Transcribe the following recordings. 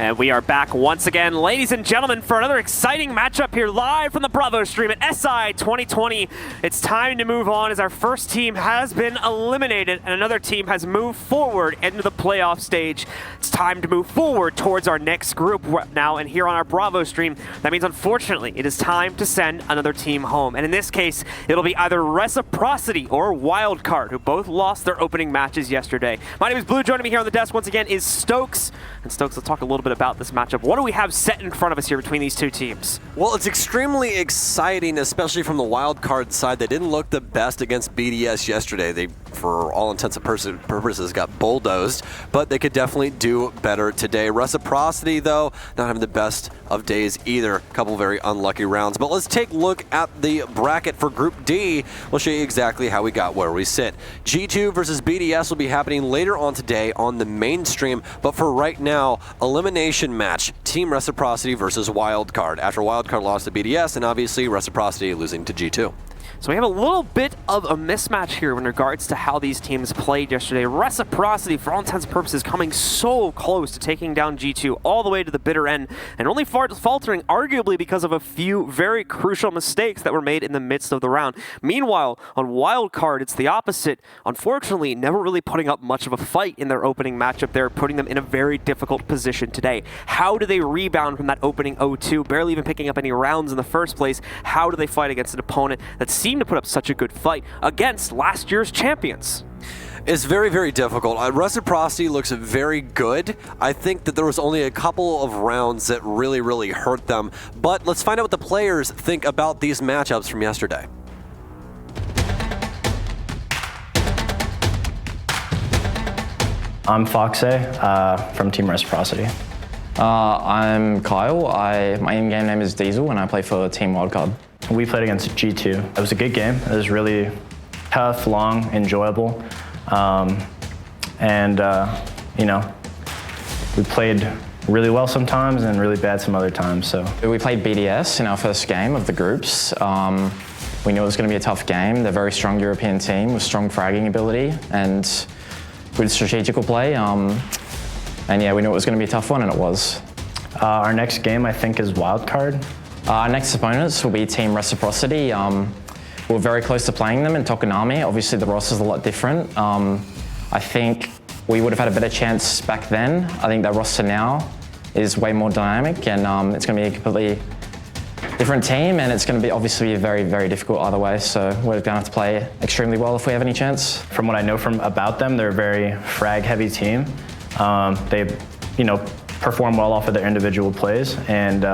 And we are back once again, ladies and gentlemen, for another exciting matchup here live from the Bravo stream at SI 2020. It's time to move on as our first team has been eliminated and another team has moved forward into the playoff stage. It's time to move forward towards our next group now, and here on our Bravo stream, that means unfortunately it is time to send another team home. And in this case, it'll be either Reciprocity or Wildcard, who both lost their opening matches yesterday. My name is Blue. Joining me here on the desk once again is Stokes. And Stokes, let's talk a little bit about this matchup. What do we have set in front of us here between these two teams? Well, it's extremely exciting, especially from the Wildcard side. They didn't look the best against BDS yesterday. They, for all intents and purposes, got bulldozed, but they could definitely do better today. Reciprocity, though, not having the best of days either. A couple very unlucky rounds. But let's take a look at the bracket for Group D. We'll show you exactly how we got where we sit. G2 versus BDS will be happening later on today on the main stream, but for right now, elimination match, Team Reciprocity versus Wildcard. After Wildcard lost to BDS, and obviously Reciprocity losing to G2. So we have a little bit of a mismatch here in regards to how these teams played yesterday. Reciprocity, for all intents and purposes, coming so close to taking down G2 all the way to the bitter end, and only faltering arguably because of a few very crucial mistakes that were made in the midst of the round. Meanwhile, on Wildcard, it's the opposite. Unfortunately, never really putting up much of a fight in their opening matchup there, putting them in a very difficult position today. How do they rebound from that opening 0-2, barely even picking up any rounds in the first place? How do they fight against an opponent that seemed to put up such a good fight against last year's champions? It's very, very difficult. Reciprocity looks very good. I think that there was only a couple of rounds that really hurt them. But let's find out what the players think about these matchups from yesterday. I'm Foxe from Team Reciprocity. I'm Kyle. My in-game name is Diesel and I play for Team Wildcard. We played against G2. It was a good game. It was really tough, long, enjoyable. You know, we played really well sometimes and really bad some other times. So we played BDS in our first game of the groups. We knew it was going to be a tough game. They're a very strong European team with strong fragging ability and good strategical play. And yeah, we knew it was going to be a tough one, and it was. Our next game, I think, is Wildcard. Our next opponents will be Team Reciprocity. We're very close to playing them in Tokonami. Obviously, the roster's a lot different. I think we would have had a better chance back then. I think their roster now is way more dynamic, and it's going to be a completely different team, and it's going to be obviously very difficult either way. So we're going to have to play extremely well if we have any chance. From what I know about them, they're a very frag-heavy team. They, perform well off of their individual plays, and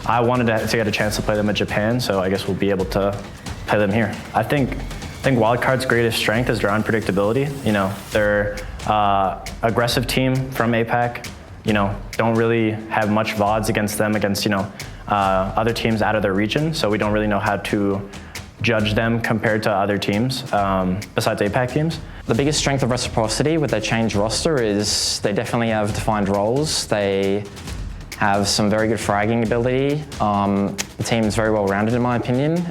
I wanted to get a chance to play them in Japan, so I guess we'll be able to play them here. I think Wildcard's greatest strength is their unpredictability. They're aggressive team from APAC. Don't really have much VODs against them, against other teams out of their region, so we don't really know how to judge them compared to other teams besides APAC teams. The biggest strength of Reciprocity with their changed roster is they definitely have defined roles. They have some very good fragging ability. The team is very well rounded in my opinion.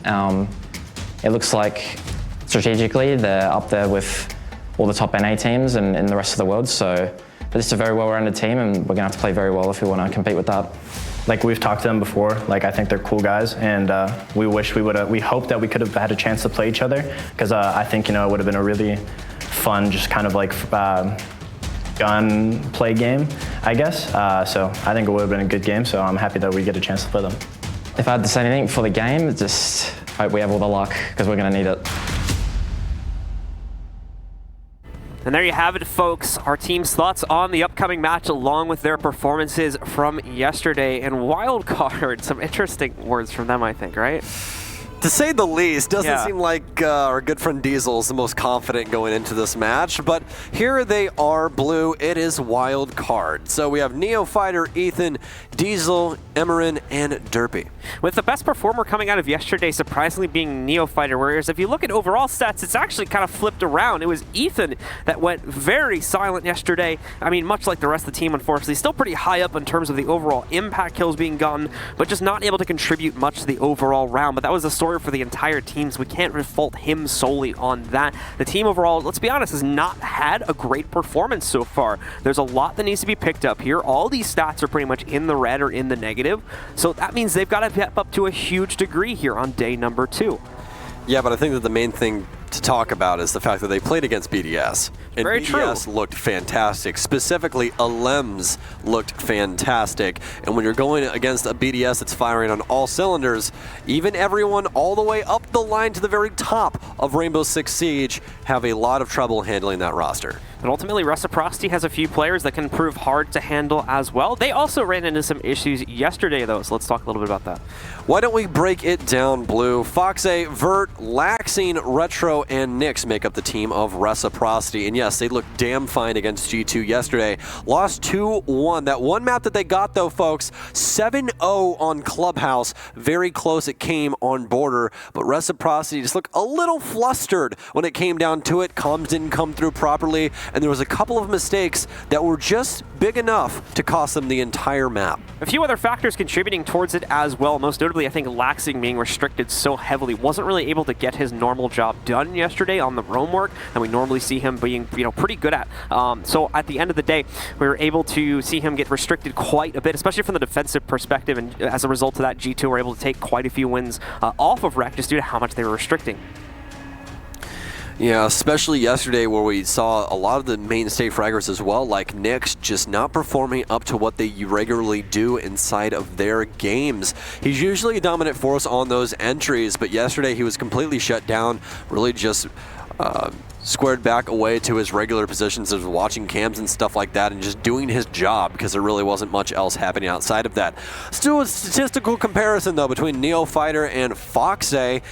It looks like strategically they're up there with all the top NA teams and in the rest of the world. So, but this is a very well rounded team, and we're gonna have to play very well if we want to compete with that. Like we've talked to them before, I think they're cool guys, and we hope that we could have had a chance to play each other, because I think it would have been a really fun, just kind of gun play game, I guess. So I think it would have been a good game, so I'm happy that we get a chance to play them. If I had to say anything for the game, just hope we have all the luck, because we're going to need it. And there you have it, folks. Our team's thoughts on the upcoming match along with their performances from yesterday. And Wildcard, some interesting words from them, I think, right? To say the least, doesn't seem like our good friend Diesel is the most confident going into this match, but here they are, Blue. It is Wildcard. So we have Neofighter, Ethan, Diesel, Emerin, and Derpy. With the best performer coming out of yesterday surprisingly being Neofighter, whereas if you look at overall stats, it's actually kind of flipped around. It was Ethan that went very silent yesterday. I mean, much like the rest of the team, unfortunately. Still pretty high up in terms of the overall impact kills being gotten, but just not able to contribute much to the overall round. But that was the story story for the entire team, so we can't fault him solely on that. The team overall, let's be honest, has not had a great performance so far. There's a lot that needs to be picked up here. All these stats are pretty much in the red or in the negative, so that means they've got to step up to a huge degree here on day number 2. Yeah, but I think that the main thing to talk about is the fact that they played against BDS. And Very BDS true. looked fantastic. Specifically, Alems looked fantastic. And when you're going against a BDS that's firing on all cylinders, even everyone all the way up the line to the very top of Rainbow Six Siege have a lot of trouble handling that roster. But ultimately, Reciprocity has a few players that can prove hard to handle as well. They also ran into some issues yesterday, though, so let's talk a little bit about that. Why don't we break it down, Blue? Foxay, Vert, Laxing, Retro, and Nyx make up the team of Reciprocity. And yes, they looked damn fine against G2 yesterday. Lost 2-1. That one map that they got, though, folks, 7-0 on Clubhouse. Very close it came on Border, but Reciprocity just looked a little flustered when it came down to it. Comms didn't come through properly, and there was a couple of mistakes that were just big enough to cost them the entire map. A few other factors contributing towards it as well. Most notably, I think Laxing being restricted so heavily wasn't really able to get his normal job done yesterday on the roam work, and we normally see him being, pretty good at. So at the end of the day, we were able to see him get restricted quite a bit, especially from the defensive perspective, and as a result of that, G2 were able to take quite a few wins off of Rec just due to how much they were restricting. Yeah, especially yesterday where we saw a lot of the mainstay fraggers as well, like Nyx, just not performing up to what they regularly do inside of their games. He's usually a dominant force on those entries, but yesterday he was completely shut down, really just squared back away to his regular positions of watching cams and stuff like that and just doing his job because there really wasn't much else happening outside of that. Still a statistical comparison, though, between Neofighter and Foxay.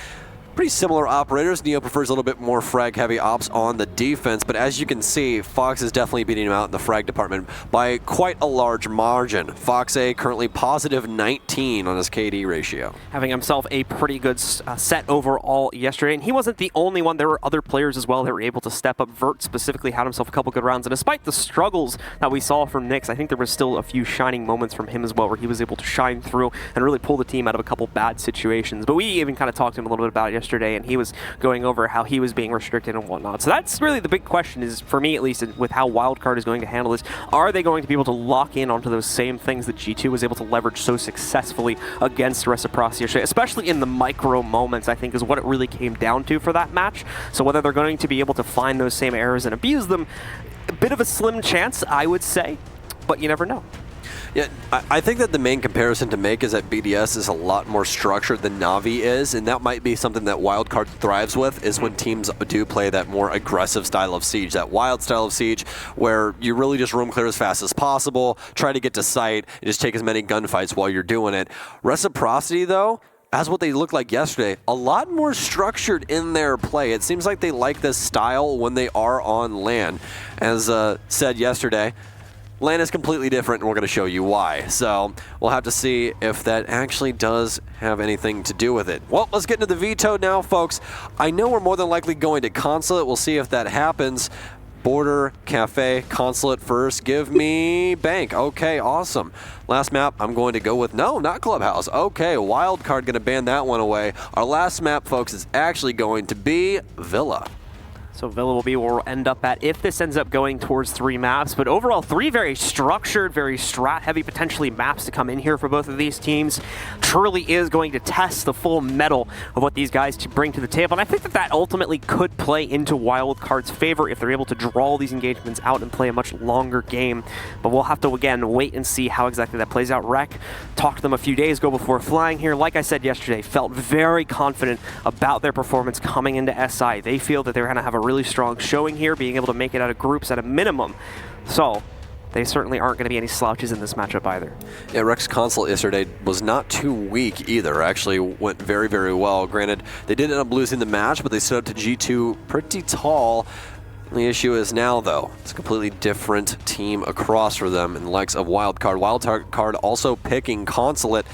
Pretty similar operators. Neo prefers a little bit more frag-heavy ops on the defense, but as you can see, Fox is definitely beating him out in the frag department by quite a large margin. Foxay currently positive 19 on his KD ratio. Having himself a pretty good set overall yesterday, and he wasn't the only one. There were other players as well that were able to step up. Vert specifically had himself a couple good rounds, and despite the struggles that we saw from Nyx, I think there was still a few shining moments from him as well, where he was able to shine through and really pull the team out of a couple bad situations. But we even kind of talked to him a little bit about it yesterday, and he was going over how he was being restricted and whatnot. So that's really the big question, is for me at least, with how Wildcard is going to handle this. Are they going to be able to lock in onto those same things that G2 was able to leverage so successfully against Reciprocity yesterday, especially in the micro moments, I think is what it really came down to for that match. So whether they're going to be able to find those same errors and abuse them, a bit of a slim chance, I would say, but you never know. Yeah, I think that the main comparison to make is that BDS is a lot more structured than Na'Vi is, and that might be something that Wildcard thrives with, is when teams do play that more aggressive style of siege, that wild style of siege, where you really just room clear as fast as possible, try to get to site, and just take as many gunfights while you're doing it. Reciprocity, though, as what they looked like yesterday, a lot more structured in their play. It seems like they like this style when they are on LAN. As said yesterday, LAN is completely different, and we're going to show you why. So we'll have to see if that actually does have anything to do with it. Well, let's get into the veto now, folks. I know we're more than likely going to Consulate. We'll see if that happens. Border, Cafe, Consulate first. Give me Bank. Okay, awesome. Last map, I'm going to go with, no, not Clubhouse. Okay, Wildcard going to ban that one away. Our last map, folks, is actually going to be Villa. So Villa will be where we'll end up at if this ends up going towards 3 maps. But overall, 3 very structured, very strat-heavy, potentially maps to come in here for both of these teams. Truly is going to test the full mettle of what these guys bring to the table. And I think that that ultimately could play into Wildcard's favor if they're able to draw these engagements out and play a much longer game. But we'll have to, again, wait and see how exactly that plays out. Rec talked to them a few days ago before flying here. Like I said yesterday, felt very confident about their performance coming into SI. They feel that they're going to have a really strong showing here, being able to make it out of groups at a minimum. So they certainly aren't going to be any slouches in this matchup either. Yeah, Rex Consulate yesterday was not too weak either. Actually went very, very well. Granted, they did end up losing the match, but they stood up to G2 pretty tall. The issue is now, though, it's a completely different team across for them in the likes of Wildcard. Wildcard also picking Consulate.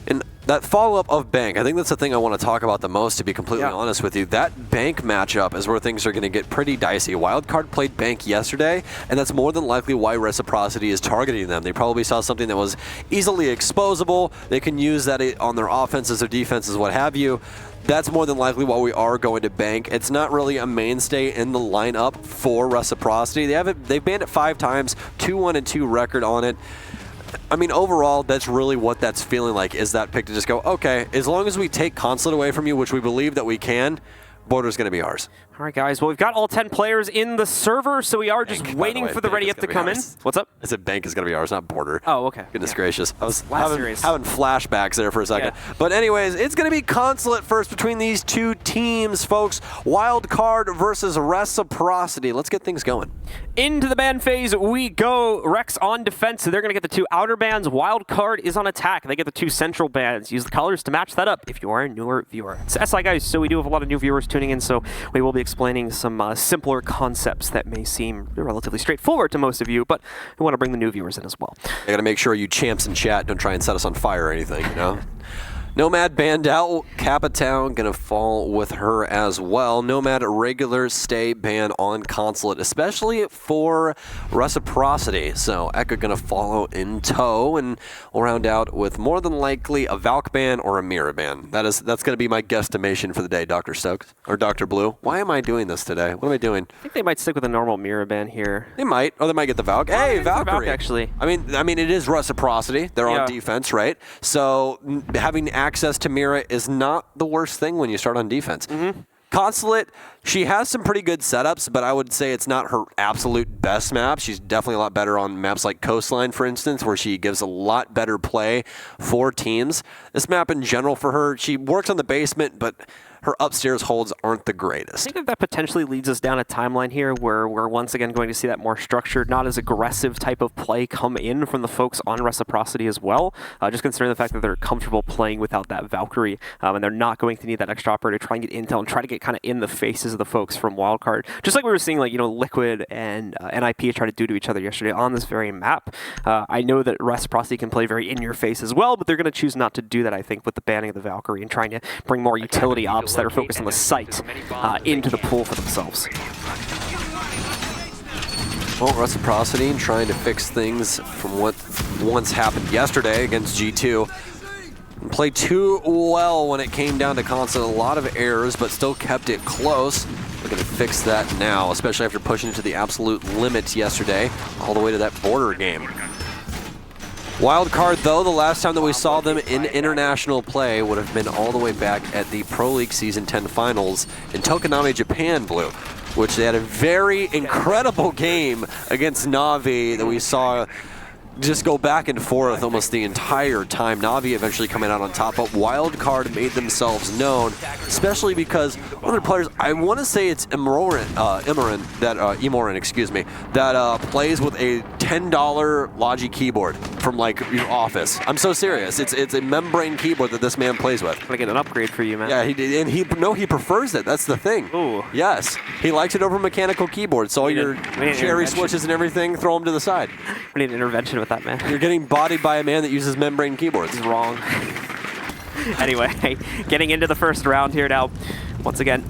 And that follow-up of Bank, I think that's the thing I want to talk about the most, to be completely honest with you. That Bank matchup is where things are going to get pretty dicey. Wildcard played Bank yesterday, and that's more than likely why Reciprocity is targeting them. They probably saw something that was easily exposable. They can use that on their offenses or defenses, what have you. That's more than likely why we are going to Bank. It's not really a mainstay in the lineup for Reciprocity. They've banned it 5 times, 2-1-2 record on it. I mean, overall, that's really what that's feeling like, is that pick to just go, okay, as long as we take Consulate away from you, which we believe that we can, Border's going to be ours. All right, guys. Well, we've got all 10 players in the server, so we are just waiting for the ready up to come in. What's up? I said Bank is going to be ours, not Border. Oh, okay. Goodness gracious. I was having series. flashbacks there for a second. Yeah. But anyways, it's going to be Consulate first between these two teams, folks. Wildcard versus Reciprocity. Let's get things going. Into the ban phase we go. Rex on defense, so they're going to get the 2 outer bans. Wildcard is on attack. They get the 2 central bans. Use the colors to match that up if you are a newer viewer. It's SI, guys, so we do have a lot of new viewers tuning in, so we will be explaining some simpler concepts that may seem relatively straightforward to most of you, but we want to bring the new viewers in as well. I got to make sure you champs in chat don't try and set us on fire or anything, you know? Nomad banned out. Capital going to fall with her as well. Nomad regular stay ban on Consulate, especially for Reciprocity. So Eka going to follow in tow, and we'll round out with more than likely a Valk ban or a Mira ban. That's going to be my guesstimation for the day, Dr. Stokes or Dr. Blue. Why am I doing this today? What am I doing? I think they might stick with a normal Mira ban here. They might, or they might get the Valk. Hey, Valkyrie. Valk, actually. I mean, it is Reciprocity. They're on defense, right? So having access to Mira is not the worst thing when you start on defense. Consulate, she has some pretty good setups, but I would say it's not her absolute best map. She's definitely a lot better on maps like Coastline, for instance, where she gives a lot better play for teams. This map in general for her, she works on the basement, but her upstairs holds aren't the greatest. I think that potentially leads us down a timeline here where we're once again going to see that more structured, not as aggressive type of play come in from the folks on Reciprocity as well. Just considering the fact that they're comfortable playing without that Valkyrie, and they're not going to need that extra operator to try and get intel and try to get kind of in the faces of the folks from Wildcard. Just like we were seeing, like, Liquid and NIP try to do to each other yesterday on this very map. I know that Reciprocity can play very in your face as well, but they're going to choose not to do that, I think, with the banning of the Valkyrie and trying to bring more utility ops that are focused on the site into the pool for themselves. Well, Reciprocity trying to fix things from what once happened yesterday against G2. Played too well when it came down to Consulate. A lot of errors, but still kept it close. Looking to fix that now, especially after pushing it to the absolute limits yesterday, all the way to that Border game. Wildcard, though, the last time that we saw them in international play would have been all the way back at the Pro League Season 10 Finals in Tokonami, Japan, Blue, which they had a very incredible game against Na'Vi that we saw just go back and forth almost the entire time. Na'Vi eventually coming out on top, but Wildcard made themselves known, especially because one of the players, I want to say it's Emoran, that plays with a $10 Logi keyboard from like your office. I'm so serious. It's a membrane keyboard that this man plays with. I'm gonna get an upgrade for you, man. Yeah, he prefers it. That's the thing. Ooh. Yes, he likes it over mechanical keyboard. So all your cherry switches and everything, throw them to the side. We need an intervention with that, man. You're getting bodied by a man that uses membrane keyboards. He's wrong. Anyway, getting into the first round here now. Once again,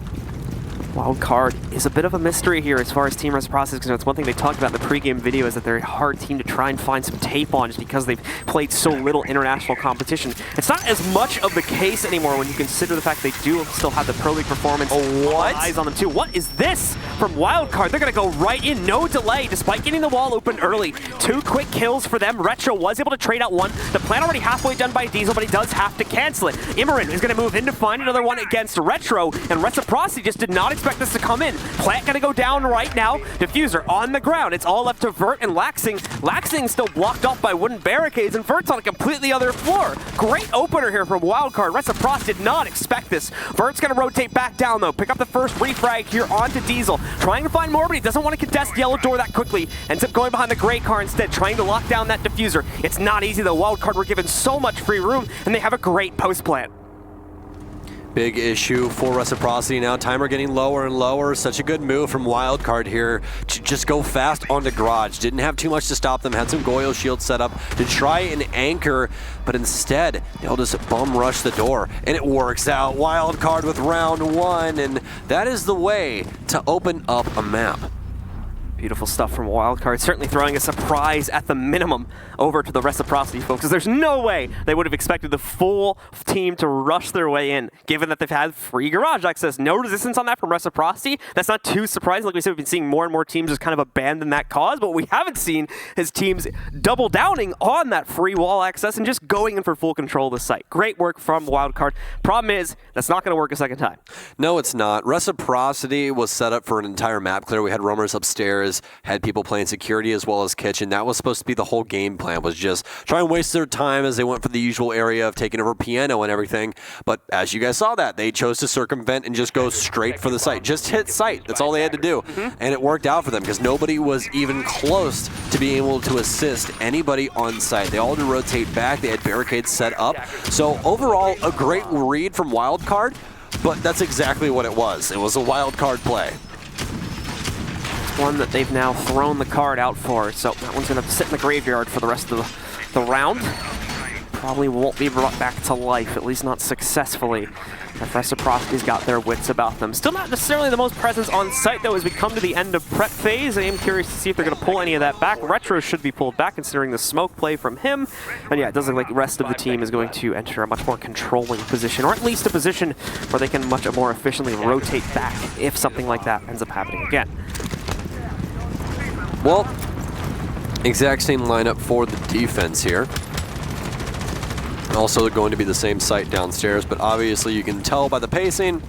Wildcard is a bit of a mystery here as far as Team Reciprocity is concerned. It's one thing they talked about in the pregame video is that they're a hard team to try and find some tape on just because they've played so little international competition. It's not as much of the case anymore when you consider the fact they do still have the Pro League performance. What? Eyes on them too. What is this from Wildcard? They're going to go right in, no delay, despite getting the wall open early. 2 quick kills for them. Retro was able to trade out one. The plan already halfway done by Diesel, but he does have to cancel it. Imran is going to move in to find another one against Retro, and Reciprocity just did not expect this to come in. Plant gonna go down right now. Diffuser on the ground. It's all left to Vert and Laxing. Laxing still blocked off by wooden barricades, and Vert's on a completely other floor. Great opener here from Wildcard. Reciprocity did not expect this. Vert's gonna rotate back down though. Pick up the first refrag here onto Diesel. Trying to find more, but he doesn't want to contest Yellow Door that quickly. Ends up going behind the gray car instead, trying to lock down that diffuser. It's not easy though. Wildcard were given so much free room, and they have a great post plant. big issue for Reciprocity now. Timer getting lower and lower. Such a good move from Wildcard here to just go fast onto Garage. Didn't have too much to stop them. Had some Goyo shield set up to try and anchor, but instead they'll just bum rush the door, and it works out. Wildcard with round 1, and that is the way to open up a map. Beautiful stuff from Wildcard, certainly throwing a surprise at the minimum over to the Reciprocity folks, because there's no way they would have expected the full team to rush their way in, given that they've had free garage access. No resistance on that from Reciprocity. That's not too surprising. Like we said, we've been seeing more and more teams just kind of abandon that cause, but what we haven't seen is teams double downing on that free wall access and just going in for full control of the site. Great work from Wildcard. Problem is, that's not going to work a second time. No, it's not. Reciprocity was set up for an entire map clear. We had roamers upstairs, had people playing security as well as kitchen. That was supposed to be the whole game plan, was just try and waste their time as they went for the usual area of taking over piano and everything. But as you guys saw that, they chose to circumvent and just go straight for the site. Just hit site. That's all they had to do. And it worked out for them because nobody was even close to being able to assist anybody on site. They all had to rotate back. They had barricades set up. So overall, a great read from Wildcard, but that's exactly what it was. It was a Wildcard play. One that they've now thrown the card out for, so that one's going to sit in the graveyard for the rest of the round. Probably won't be brought back to life, at least not successfully, if Reciprocity's got their wits about them. Still not necessarily the most presence on site, though, as we come to the end of prep phase. I am curious to see if they're going to pull any of that back. Retro should be pulled back, considering the smoke play from him. And yeah, it does look like the rest of the team is going to enter a much more controlling position, or at least a position where they can much more efficiently rotate back if something like that ends up happening again. Well, exact same lineup for the defense here. Also going to be the same site downstairs, but obviously you can tell by the pacing,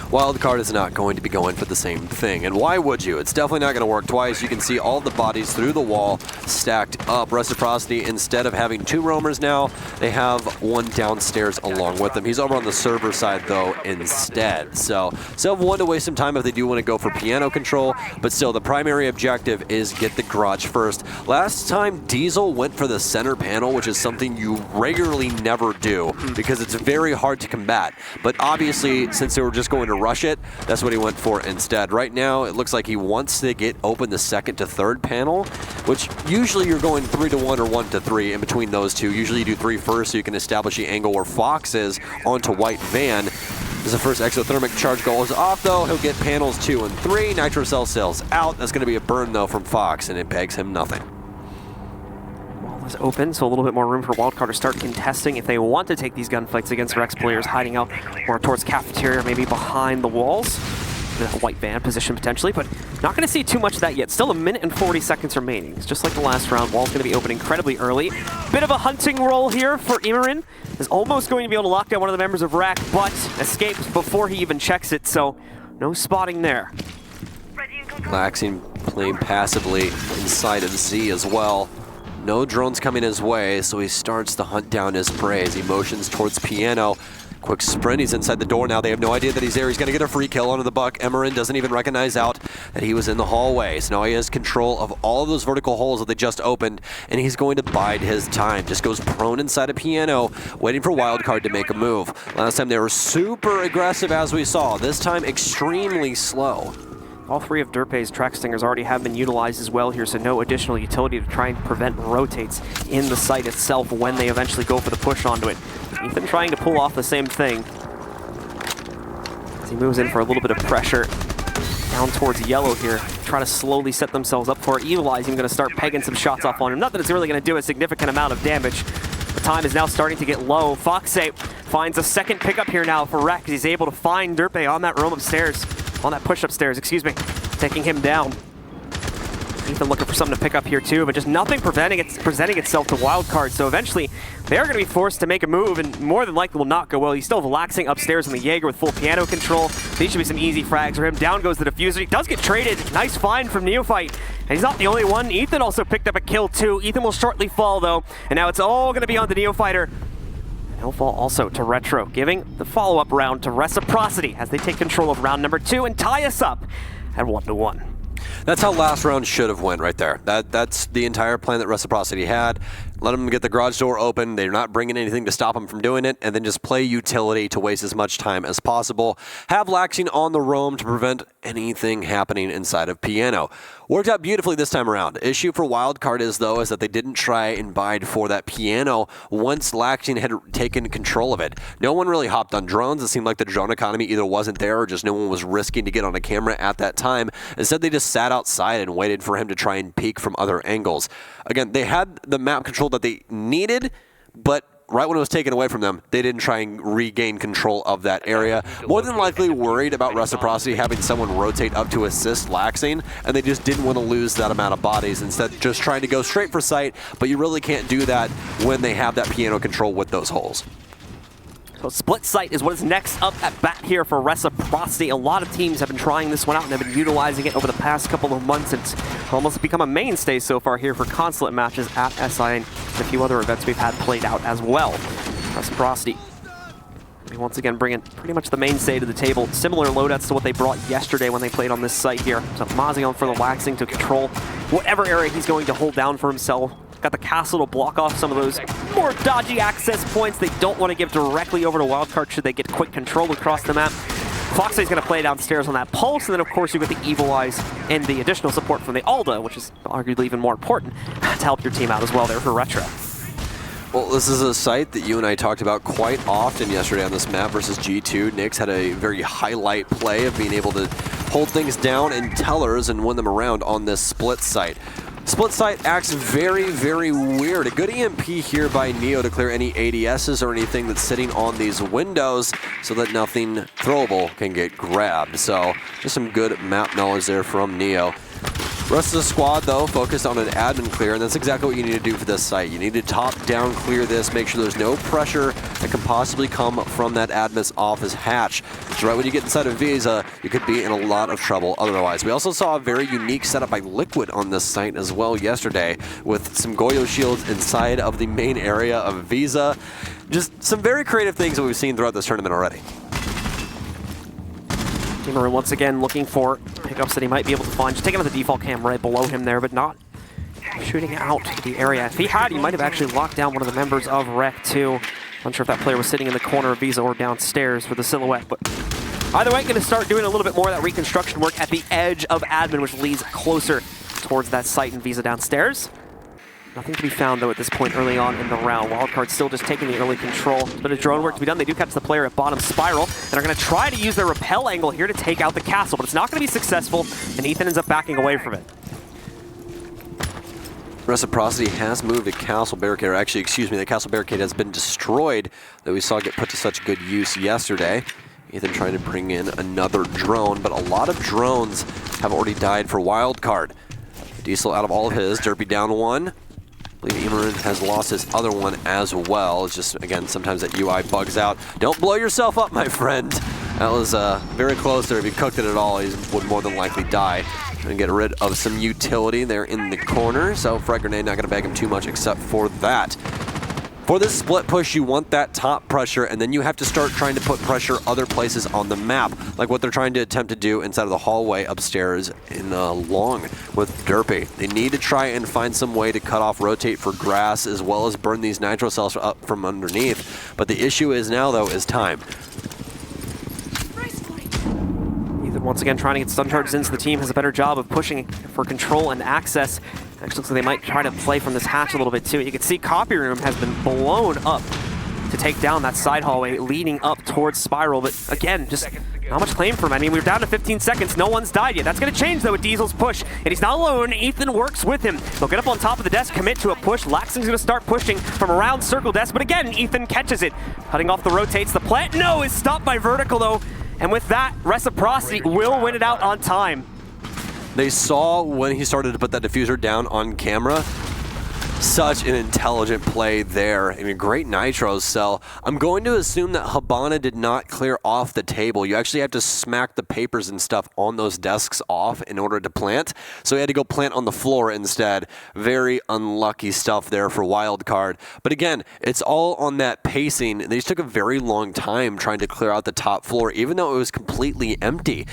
Wildcard is not going to be going for the same thing. And why would you? It's definitely not going to work twice. You can see all the bodies through the wall stacked up. Reciprocity, instead of having 2 roamers now, they have 1 downstairs along with them. He's over on the server side, though, instead. So have 1 to waste some time if they do want to go for piano control, but still, the primary objective is get the garage first. Last time, Diesel went for the center panel, which is something you regularly never do because it's very hard to combat. But obviously, since they were just going to rush it, that's what he went for instead. Right now, it looks like he wants to get open the 2nd to 3rd panel, which usually you're going 3 to 1 or 1 to 3 in between those two. Usually you do 3 first so you can establish the angle where Fox is onto White Van. As the first exothermic charge goes off, though, he'll get panels 2 and 3. Nitro Cell cells out. That's going to be a burn, though, from Fox, and it pegs him nothing. Is open, so a little bit more room for Wildcard to start contesting if they want to take these gunfights against Rex players hiding out more towards cafeteria, maybe behind the walls. In a White Van position potentially, but not going to see too much of that yet. Still 1 minute and 40 seconds remaining. It's just like the last round. Wall's going to be open incredibly early. Bit of a hunting roll here for Imran. Is almost going to be able to lock down one of the members of RAC, but escapes before he even checks it, so no spotting there. Laxing playing passively inside of Z as well. No drones coming his way, so he starts to hunt down his prey as he motions towards piano. Quick sprint, he's inside the door now. They have no idea that he's there. He's going to get a free kill onto the buck. Emerin doesn't even recognize out that he was in the hallway. So now he has control of all of those vertical holes that they just opened, and he's going to bide his time. Just goes prone inside a piano, waiting for Wildcard to make a move. Last time they were super aggressive, as we saw. This time, extremely slow. All 3 of Derpay's track stingers already have been utilized as well here, so no additional utility to try and prevent rotates in the site itself when they eventually go for the push onto it. Ethan trying to pull off the same thing as he moves in for a little bit of pressure down towards yellow here, try to slowly set themselves up for it. Evilize, going to start pegging some shots off on him. Not that it's really going to do a significant amount of damage. The time is now starting to get low. Foxay finds a second pickup here now for Rex. He's able to find Derpay on that room upstairs. On that push upstairs, excuse me, taking him down. Ethan looking for something to pick up here too, but just nothing presenting itself to Wildcard. So eventually, they're going to be forced to make a move, and more than likely will not go well. He's still relaxing upstairs on the Jaeger with full piano control. These should be some easy frags for him. Down goes the diffuser. He does get traded. Nice find from Neophyte. And he's not the only one. Ethan also picked up a kill too. Ethan will shortly fall though, and now it's all going to be on the Neophyter. He'll fall also to Retro, giving the follow-up round to Reciprocity as they take control of round number 2 and tie us up at 1-1. That's how last round should have went right there. That's the entire plan that Reciprocity had. Let them get the garage door open. They're not bringing anything to stop them from doing it, and then just play utility to waste as much time as possible. Have Laxing on the roam to prevent anything happening inside of Piano. Worked out beautifully this time around. The issue for Wildcard is that they didn't try and bide for that Piano once Laxing had taken control of it. No one really hopped on drones. It seemed like the drone economy either wasn't there or just no one was risking to get on a camera at that time. Instead, they just sat outside and waited for him to try and peek from other angles. Again, they had the map control that they needed, but right when it was taken away from them, they didn't try and regain control of that area. More than likely worried about Reciprocity having someone rotate up to assist Laxing, and they just didn't want to lose that amount of bodies. Instead, just trying to go straight for sight, but you really can't do that when they have that Piano control with those holes. So split sight is what is next up at bat here for Reciprocity. A lot of teams have been trying this one out and have been utilizing it over the past couple of months. It's almost become a mainstay so far here for Consulate matches at SI and a few other events we've had played out as well. Reciprocity, once again, bringing pretty much the mainstay to the table. Similar loadouts to what they brought yesterday when they played on this site here. So Mazion for the Laxing to control whatever area he's going to hold down for himself. Got the castle to block off some of those more dodgy access points they don't want to give directly over to Wildcard should they get quick control across the map. Foxy's going to play downstairs on that pulse, and then of course you've got the Evil Eyes and the additional support from the Alda, which is arguably even more important to help your team out as well there for Retro. Well, this is a site that you and I talked about quite often yesterday on this map versus G2. Nyx had a very highlight play of being able to hold things down in tellers and win them around on this split site. Split site acts very, very weird. A good EMP here by Neo to clear any ADSs or anything that's sitting on these windows so that nothing throwable can get grabbed. So just some good map knowledge there from Neo. Rest of the squad, though, focused on an admin clear, and that's exactly what you need to do for this site. You need to top-down clear this, make sure there's no pressure that can possibly come from that admin's office hatch. Because right when you get inside of Visa, you could be in a lot of trouble otherwise. We also saw a very unique setup by Liquid on this site as well yesterday, with some Goyo shields inside of the main area of Visa. Just some very creative things that we've seen throughout this tournament already. Gamer once again looking for pickups that he might be able to find. Just taking out the default cam right below him there, but not shooting out the area. If he had, he might have actually locked down one of the members of Rec too. Not sure if that player was sitting in the corner of Visa or downstairs for the silhouette, but either way, going to start doing a little bit more of that reconstruction work at the edge of admin, which leads closer towards that site in Visa downstairs. Nothing to be found, though, at this point early on in the round. Wildcard still just taking the early control. A bit of drone work to be done. They do catch the player at bottom spiral, and are going to try to use their rappel angle here to take out the castle, but it's not going to be successful, and Ethan ends up backing away from it. Reciprocity has moved the castle barricade, or actually, excuse me, the castle barricade has been destroyed that we saw get put to such good use yesterday. Ethan trying to bring in another drone, but a lot of drones have already died for Wildcard. Diesel out of all of his, Derpy down one. I believe Emerin has lost his other one as well. It's just, again, sometimes that UI bugs out. Don't blow yourself up, my friend. That was very close there. If he cooked it at all, he would more than likely die. Trying to get rid of some utility there in the corner. So Frag Grenade not going to bag him too much except for that. For this split push, you want that top pressure, and then you have to start trying to put pressure other places on the map, like what they're trying to attempt to do inside of the hallway upstairs in Long with Derpy. They need to try and find some way to cut off rotate for grass, as well as burn these nitro cells up from underneath. But the issue is now, though, is time. Ethan once again trying to get stun charges into the team, has a better job of pushing for control and access. Actually looks like they might try to play from this hatch a little bit too. You can see Copy Room has been blown up to take down that side hallway leading up towards Spiral, but again, just not much claim from him. I mean, we're down to 15 seconds, no one's died yet. That's going to change though with Diesel's push, and he's not alone. Ethan works with him. They'll get up on top of the desk, commit to a push. Laxing's going to start pushing from around circle desk, but again, Ethan catches it. Cutting off the rotates, the plant, no, is stopped by Vertical though, and with that, Reciprocity will win it out on time. They saw when he started to put that diffuser down on camera. Such an intelligent play there. I mean, great nitro cell. I'm going to assume that Habana did not clear off the table. You actually have to smack the papers and stuff on those desks off in order to plant. So he had to go plant on the floor instead. Very unlucky stuff there for Wildcard. But again, it's all on that pacing. They just took a very long time trying to clear out the top floor, even though it was completely empty.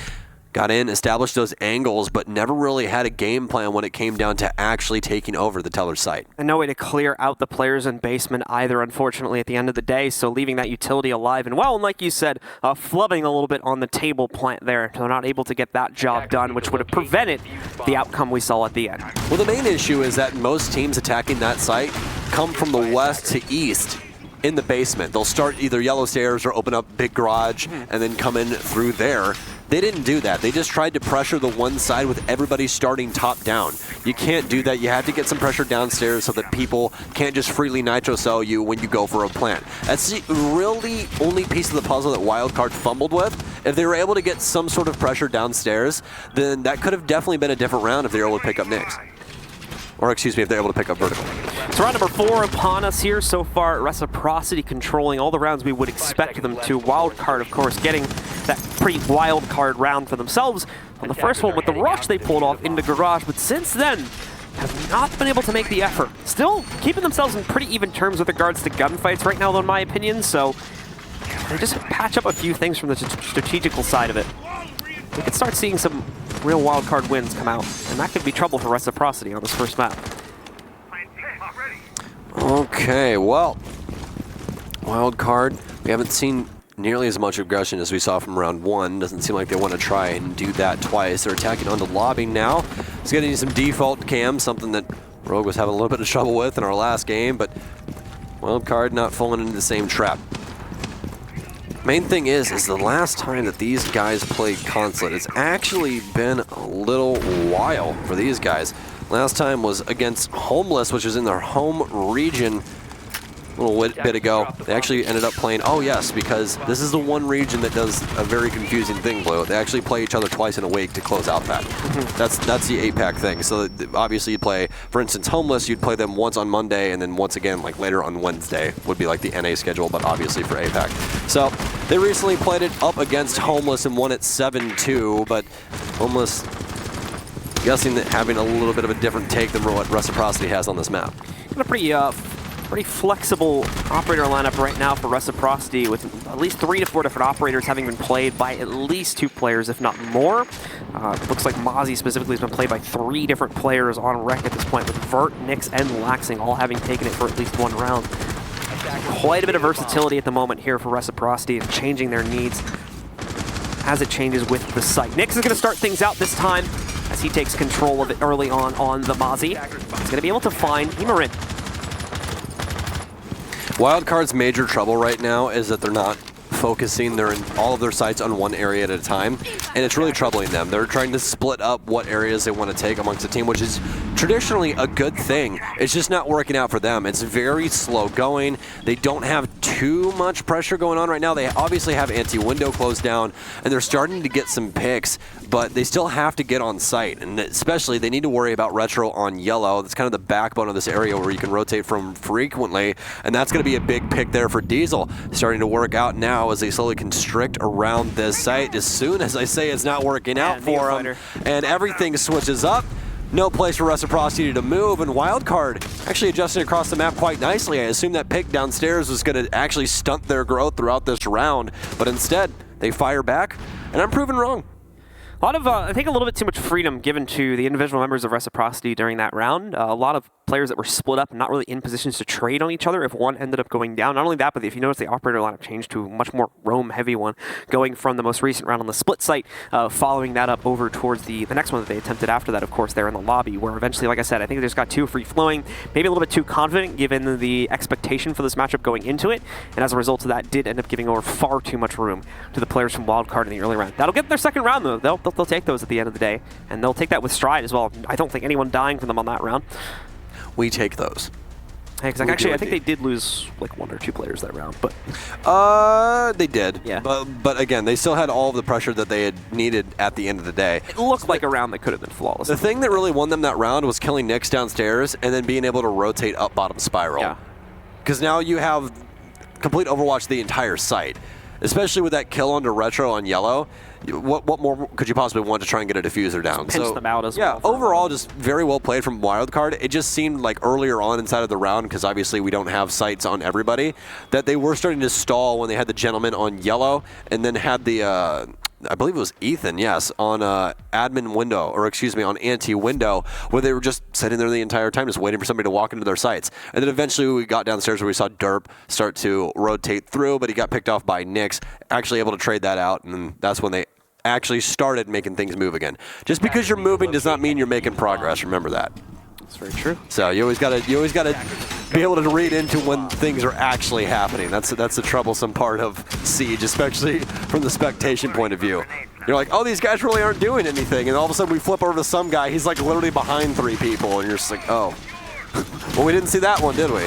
got in, established those angles, but never really had a game plan when it came down to actually taking over the Teller site. And no way to clear out the players in basement either, unfortunately, at the end of the day, so leaving that utility alive. And well, and like you said, flubbing a little bit on the table plant there, so they're not able to get that job done, which would have prevented the outcome we saw at the end. Well, the main issue is that most teams attacking that site come from the west to east in the basement. They'll start either yellow stairs or open up big garage and then come in through there. They didn't do that. They just tried to pressure the one side with everybody starting top down. You can't do that. You have to get some pressure downstairs so that people can't just freely nitro cell you when you go for a plant. That's the really only piece of the puzzle that Wildcard fumbled with. If they were able to get some sort of pressure downstairs, then that could have definitely been a different round if they were able to pick up Nyx. Or excuse me, if they're able to pick up vertical. So round number 4 upon us here so far. Reciprocity controlling all the rounds we would expect them to. Wildcard, of course, getting that pretty wild card round for themselves on the first one with the rush they pulled off into garage, but since then have not been able to make the effort. Still keeping themselves in pretty even terms with regards to gunfights right now, though, in my opinion, so they just patch up a few things from the strategical side of it. We could start seeing some real wildcard wins come out, and that could be trouble for Reciprocity on this first map. Okay, well, Wildcard, we haven't seen nearly as much aggression as we saw from round 1. Doesn't seem like they want to try and do that twice. They're attacking onto lobby now. It's getting some default cam, something that Rogue was having a little bit of trouble with in our last game, but Wildcard not falling into the same trap. Main thing is the last time that these guys played Consulate, it's actually been a little while for these guys. Last time was against Homeless, which is in their home region a little bit ago. They actually ended up playing, oh yes, because this is the one region that does a very confusing thing, Blue. They actually play each other twice in a week to close out pack. That's the APAC thing. So obviously you'd play, for instance, Homeless, you'd play them once on Monday and then once again like later on Wednesday would be like the NA schedule, but obviously for APAC. So they recently played it up against Homeless and won it 7-2, but Homeless guessing that having a little bit of a different take than what Reciprocity has on this map. Got a pretty flexible operator lineup right now for Reciprocity, with at least 3 to 4 different operators having been played by at least 2 players, if not more. Looks like Mozzie specifically has been played by 3 different players on rec at this point, with Vert, Nyx, and Laxing all having taken it for at least 1 round. Quite a bit of versatility at the moment here for Reciprocity and changing their needs as it changes with the site. Nyx is going to start things out this time as he takes control of it early on the Mozzie. He's going to be able to find Emerin. Wildcard's major trouble right now is that they're not focusing all of their sites on one area at a time, and it's really troubling them. They're trying to split up what areas they want to take amongst the team, which is traditionally a good thing. It's just not working out for them. It's very slow going. They don't have too much pressure going on right now. They obviously have anti-window closed down, and they're starting to get some picks, but they still have to get on site, and especially they need to worry about retro on yellow. That's kind of the backbone of this area where you can rotate from frequently, and that's going to be a big pick there for Diesel. Starting to work out now as they slowly constrict around this site. As soon as I say it's not working out for them, and everything switches up, no place for Reciprocity to move, and Wildcard actually adjusting across the map quite nicely. I assumed that pick downstairs was going to actually stunt their growth throughout this round, but instead they fire back, and I'm proven wrong. A lot of, I think, a little bit too much freedom given to the individual members of Reciprocity during that round. A lot of players that were split up and not really in positions to trade on each other if one ended up going down. Not only that, but if you notice, the operator lineup changed to a much more roam-heavy one, going from the most recent round on the split site, following that up over towards the next one that they attempted after that, of course, there in the lobby, where eventually, like I said, I think they just got too free-flowing, maybe a little bit too confident given the expectation for this matchup going into it, and as a result of that, did end up giving over far too much room to the players from Wildcard in the early round. That'll get their second round, though. They'll take those at the end of the day, and they'll take that with stride as well. I don't think anyone dying from them on that round. We take those. Exactly. Actually, I think they did lose like 1 or 2 players that round, but they did. Yeah. But again, they still had all of the pressure that they had needed at the end of the day. It looked like a round that could have been flawless. The thing that really won them that round was killing Nyx downstairs and then being able to rotate up bottom spiral. Yeah. Because now you have complete overwatch the entire site, especially with that kill onto retro on yellow. What more could you possibly want to try and get a diffuser down? Pinch them out as well. Yeah, overall, just very well played from Wildcard. It just seemed like earlier on inside of the round, because obviously we don't have sights on everybody, that they were starting to stall when they had the gentleman on yellow and then had the I believe it was Ethan, yes, on admin window, or excuse me, on ante window, where they were just sitting there the entire time, just waiting for somebody to walk into their sites. And then eventually we got downstairs where we saw Derp start to rotate through, but he got picked off by Nyx, actually able to trade that out, and that's when they actually started making things move again. Just because you're moving does not mean you're making progress. Remember that. That's very true. So you always gotta be able to read into when things are actually happening. That's the troublesome part of Siege, especially from the spectation point of view. You're like, oh, these guys really aren't doing anything, and all of a sudden we flip over to some guy, he's like literally behind 3 people, and you're just like, oh. Well, we didn't see that one, did we?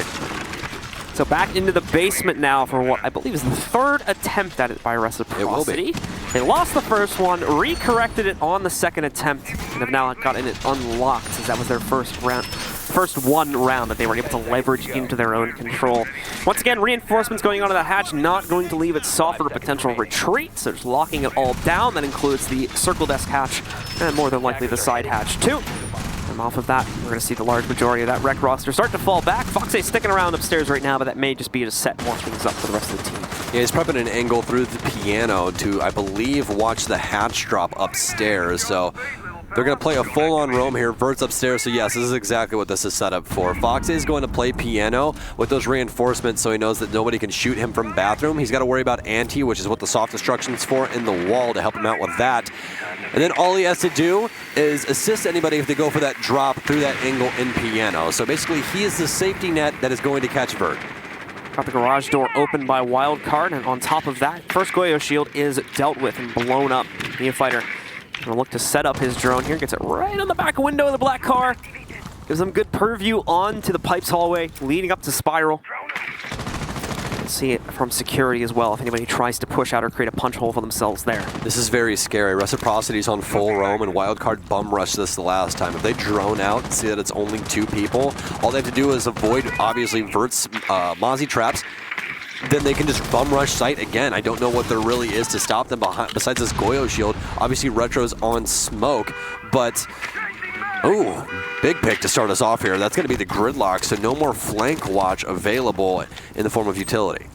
So back into the basement now for what I believe is the 3rd attempt at it by Reciprocity. It will be. They lost the first one, recorrected it on the 2nd attempt, and have now gotten it unlocked, as that was their first one round that they were able to leverage into their own control. Once again, reinforcements going onto that hatch, not going to leave it soft for a potential retreat, so just locking it all down. That includes the circle desk hatch, and more than likely the side hatch too. And off of that, we're going to see the large majority of that rec roster start to fall back. Foxay sticking around upstairs right now, but that may just be to set more things up for the rest of the team. Yeah, he's prepping an angle through the piano to, I believe, watch the hatch drop upstairs. So they're going to play a full-on roam here. Vert's upstairs, so yes, this is exactly what this is set up for. Foxay is going to play piano with those reinforcements so he knows that nobody can shoot him from bathroom. He's got to worry about ante, which is what the soft destruction is for, in the wall to help him out with that. And then all he has to do is assist anybody if they go for that drop through that angle in piano. So basically, he is the safety net that is going to catch Vert. Got the garage door opened by Wildcard, and on top of that, first Goyo shield is dealt with and blown up. Neophyter gonna look to set up his drone here, gets it right on the back window of the black car. Gives them good purview onto the pipes hallway, leading up to Spiral. See it from security as well if anybody tries to push out or create a punch hole for themselves there. This is very scary. Reciprocity's on full roam, and Wildcard bum rushed this the last time. If they drone out and see that it's only 2 people, all they have to do is avoid, obviously, Vert's Mozzie traps. Then they can just bum rush site again. I don't know what there really is to stop them behind, besides this Goyo shield. Obviously, Retro's on smoke, but ooh, big pick to start us off here. That's going to be the gridlock, so no more flank watch available in the form of utility.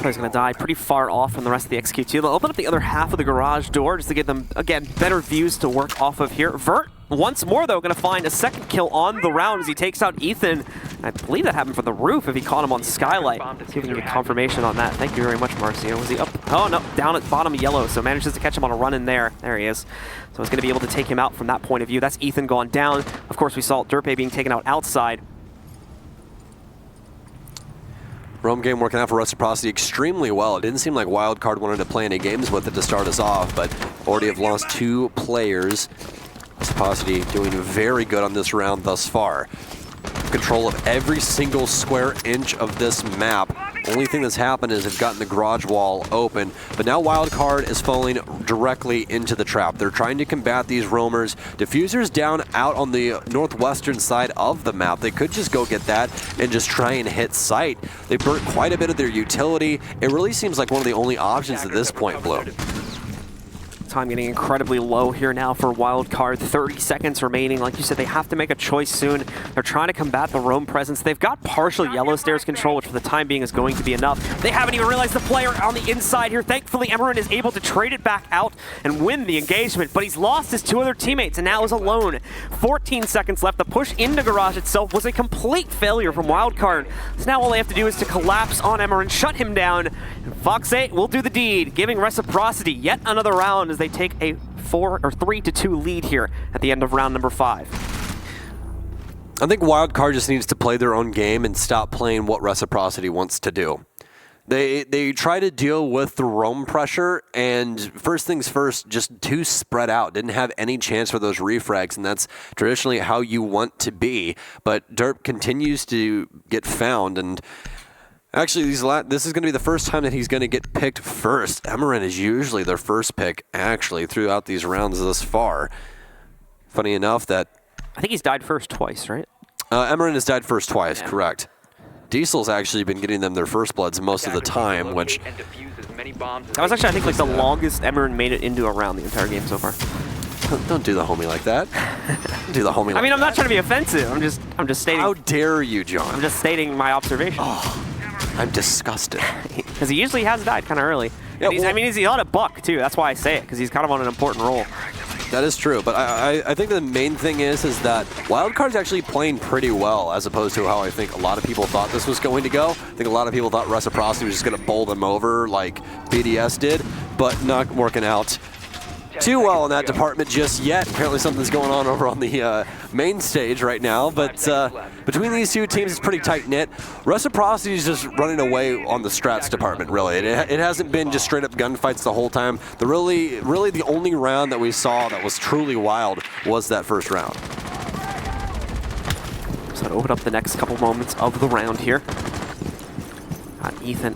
He's going to die pretty far off from the rest of the XQ2. They'll open up the other half of the garage door just to give them, again, better views to work off of here. Vert, once more, though, going to find a 2nd kill on the round as he takes out Ethan. I believe that happened from the roof if he caught him on Skylight. See if we can get confirmation on that. Thank you very much, Marcio. Was he up? Oh, no, down at bottom yellow, so manages to catch him on a run in there. There he is. So it's going to be able to take him out from that point of view. That's Ethan gone down. Of course, we saw Derpe being taken out outside. Roam game working out for Reciprocity extremely well. It didn't seem like Wildcard wanted to play any games with it to start us off, but already have lost 2 players. Reciprocity doing very good on this round thus far. Control of every single square inch of this map. Only thing that's happened is they've gotten the garage wall open, but now Wildcard is falling directly into the trap. They're trying to combat these roamers. Diffuser's down out on the northwestern side of the map. They could just go get that and just try and hit site. They burnt quite a bit of their utility. It really seems like one of the only options at this point, Blue. Time getting incredibly low here now for Wildcard. 30 seconds remaining. Like you said, they have to make a choice soon. They're trying to combat the roam presence. They've got partial yellow stairs control, which for the time being is going to be enough. They haven't even realized the player on the inside here. Thankfully, Emerin is able to trade it back out and win the engagement, but he's lost his 2 other teammates and now is alone. 14 seconds left. The push into garage itself was a complete failure from Wildcard. So now all they have to do is to collapse on Emerin, shut him down. And Fox 8 will do the deed, giving Reciprocity yet another round as they take a 3-2 lead here at the end of round number 5. I think Wildcard just needs to play their own game and stop playing what Reciprocity wants to do. They try to deal with the roam pressure, and first things first, just too spread out. Didn't have any chance for those refrags, and that's traditionally how you want to be. But Derp continues to get found, and actually, this is going to be the first time that he's going to get picked first. Emerin is usually their first pick, actually, throughout these rounds thus far. Funny enough that... I think he's died first twice, right? Emerin has died first twice, correct. Diesel's actually been getting them their first bloods most of the time, which... That was actually, I think, like the longest Emerin made it into a round the entire game so far. Don't do the homie like that. Don't do the homie like that. I mean, I'm not trying to be offensive. I'm just stating... How dare you, John? I'm just stating my observation. Oh, I'm disgusted. Because he usually has died kind of early. Yeah, I mean, he's on a buck, too. That's why I say it, because he's kind of on an important role. That is true, but I think the main thing is that Wildcard's actually playing pretty well as opposed to how I think a lot of people thought this was going to go. I think a lot of people thought Reciprocity was just going to bowl them over like BDS did, but not working out too well in that department just yet. Apparently something's going on over on the main stage right now, but between these two teams, it's pretty tight-knit. Reciprocity is just running away on the strats department, really. It hasn't been just straight-up gunfights the whole time. Really the only round that we saw that was truly wild was that first round. So to open up the next couple moments of the round here. Ethan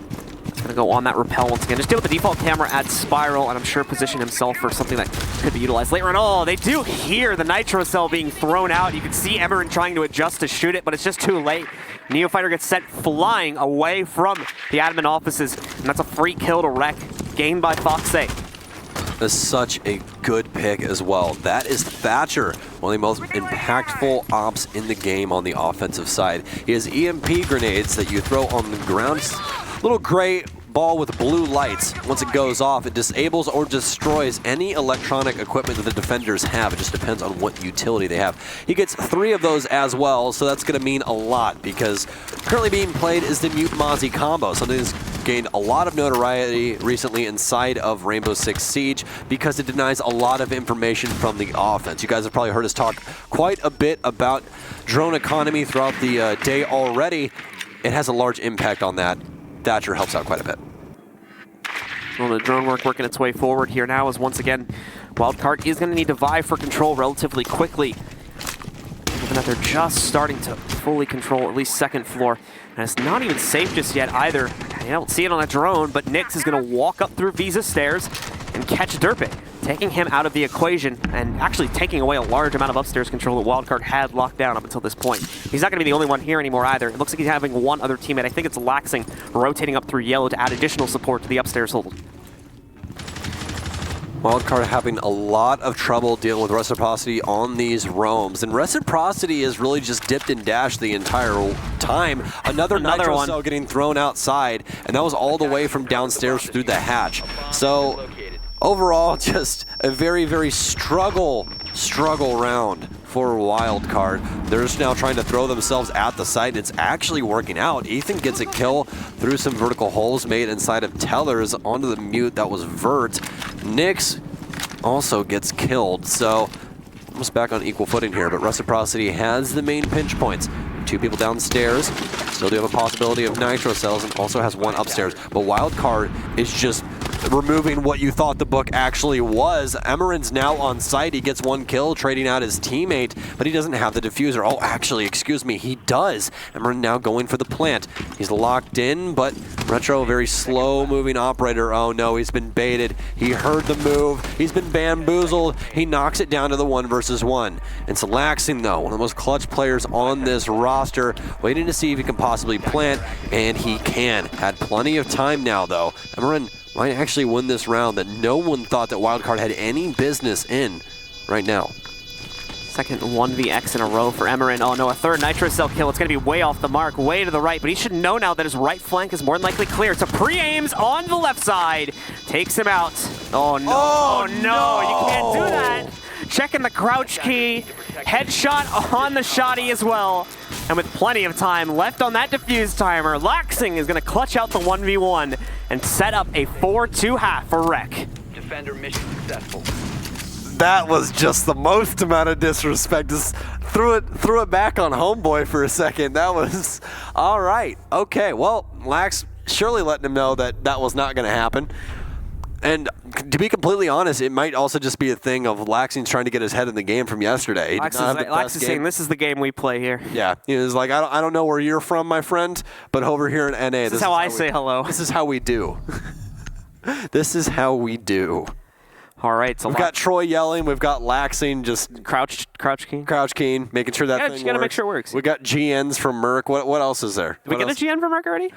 going to go on that rappel once again. Just deal with the default camera at Spiral, and I'm sure position himself for something that could be utilized later on. Oh, they do hear the Nitro Cell being thrown out. You can see Emeren trying to adjust to shoot it, but it's just too late. Neofighter gets sent flying away from the admin offices, and that's a free kill to Wreck, gained by Foxay. That's such a good pick as well. That is Thatcher, one of the most impactful ops in the game on the offensive side. He has EMP grenades that you throw on the ground. Little gray ball with blue lights. Once it goes off, it disables or destroys any electronic equipment that the defenders have. It just depends on what utility they have. He gets 3 of those as well, so that's going to mean a lot because currently being played is the Mute Mozzie combo, something that's gained a lot of notoriety recently inside of Rainbow Six Siege because it denies a lot of information from the offense. You guys have probably heard us talk quite a bit about drone economy throughout the day already. It has a large impact on that. Thatcher helps out quite a bit. Well, the drone work working its way forward here now as once again, Wildcard is going to need to vie for control relatively quickly. Given that they're just starting to fully control at least second floor. And it's not even safe just yet either. You don't see it on a drone, but Nyx is going to walk up through Visa stairs and catch Derpit, taking him out of the equation and actually taking away a large amount of upstairs control that Wildcard had locked down up until this point. He's not going to be the only one here anymore either. It looks like he's having one other teammate. I think it's Laxing rotating up through yellow to add additional support to the upstairs hold. Wildcard having a lot of trouble dealing with Reciprocity on these roams. And Reciprocity has really just dipped and dashed the entire time. Another Nitro Cell getting thrown outside, and that was all the way from downstairs through the hatch. So overall, just a very, very struggle round for Wildcard. They're just now trying to throw themselves at the site, and it's actually working out. Ethan gets a kill through some vertical holes made inside of Tellers onto the mute that was Vert. Nyx also gets killed, so almost back on equal footing here, but Reciprocity has the main pinch points. 2 people downstairs, still do have a possibility of Nitro Cells, and also has 1 upstairs, but Wildcard is just removing what you thought the book actually was. Emeren's now on site. He gets 1 kill, trading out his teammate, but he doesn't have the diffuser. Oh, actually, excuse me, he does. Emeren now going for the plant. He's locked in, but Retro, a very slow-moving operator. Oh no, he's been baited. He heard the move. He's been bamboozled. He knocks it down to the 1 versus 1. It's Laxing, though, one of the most clutch players on this roster, waiting to see if he can possibly plant, and he can. Had plenty of time now, though. Emeren might actually win this round that no one thought that Wildcard had any business in right now. Second 1vx in a row for Emeren. Oh no, a third Nitro Cell kill. It's going to be way off the mark, way to the right, but he should know now that his right flank is more than likely clear. It's a pre-aims on the left side. Takes him out. Oh no, oh, no, you can't do that. Checking the crouch key. Headshot on the shotty as well. And with plenty of time left on that defuse timer, Laxing is going to clutch out the 1v1 and set up a 4-2 half for Rec. Defender mission successful. That was just the most amount of disrespect. Just threw it back on Homeboy for a second. That was all right. Okay, well, Lax surely letting him know that that was not going to happen. And to be completely honest, it might also just be a thing of Laxing's trying to get his head in the game from yesterday. Lax is saying, this is the game we play here. Yeah, he was like, I don't know where you're from, my friend, but over here in NA, this is how I say hello. This is how we do. This is how we do. All right, so we've got Troy yelling. We've got Laxing just crouch keen, making sure that thing works. You gotta make sure it works. We got GNs from Merc. What else is there? Did we get a GN from Merc already?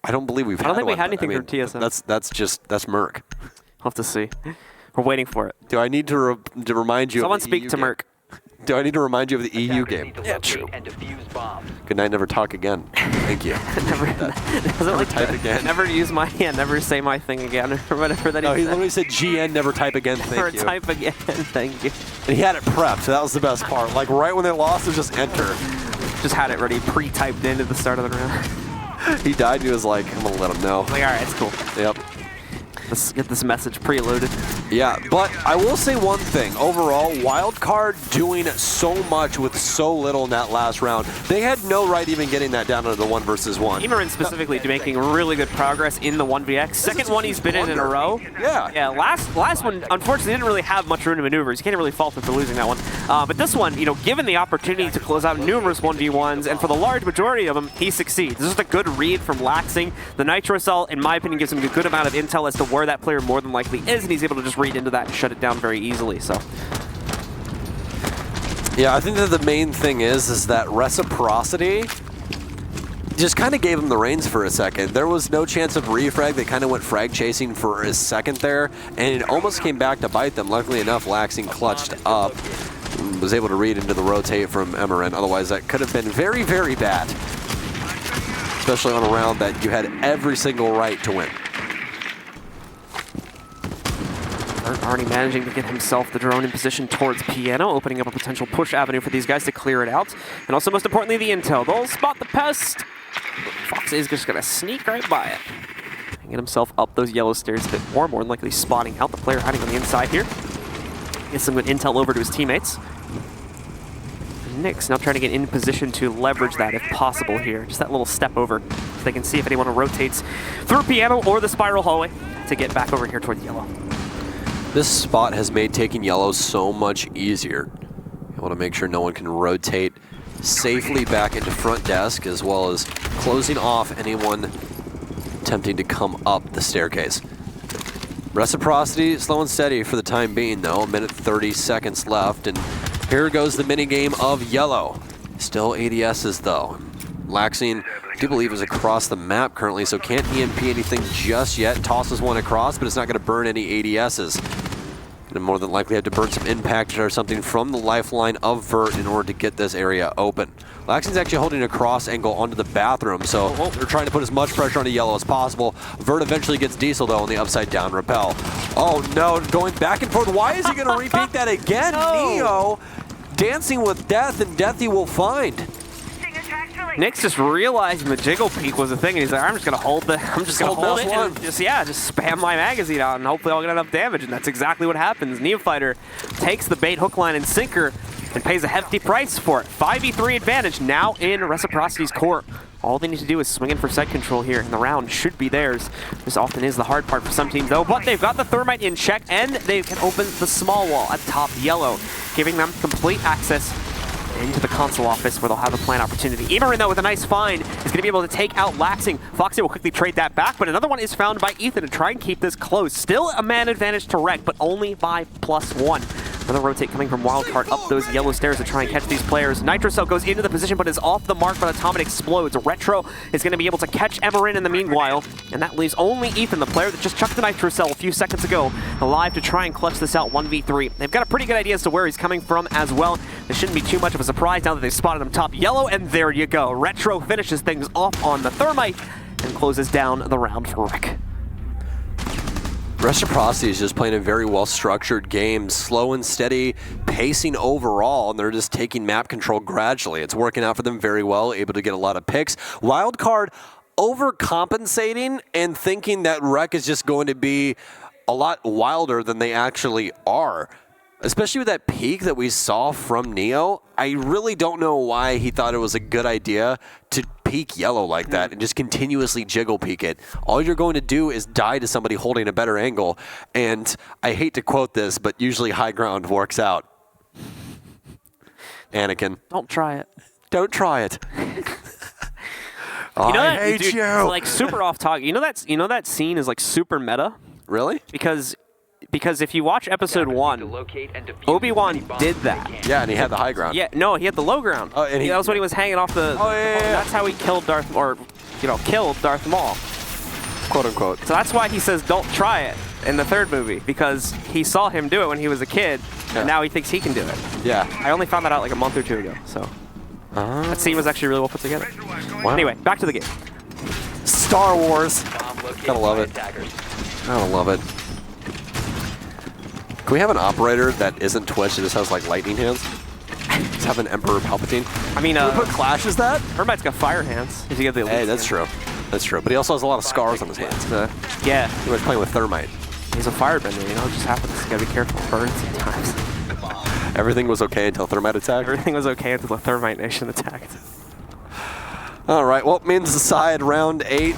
I don't believe we've. I don't think we had anything from TSM. That's Merc. We'll have to see. We're waiting for it. Do I need to remind you? Someone speak to Merc. Do I need to remind you of the EU Attackers game? need to Yeah, locate true. and defuse bombs. Good night, never talk again. Thank you. Doesn't like type again. Never use my never say my thing again or whatever that No, he said. literally said GN, never type again. Never Thank you. type again. Thank you. And he had it prepped. So that was the best part. Like right when they lost, it was just enter. Just had it ready, pre-typed in at the start of the round. He died. And he was like, I'm gonna let him know. Like, all right, it's cool. Yep. Let's get this message preloaded. Yeah, but I will say one thing. Overall, Wildcard doing so much with so little in that last round. They had no right even getting that down to the 1 versus 1. Emerin specifically making really good progress in the 1vx. Second one he's been in a row. Yeah. Yeah, last one, unfortunately, didn't really have much room to maneuver. You can't really fault him for losing that one. But this one, you know, given the opportunity to close out numerous 1v1s, and for the large majority of them, he succeeds. This is a good read from Laxing. The Nitro Cell, in my opinion, gives him a good amount of intel as to where that player more than likely is, and he's able to just read into that and shut it down very easily. So Yeah, I think that the main thing is that Reciprocity just kind of gave him the reins for a second. There was no chance of refrag. They kind of went frag chasing for a second there, and it almost came back to bite them. Luckily enough, Laxing clutched up, was able to read into the rotate from Emerin. Otherwise, that could have been very, very bad, especially on a round that you had every single right to win. already managing to get himself the drone in position towards Piano, opening up a potential push avenue for these guys to clear it out. And also, most importantly, the intel. They'll spot the pest. Fox is just going to sneak right by it. And get himself up those yellow stairs a bit more than likely spotting out the player hiding on the inside here. Get some good intel over to his teammates. Nyx now trying to get in position to leverage that if possible here. Just that little step over so they can see if anyone rotates through Piano or the spiral hallway to get back over here towards yellow. This spot has made taking yellow so much easier. You want to make sure no one can rotate safely back into front desk, as well as closing off anyone attempting to come up the staircase. Reciprocity slow and steady for the time being though. 1:30 seconds left, and here goes the minigame of yellow. Still ADSs though. Laxing, I do believe, is across the map currently, so can't EMP anything just yet. Tosses one across, but it's not going to burn any ADSs. Going to more than likely have to burn some impact or something from the lifeline of Vert in order to get this area open. Laxing's actually holding a cross angle onto the bathroom, so they're trying to put as much pressure onto yellow as possible. Vert eventually gets Diesel though on the upside down rappel. Oh no, going back and forth. Why is he going to repeat that again? No. Neo dancing with death, and death he will find. Nyx just realizing the jiggle peek was a thing, and he's like, I'm just gonna hold it and just spam my magazine out, and hopefully I'll get enough damage, and that's exactly what happens. Neophyter takes the bait, hook, line, and sinker, and pays a hefty price for it. 5v3 advantage now in Reciprocity's court. All they need to do is swing in for set control here, and the round should be theirs. This often is the hard part for some teams, though, but they've got the thermite in check, and they can open the small wall at top yellow, giving them complete access into the console office where they'll have a plant opportunity. Emerin, though, with a nice find, is going to be able to take out Laxing. Foxy will quickly trade that back, but another one is found by Ethan to try and keep this close. Still a man advantage to Rec, but only by +1. Another rotate coming from Wildcard up those yellow stairs to try and catch these players. Nitro Cell goes into the position, but is off the mark by the time it explodes. Retro is going to be able to catch Emerin in the meanwhile, and that leaves only Ethan, the player that just chucked the Nitro Cell a few seconds ago, alive to try and clutch this out 1v3. They've got a pretty good idea as to where he's coming from as well. This shouldn't be too much of a surprise now that they've spotted him top yellow, and there you go. Retro finishes things off on the thermite and closes down the round for Rec. Reciprocity is just playing a very well-structured game, slow and steady, pacing overall, and they're just taking map control gradually. It's working out for them very well, able to get a lot of picks. Wildcard overcompensating and thinking that Rec is just going to be a lot wilder than they actually are. Especially with that peak that we saw from Neo, I really don't know why he thought it was a good idea to peek yellow like that and just continuously jiggle peek it. All you're going to do is die to somebody holding a better angle, and I hate to quote this, but usually high ground works out. Anakin. Don't try it. Don't try it. You know I that, hate dude, you. it's like super off topic. You know that scene is like super meta Really? because if you watch episode 1, Obi-Wan did that. Yeah, and he had the high ground. Yeah, no, he had the low ground. Oh, and that was when he was hanging off the. Oh, yeah. That's how he killed killed Darth Maul. Quote unquote. So that's why he says don't try it in the third movie, because he saw him do it when he was a kid, And now he thinks he can do it. Yeah. I only found that out like a month or 2 ago, so that scene was actually really well put together. Wow. Anyway, back to the game. Star Wars. Bomb located Gotta love by it. attackers. Gotta love it. Can we have an operator that isn't Twitch that just has like lightning hands? Just have an Emperor Palpatine. I mean, What Clash is that? Hermite's got fire hands. If you get the Hey, elite that's hand. true. That's true. But he also has a lot of scars on his hands. Yeah, He was playing with thermite. he's a firebender, you know, it just happens. You gotta be careful. Burns sometimes. Everything was okay until thermite attacked. Everything was okay until the Thermite Nation attacked. All right, well, men's aside, round 8,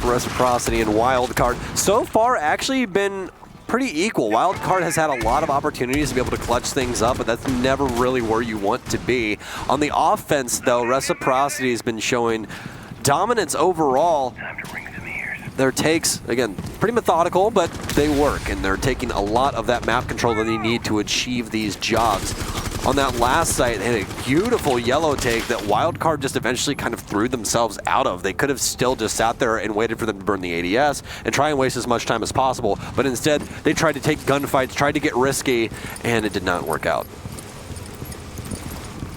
Reciprocity and Wildcard. So far, actually been pretty equal. Wildcard has had a lot of opportunities to be able to clutch things up, but that's never really where you want to be. On the offense, though, Reciprocity has been showing dominance overall. Their takes, again, pretty methodical, but they work, and they're taking a lot of that map control that they need to achieve these jobs. On that last site, they had a beautiful yellow take that Wildcard just eventually kind of threw themselves out of. They could have still just sat there and waited for them to burn the ADS and try and waste as much time as possible, but instead they tried to take gunfights, tried to get risky, and it did not work out.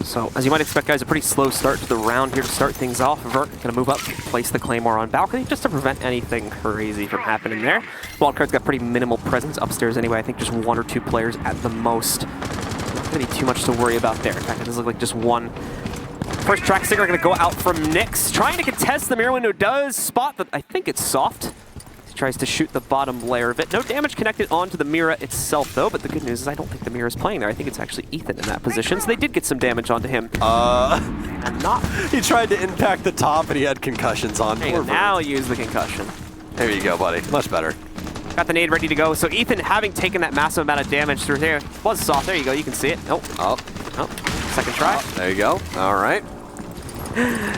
So, as you might expect, guys, a pretty slow start to the round here to start things off. Vert gonna move up, place the Claymore on balcony just to prevent anything crazy from happening there. Wildcard's got pretty minimal presence upstairs anyway. I think just 1 or 2 players at the most. Not gonna be too much to worry about there. In fact, it does look like just one. First track stinger gonna go out from Nyx. Trying to contest the mirror window, does spot that. I think it's soft. He tries to shoot the bottom layer of it. No damage connected onto the Mira itself, though, but the good news is I don't think the Mira is playing there. I think it's actually Ethan in that position, so they did get some damage onto him. And not. He tried to impact the top, and he had concussions on. Hey, Poor now Vert. use the concussion. There you go, buddy. Much better. Got the nade ready to go. So Ethan, having taken that massive amount of damage through there, was soft. There you go. You can see it. Nope. Oh, Nope. Second try. there you go. All right.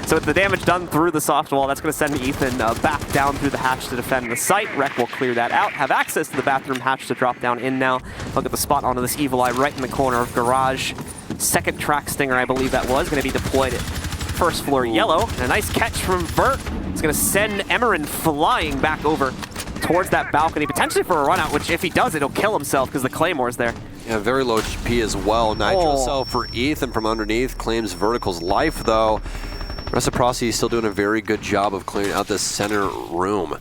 So with the damage done through the soft wall, that's going to send Ethan back down through the hatch to defend the site. Rec will clear that out. Have access to the bathroom hatch to drop down in now. Look at the spot onto this Evil Eye right in the corner of Garage. Second track stinger, I believe that was, going to be deployed at first floor yellow. And a nice catch from Vert. It's going to send Emerin flying back over towards that balcony, potentially for a run out, which if he does, it'll kill himself because the Claymore's there. Yeah, very low HP as well. Nitro cell for Ethan from underneath claims Vertical's life, though. Reciprocity is still doing a very good job of clearing out this center room.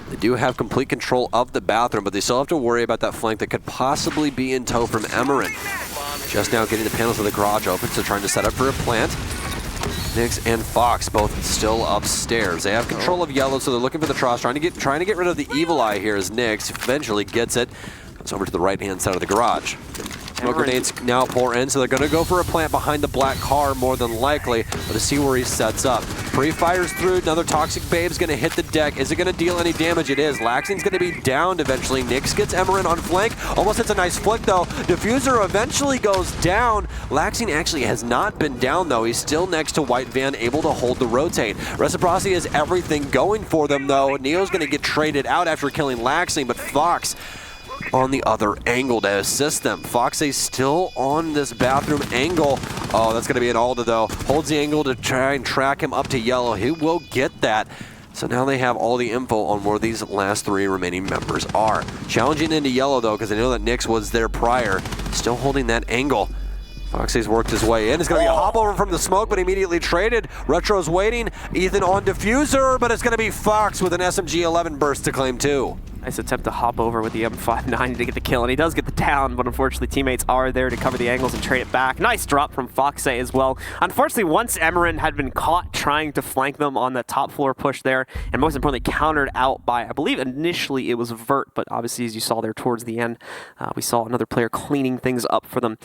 They do have complete control of the bathroom, but they still have to worry about that flank that could possibly be in tow from Emerin. Just now getting the panels of the garage open, so trying to set up for a plant. Nyx and Fox both still upstairs. They have control of yellow, so they're looking for the Tross, trying to get rid of the Evil Eye here as Nyx eventually gets it. Comes over to the right-hand side of the garage. Smoke grenades now pour in, so they're going to go for a plant behind the black car more than likely, but to see where he sets up. Pre-fires through, another Toxic Babe's going to hit the deck. Is it going to deal any damage? It is. Laxing's going to be downed eventually. Nyx gets Emerin on flank. Almost hits a nice flick, though. Diffuser eventually goes down. Laxing actually has not been down, though. He's still next to White Van, able to hold the rotate. Reciprocity has everything going for them, though. Neo's going to get traded out after killing Laxing, but Fox on the other angle to assist them. Fox is still on this bathroom angle. Oh, that's going to be an Alda, though. Holds the angle to try and track him up to yellow. He will get that. So now they have all the info on where these last 3 remaining members are. Challenging into yellow, though, because they know that Nyx was there prior. Still holding that angle. Foxy's worked his way in. It's going to be a hop over from the smoke, but immediately traded. Retro's waiting. Ethan on Diffuser, but it's going to be Fox with an SMG-11 burst to claim 2. Nice attempt to hop over with the M59 to get the kill, and he does get the down, but unfortunately teammates are there to cover the angles and trade it back. Nice drop from Foxe as well. Unfortunately, once Emerin had been caught trying to flank them on the top floor push there, and most importantly countered out by, I believe initially it was Vert, but obviously as you saw there towards the end, we saw another player cleaning things up for them.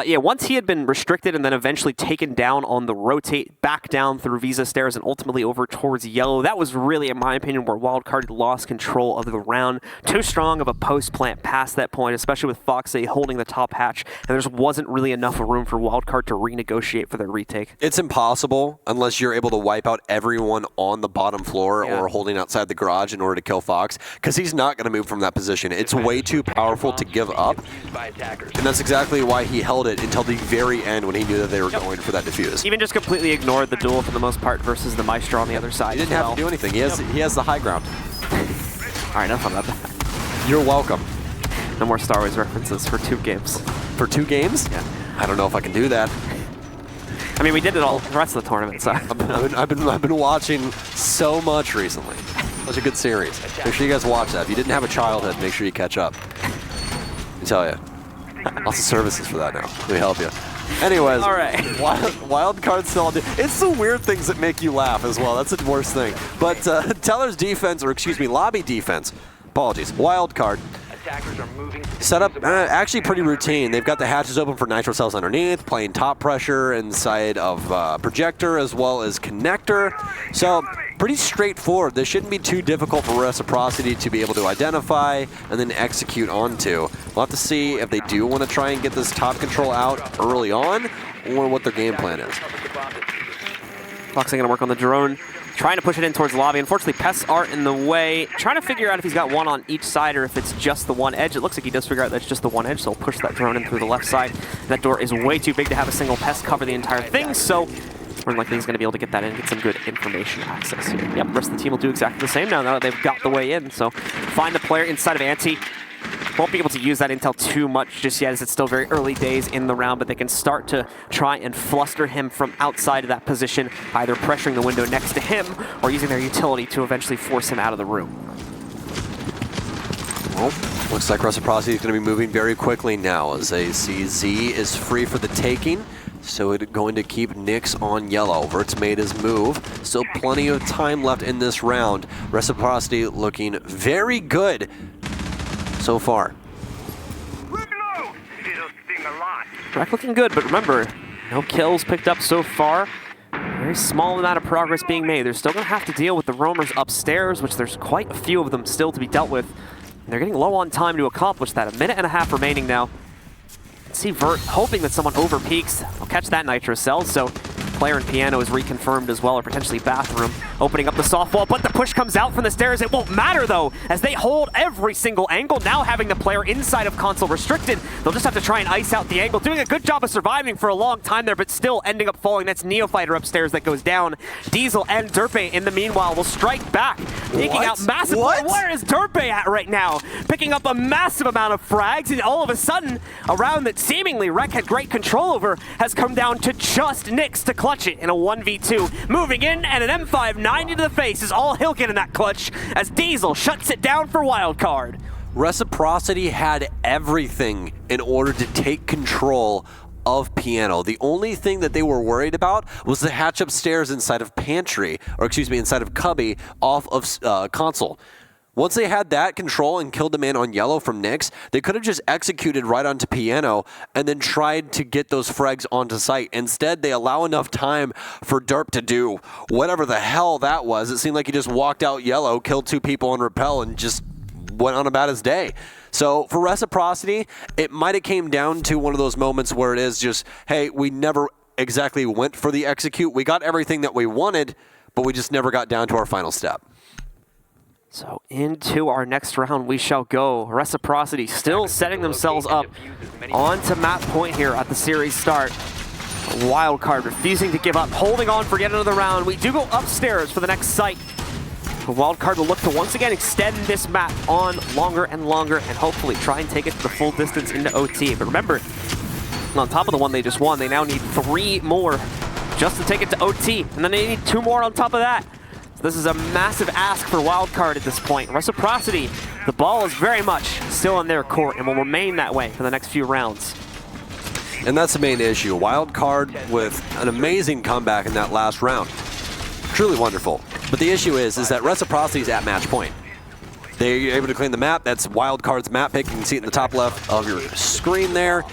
Yeah, once he had been restricted and then eventually taken down on the rotate, back down through Visa stairs and ultimately over towards yellow, that was really, in my opinion, where Wildcard lost control of the round. Too strong of a post plant past that point, especially with Foxe holding the top hatch, and there just wasn't really enough room for Wildcard to renegotiate for their retake. It's impossible unless you're able to wipe out everyone on the bottom floor or holding outside the garage in order to kill Fox, because he's not going to move from that position. It's way too powerful to give up, and that's exactly why he held it until the very end when he knew that they were going for that defuse. Even just completely ignored the duel for the most part versus the Maestro on the other side. He didn't have to do anything. He has the high ground. All right, enough on that. You're welcome. No more Star Wars references for 2 games. for 2 games? Yeah. I don't know if I can do that. I mean, we did it all the rest of the tournament, so. I've been watching so much recently. Such a good series. Make sure you guys watch that. If you didn't have a childhood, make sure you catch up. Let me tell you. Lots of services for that now. Let me help you. Anyways, all right. Wildcard still. It's the weird things that make you laugh as well. That's the worst thing. But Teller's defense, or excuse me, lobby defense. Apologies. Wildcard. Attackers are moving. Setup actually pretty routine. They've got the hatches open for nitro cells underneath, playing top pressure inside of projector as well as connector. So pretty straightforward. This shouldn't be too difficult for Reciprocity to be able to identify and then execute onto. We'll have to see if they do want to try and get this top control out early on, or what their game plan is. Foxing gonna work on the drone, trying to push it in towards the lobby. Unfortunately, pests are in the way. Trying to figure out if he's got one on each side or if it's just the one edge. It looks like he does figure out that's just the one edge, so he'll push that drone in through the left side. That door is way too big to have a single pest cover the entire thing, so more than likely he's gonna be able to get that in and get some good information access here. Yep, the rest of the team will do exactly the same now that they've got the way in. So find the player inside of Anti. Won't be able to use that intel too much just yet, as it's still very early days in the round, but they can start to try and fluster him from outside of that position, either pressuring the window next to him or using their utility to eventually force him out of the room. Well, looks like Reciprocity is going to be moving very quickly now, as they see Z is free for the taking. So it's going to keep Nyx on yellow. Vert's made his move. Still plenty of time left in this round. Reciprocity looking very good so far. Rack looking good, but remember, no kills picked up so far. Very small amount of progress being made. They're still going to have to deal with the roamers upstairs, which there's quite a few of them still to be dealt with. And they're getting low on time to accomplish that. 1.5 minutes remaining now. See Vert hoping that someone over peaks. They'll catch that nitro cell, so player in piano is reconfirmed as well, or potentially bathroom, opening up the soft wall, but the push comes out from the stairs. It won't matter though, as they hold every single angle. Now having the player inside of console restricted, they'll just have to try and ice out the angle. Doing a good job of surviving for a long time there, but still ending up falling. That's Neophyter upstairs that goes down. Diesel and Derpe in the meanwhile will strike back, taking out massive. Where is Derpe at right now? Picking up a massive amount of frags, and all of a sudden, a round that seemingly Rec had great control over has come down to just Nyx to clutch it in a 1v2. Moving in, and an M590 to the face is all he'll get in that clutch, as Diesel shuts it down for Wildcard. Reciprocity had everything in order to take control of Piano. The only thing that they were worried about was the hatch upstairs inside of Pantry, or excuse me, inside of Cubby off of Console. Once they had that control and killed the man on yellow from Nyx, they could have just executed right onto Piano and then tried to get those frags onto site. Instead, they allow enough time for Derp to do whatever the hell that was. It seemed like he just walked out yellow, killed 2 people on rappel, and just went on about his day. So for Reciprocity, it might have came down to one of those moments where it is just, hey, we never exactly went for the execute. We got everything that we wanted, but we just never got down to our final step. So into our next round we shall go. Reciprocity still setting themselves up onto map point here at the series start. Wildcard refusing to give up, holding on for yet another round. We do go upstairs for the next site. Wildcard will look to once again extend this map on longer and longer and hopefully try and take it to the full distance into OT. But remember, on top of the one they just won, they now need 3 more just to take it to OT. And then they need 2 more on top of that. So this is a massive ask for Wildcard at this point. Reciprocity, the ball is very much still in their court and will remain that way for the next few rounds. And that's the main issue. Wildcard with an amazing comeback in that last round. Truly wonderful. But the issue is that Reciprocity is at match point. They're able to claim the map. That's Wildcard's map pick. You can see it in the top left of your screen there.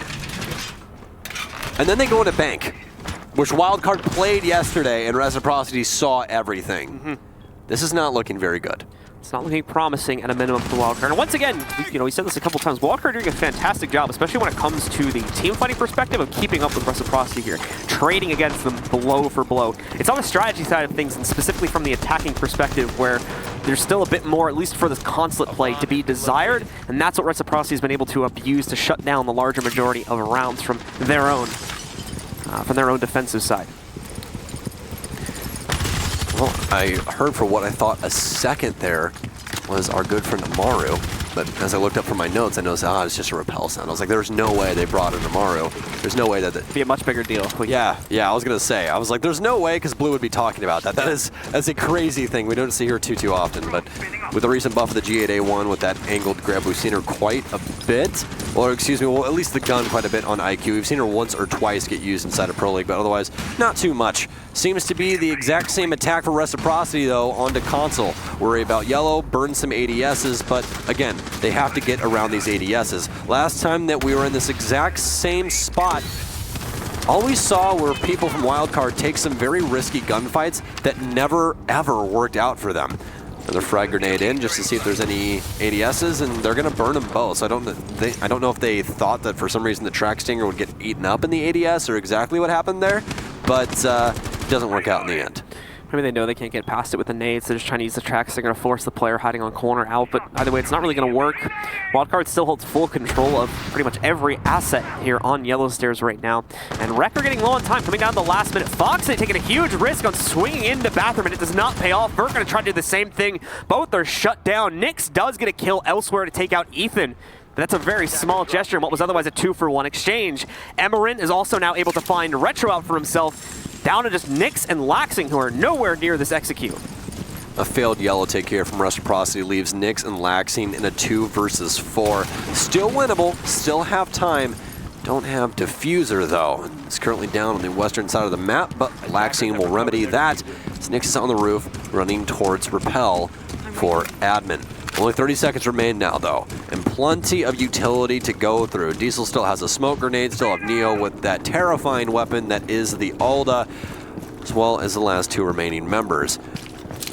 And then they go into bank, which Wildcard played yesterday, and Reciprocity saw everything. This is not looking very good. It's not looking promising at a minimum for Wildcard. And once again, we said this a couple times, Wildcard doing a fantastic job, especially when it comes to the team fighting perspective of keeping up with Reciprocity here, trading against them blow for blow. It's on the strategy side of things, and specifically from the attacking perspective, where there's still a bit more, at least for this Consulate play, to be desired, and that's what Reciprocity has been able to abuse to shut down the larger majority of rounds from their own defensive side. Well, I heard for what I thought a second there was our good friend Amaru. But as I looked up from my notes, I noticed, it's just a repel sound. I was like, there's no way they brought in Amaru. There's no way that... It'd be a much bigger deal. Yeah, I was going to say. I was like, there's no way, because Blue would be talking about that. That's a crazy thing. We don't see her too often, but with the recent buff of the G8A1 with that angled grab, we've seen her quite a bit, or excuse me, well, at least the gun quite a bit on IQ. We've seen her once or twice get used inside of Pro League, but otherwise, not too much. Seems to be the exact same attack for Reciprocity, though, onto Console. Worry about Yellow, burn some ADSs, but again, they have to get around these ADSs. Last time that we were in this exact same spot, all we saw were people from Wildcard take some very risky gunfights that never, ever worked out for them. Another frag grenade in just to see if there's any ADSs, and they're going to burn them both. So I don't know if they thought that for some reason the track stinger would get eaten up in the ADS or exactly what happened there, but it doesn't work out in the end. Maybe they know they can't get past it with the nades. They're just trying to use the tracks. They're going to force the player hiding on corner out. But either way, it's not really going to work. Wildcard still holds full control of pretty much every asset here on Yellow Stairs right now. And Wreck are getting low on time, coming down to the last minute. Fox taking a huge risk on swinging into Bathroom, and it does not pay off. Vert going to try to do the same thing. Both are shut down. Nyx does get a kill elsewhere to take out Ethan. That's a very small gesture in what was otherwise a 2-for-1 exchange. Emerin is also now able to find Retro out for himself, down to just Nyx and Laxing, who are nowhere near this execute. A failed Yellow take here from Reciprocity leaves Nyx and Laxing in a 2 versus 4. Still winnable, still have time. Don't have Diffuser, though. It's currently down on the western side of the map, but Laxing will remedy that. As Nyx is on the roof, running towards Repel for Admin. Only 30 seconds remain now, though, and plenty of utility to go through. Diesel still has a smoke grenade, still have Neo with that terrifying weapon that is the Alda, as well as the last 2 remaining members.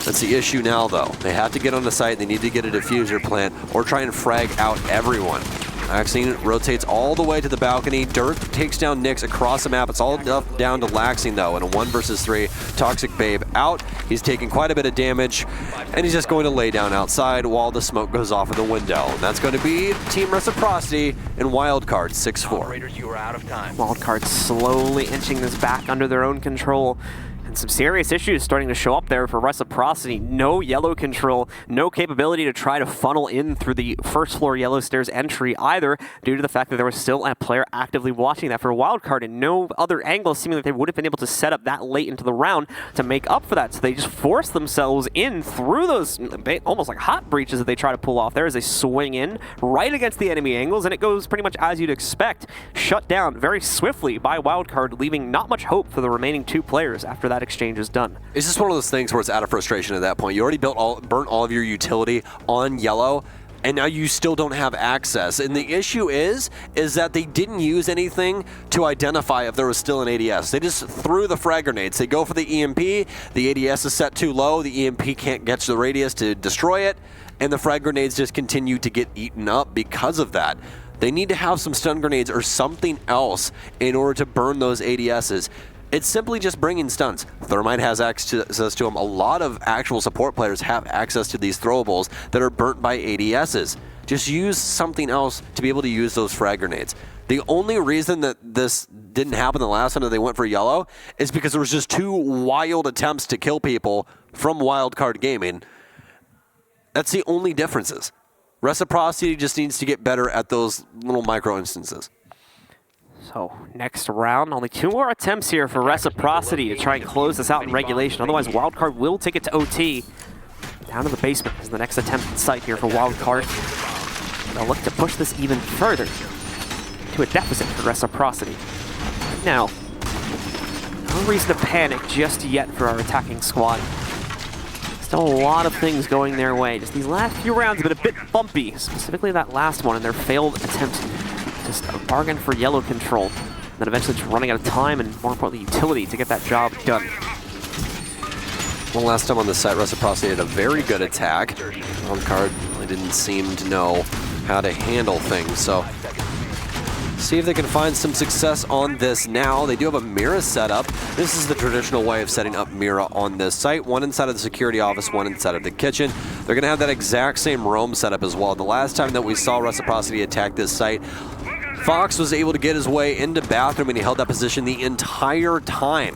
That's the issue now, though. They have to get on the site, they need to get a diffuser plant, or try and frag out everyone. Laxing rotates all the way to the balcony. Dirt takes down Nyx across the map. It's all down to Laxing, though, in a 1 versus 3. Toxic Babe out. He's taking quite a bit of damage, and he's just going to lay down outside while the smoke goes off of the window. And that's going to be Team Reciprocity and Wildcard 6-4. Operators, you are out of time. Wildcard slowly inching this back under their own control. And some serious issues starting to show up there for Reciprocity. No Yellow control, no capability to try to funnel in through the first floor Yellow Stairs entry either, due to the fact that there was still a player actively watching that for Wildcard, and no other angle seeming like they would have been able to set up that late into the round to make up for that. So they just forced themselves in through those almost like hot breaches that they try to pull off there as they swing in right against the enemy angles, and it goes pretty much as you'd expect. Shut down very swiftly by Wildcard, leaving not much hope for the remaining 2 players after that exchange is done. It's just one of those things where it's out of frustration at that point. You already burnt all of your utility on Yellow, and now you still don't have access. And the issue is that they didn't use anything to identify if there was still an ADS. They just threw the frag grenades. They go for the EMP, the ADS is set too low, the EMP can't get to the radius to destroy it, and the frag grenades just continue to get eaten up because of that. They need to have some stun grenades or something else in order to burn those ADSs. It's simply just bringing stuns. Thermite has access to them. A lot of actual support players have access to these throwables that are burnt by ADSs. Just use something else to be able to use those frag grenades. The only reason that this didn't happen the last time that they went for Yellow is because there was just 2 wild attempts to kill people from Wildcard Gaming. That's the only differences. Reciprocity just needs to get better at those little micro instances. So next round, only 2 more attempts here for Reciprocity to try and close this out in regulation. Otherwise, Wildcard will take it to OT. Down to the basement is the next attempt at sight here for Wildcard. They'll look to push this even further to a deficit for Reciprocity. Now, no reason to panic just yet for our attacking squad. Still a lot of things going their way. Just these last few rounds have been a bit bumpy, specifically that last one and their failed attempt. Just a bargain for Yellow control. And then eventually just running out of time and, more importantly, utility to get that job done. Well, last time on the site, Reciprocity had a very good attack. Wildcard really didn't seem to know how to handle things, so see if they can find some success on this now. They do have a Mira setup. This is the traditional way of setting up Mira on this site. One inside of the security office, one inside of the kitchen. They're going to have that exact same roam setup as well. The last time that we saw Reciprocity attack this site, Fox was able to get his way into Bathroom, and he held that position the entire time.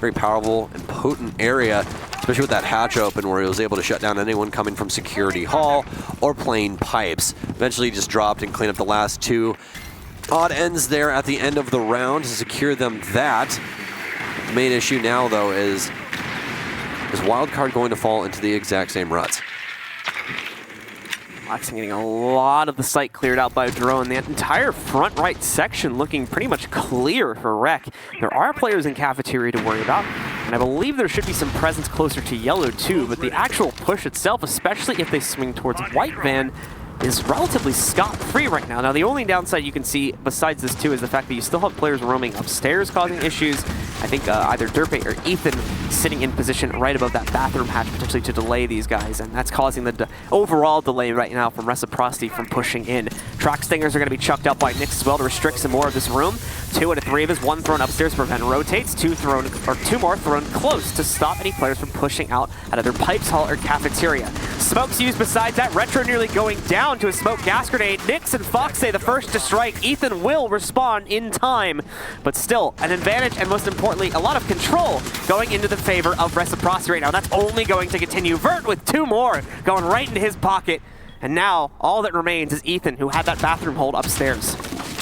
Very powerful and potent area. especially with that hatch open where he was able to shut down anyone coming from security hall or playing pipes. Eventually he just dropped and cleaned up the last 2 odd ends there at the end of the round to secure them that. The main issue now, though, is Wildcard going to fall into the exact same ruts? Laxing getting a lot of the site cleared out by a drone. The entire front right section looking pretty much clear for Rec. There are players in cafeteria to worry about, and I believe there should be some presence closer to yellow too, but the actual push itself, especially if they swing towards white van, is relatively scot-free right now. Now, the only downside you can see besides this too is the fact that you still have players roaming upstairs causing issues. I think either Derpe or Ethan sitting in position right above that bathroom hatch potentially to delay these guys, and that's causing the overall delay right now from Reciprocity from pushing in. Track Stingers are going to be chucked up by Nyx as well to restrict some more of this room. 2 out of 3 of his, 1 thrown upstairs to prevent rotates, 2 more thrown close to stop any players from pushing out of their pipes hall or cafeteria. Smokes used besides that, Retro nearly going down to a smoke gas grenade. Nyx and Fox say the first to strike. Ethan will respond in time, but still an advantage and most importantly a lot of control going into the favor of Reciprocity right now. That's only going to continue. Vert with 2 more going right into his pocket, and now all that remains is Ethan, who had that bathroom hold upstairs.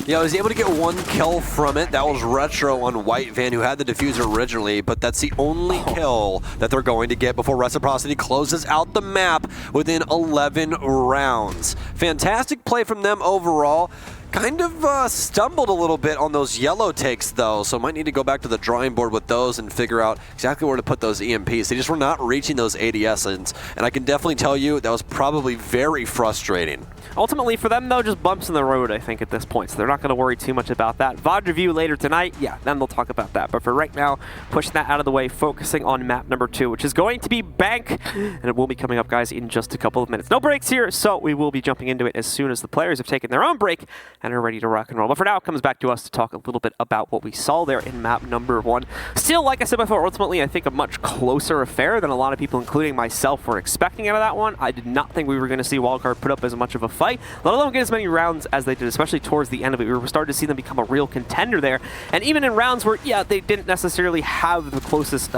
Yeah, I was able to get 1 kill from it. That was Retro on White Van, who had the diffuser originally, but that's the only kill that they're going to get before Reciprocity closes out the map within 11 rounds. Fantastic play from them overall. Kind of stumbled a little bit on those yellow takes, though, so might need to go back to the drawing board with those and figure out exactly where to put those EMPs. They just were not reaching those ADS, and I can definitely tell you that was probably very frustrating. Ultimately for them, though, just bumps in the road, I think, at this point, so they're not going to worry too much about that. VOD review later tonight, yeah, then they'll talk about that. But for right now, pushing that out of the way, focusing on map number 2, which is going to be Bank, and it will be coming up, guys, in just a couple of minutes. No breaks here, so we will be jumping into it as soon as the players have taken their own break and are ready to rock and roll. But for now, it comes back to us to talk a little bit about what we saw there in map number 1. Still, like I said before, ultimately, I think a much closer affair than a lot of people, including myself, were expecting out of that one. I did not think we were going to see Wildcard put up as much of a fight, let alone get as many rounds as they did, especially towards the end of it. We were starting to see them become a real contender there. And even in rounds where, yeah, they didn't necessarily have the closest,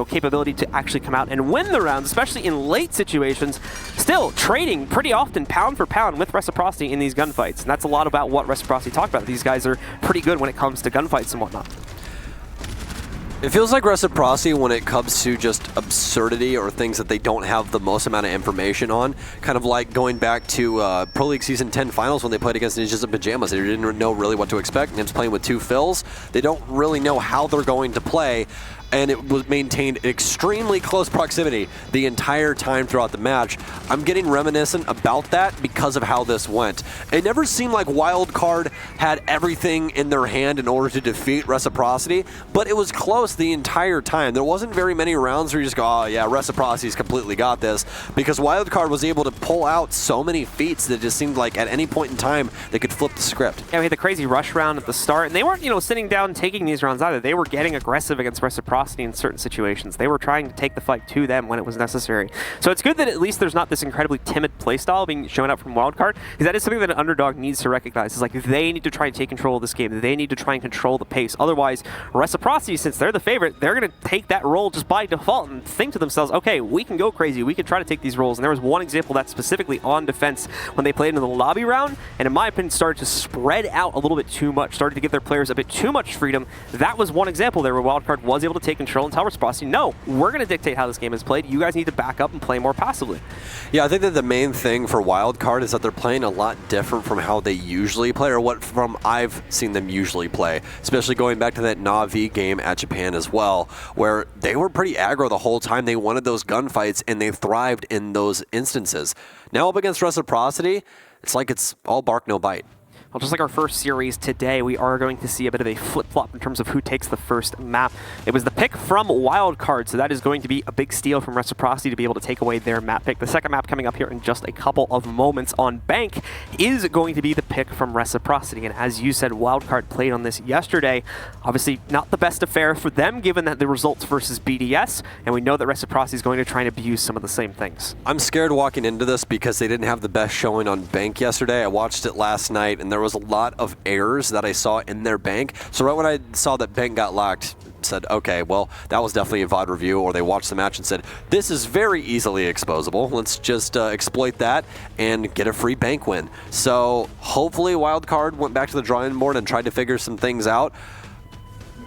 capability to actually come out and win the rounds, especially in late situations, still trading pretty often pound for pound with Reciprocity in these gunfights. And that's a lot about what Reciprocity talked about. These guys are pretty good when it comes to gunfights and whatnot. It feels like Reciprocity when it comes to just absurdity or things that they don't have the most amount of information on. Kind of like going back to Pro League Season 10 Finals when they played against Ninjas in Pajamas. They didn't know really what to expect. Nims playing with 2 fills. They don't really know how they're going to play. And it was maintained extremely close proximity the entire time throughout the match. I'm getting reminiscent about that because of how this went. It never seemed like Wildcard had everything in their hand in order to defeat Reciprocity, but it was close the entire time. There wasn't very many rounds where you just go, oh yeah, Reciprocity's completely got this, because Wildcard was able to pull out so many feats that it just seemed like at any point in time they could flip the script. Yeah, we had the crazy rush round at the start, and they weren't, sitting down and taking these rounds either. They were getting aggressive against Reciprocity in certain situations. They were trying to take the fight to them when it was necessary. So it's good that at least there's not this incredibly timid playstyle being shown up from Wildcard, because that is something that an underdog needs to recognize. It's like they need to try and take control of this game. They need to try and control the pace. Otherwise, Reciprocity, since they're the favorite, they're going to take that role just by default and think to themselves, okay, we can go crazy. We can try to take these roles. And there was one example of that specifically on defense when they played in the lobby round, and in my opinion, started to spread out a little bit too much, started to give their players a bit too much freedom. That was one example there where Wildcard was able to take control and tell Reciprocity, no, we're going to dictate how this game is played. You guys need to back up and play more passively. Yeah, I think that the main thing for Wildcard is that they're playing a lot different from how they usually play, or what from I've seen them usually play, especially going back to that Na'Vi game at Japan as well, where they were pretty aggro the whole time. They wanted those gunfights, and they thrived in those instances. Now up against Reciprocity, it's like it's all bark, no bite. Well, just like our first series today, we are going to see a bit of a flip-flop in terms of who takes the first map. It was the pick from Wildcard, so that is going to be a big steal from Reciprocity to be able to take away their map pick. The second map coming up here in just a couple of moments on Bank is going to be the pick from Reciprocity. And as you said, Wildcard played on this yesterday. Obviously, not the best affair for them, given that the results versus BDS, and we know that Reciprocity is going to try and abuse some of the same things. I'm scared walking into this because they didn't have the best showing on Bank yesterday. I watched it last night, and there was a lot of errors that I saw in their Bank. So right when I saw that Bank got locked, said, okay, well, that was definitely a VOD review, or they watched the match and said, this is very easily exposable. Let's just exploit that and get a free bank win. So hopefully Wildcard went back to the drawing board and tried to figure some things out.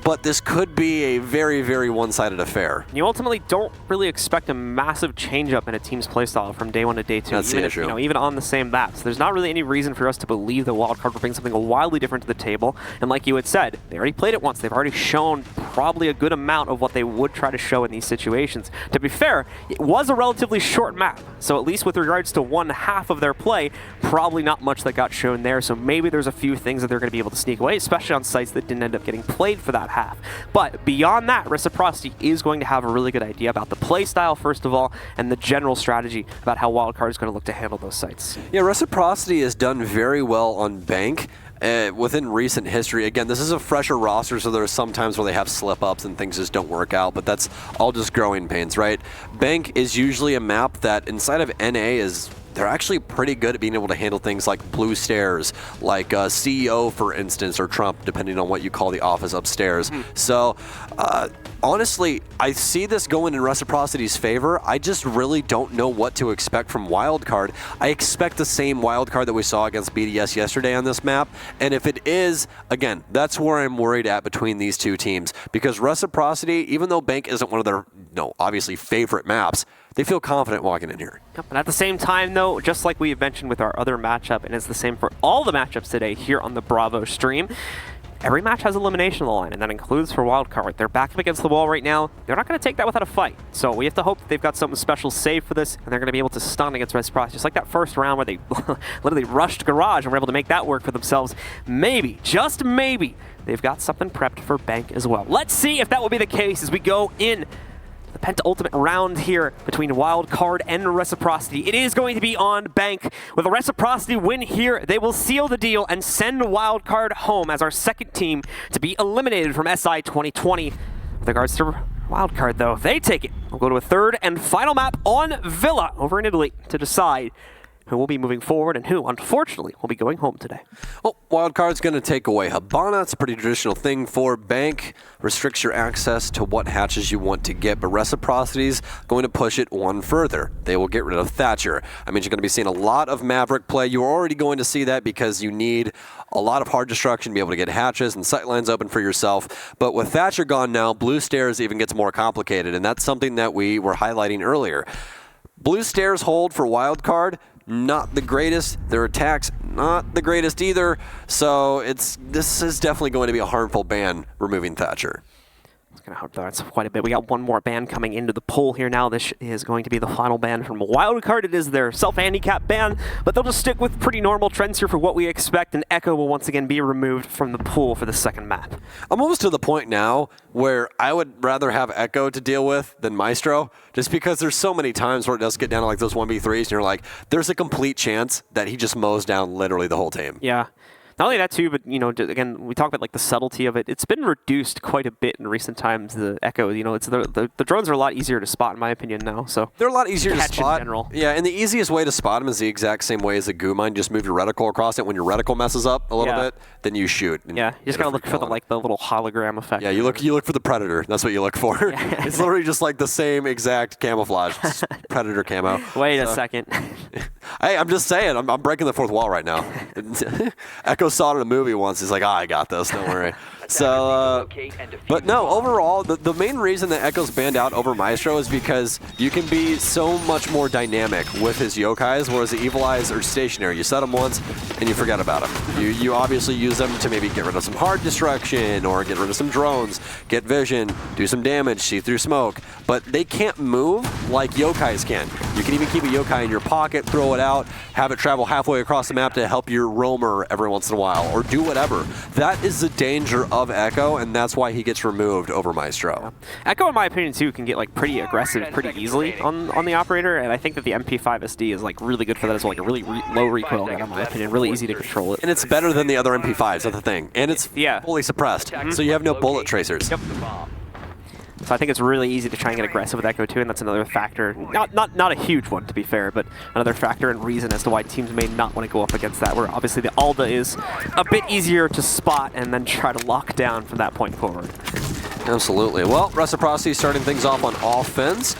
But this could be a very, very one-sided affair. You ultimately don't really expect a massive change-up in a team's playstyle from day 1 to day 2. That's the issue. Even on the same maps. There's not really any reason for us to believe that Wildcard will bring something wildly different to the table. And like you had said, they already played it once. They've already shown probably a good amount of what they would try to show in these situations. To be fair, it was a relatively short map. So at least with regards to one half of their play, probably not much that got shown there. So maybe there's a few things that they're going to be able to sneak away, especially on sites that didn't end up getting played for that half. But beyond that, Reciprocity is going to have a really good idea about the play style, first of all, and the general strategy about how Wildcard is going to look to handle those sites. Yeah, Reciprocity has done very well on Bank. Within recent history, again, this is a fresher roster, so there are some times where they have slip-ups and things just don't work out, but that's all just growing pains, right? Bank is usually a map that inside of NA they're actually pretty good at being able to handle things like blue stairs, like CEO, for instance, or Trump, depending on what you call the office upstairs. So, honestly, I see this going in Reciprocity's favor. I just really don't know what to expect from Wildcard. I expect the same Wildcard that we saw against BDS yesterday on this map, and if it is, again, that's where I'm worried at between these two teams, because Reciprocity, even though Bank isn't one of their, obviously favorite maps, they feel confident walking in here. Yep. And at the same time, though, just like we have mentioned with our other matchup, and it's the same for all the matchups today here on the Bravo stream, every match has elimination on the line, and that includes for Wildcard. They're back up against the wall right now. They're not going to take that without a fight. So we have to hope that they've got something special saved for this, and they're going to be able to stun against Reciprocity. Just like that first round where they literally rushed Garage and were able to make that work for themselves. Maybe, just maybe, they've got something prepped for Bank as well. Let's see if that will be the case as we go in the penultimate round here between Wildcard and Reciprocity. It is going to be on Bank. With a Reciprocity win here, they will seal the deal and send Wildcard home as our second team to be eliminated from SI 2020. With regards to Wildcard, though, they take it. We'll go to a third and final map on Villa over in Italy to decide who will be moving forward and who, unfortunately, will be going home today. Well, Wildcard's going to take away Habana. It's a pretty traditional thing for Bank. Restricts your access to what hatches you want to get, but Reciprocity's going to push it one further. They will get rid of Thatcher. I mean, you're going to be seeing a lot of Maverick play. You're already going to see that because you need a lot of hard destruction to be able to get hatches and sightlines open for yourself. But with Thatcher gone now, Blue Stairs even gets more complicated, and that's something that we were highlighting earlier. Blue Stairs hold for Wildcard, not the greatest. Their attacks, not the greatest either. So this is definitely going to be a harmful ban, removing Thatcher. Gonna hope that's quite a bit. We got one more ban coming into the pool here now. This is going to be the final ban from Wildcard. It is their self-handicap ban, but they'll just stick with pretty normal trends here for what we expect, and Echo will once again be removed from the pool for the second map. I'm almost to the point now where I would rather have Echo to deal with than Maestro, just because there's so many times where it does get down to like those 1v3s, and you're like, there's a complete chance that he just mows down literally the whole team. Yeah. Not only that too, but again, we talk about like the subtlety of it. It's been reduced quite a bit in recent times. The Echo, it's the drones are a lot easier to spot in my opinion now. So they're a lot easier to catch spot. In general. Yeah, and the easiest way to spot them is the exact same way as a goo mine. Just move your reticle across it. When your reticle messes up a little bit, then you shoot. Yeah, you just gotta look for the little hologram effect. Yeah, you look for the predator. That's what you look for. Yeah. It's literally just like the same exact camouflage. It's predator camo. Wait a second. Hey, I'm just saying. I'm breaking the fourth wall right now. Echo saw it in a movie once. He's like, I got this. Don't worry. So, but no, overall, the main reason that Echo's banned out over Maestro is because you can be so much more dynamic with his yokais, whereas the Evil Eyes are stationary. You set them once, and you forget about them. You obviously use them to maybe get rid of some hard destruction, or get rid of some drones, get vision, do some damage, see through smoke, but they can't move like yokais can. You can even keep a yokai in your pocket, throw it out, have it travel halfway across the map to help your roamer every once in a while, or do whatever. That is the danger of Echo, and that's why he gets removed over Maestro. Yeah. Echo, in my opinion, too, can get like pretty aggressive pretty easily on the operator, and I think that the MP5 SD is like really good for that as well. Like a really low recoil gun, in my opinion, really easy to control it. And it's better than the other MP5s, that's the thing. And it's fully suppressed, so you have no bullet tracers. Yep. So I think it's really easy to try and get aggressive with Echo too, and that's another factor. Not a huge one, to be fair, but another factor and reason as to why teams may not want to go up against that, where obviously the Alda is a bit easier to spot and then try to lock down from that point forward. Absolutely. Well, Reciprocity starting things off on offense.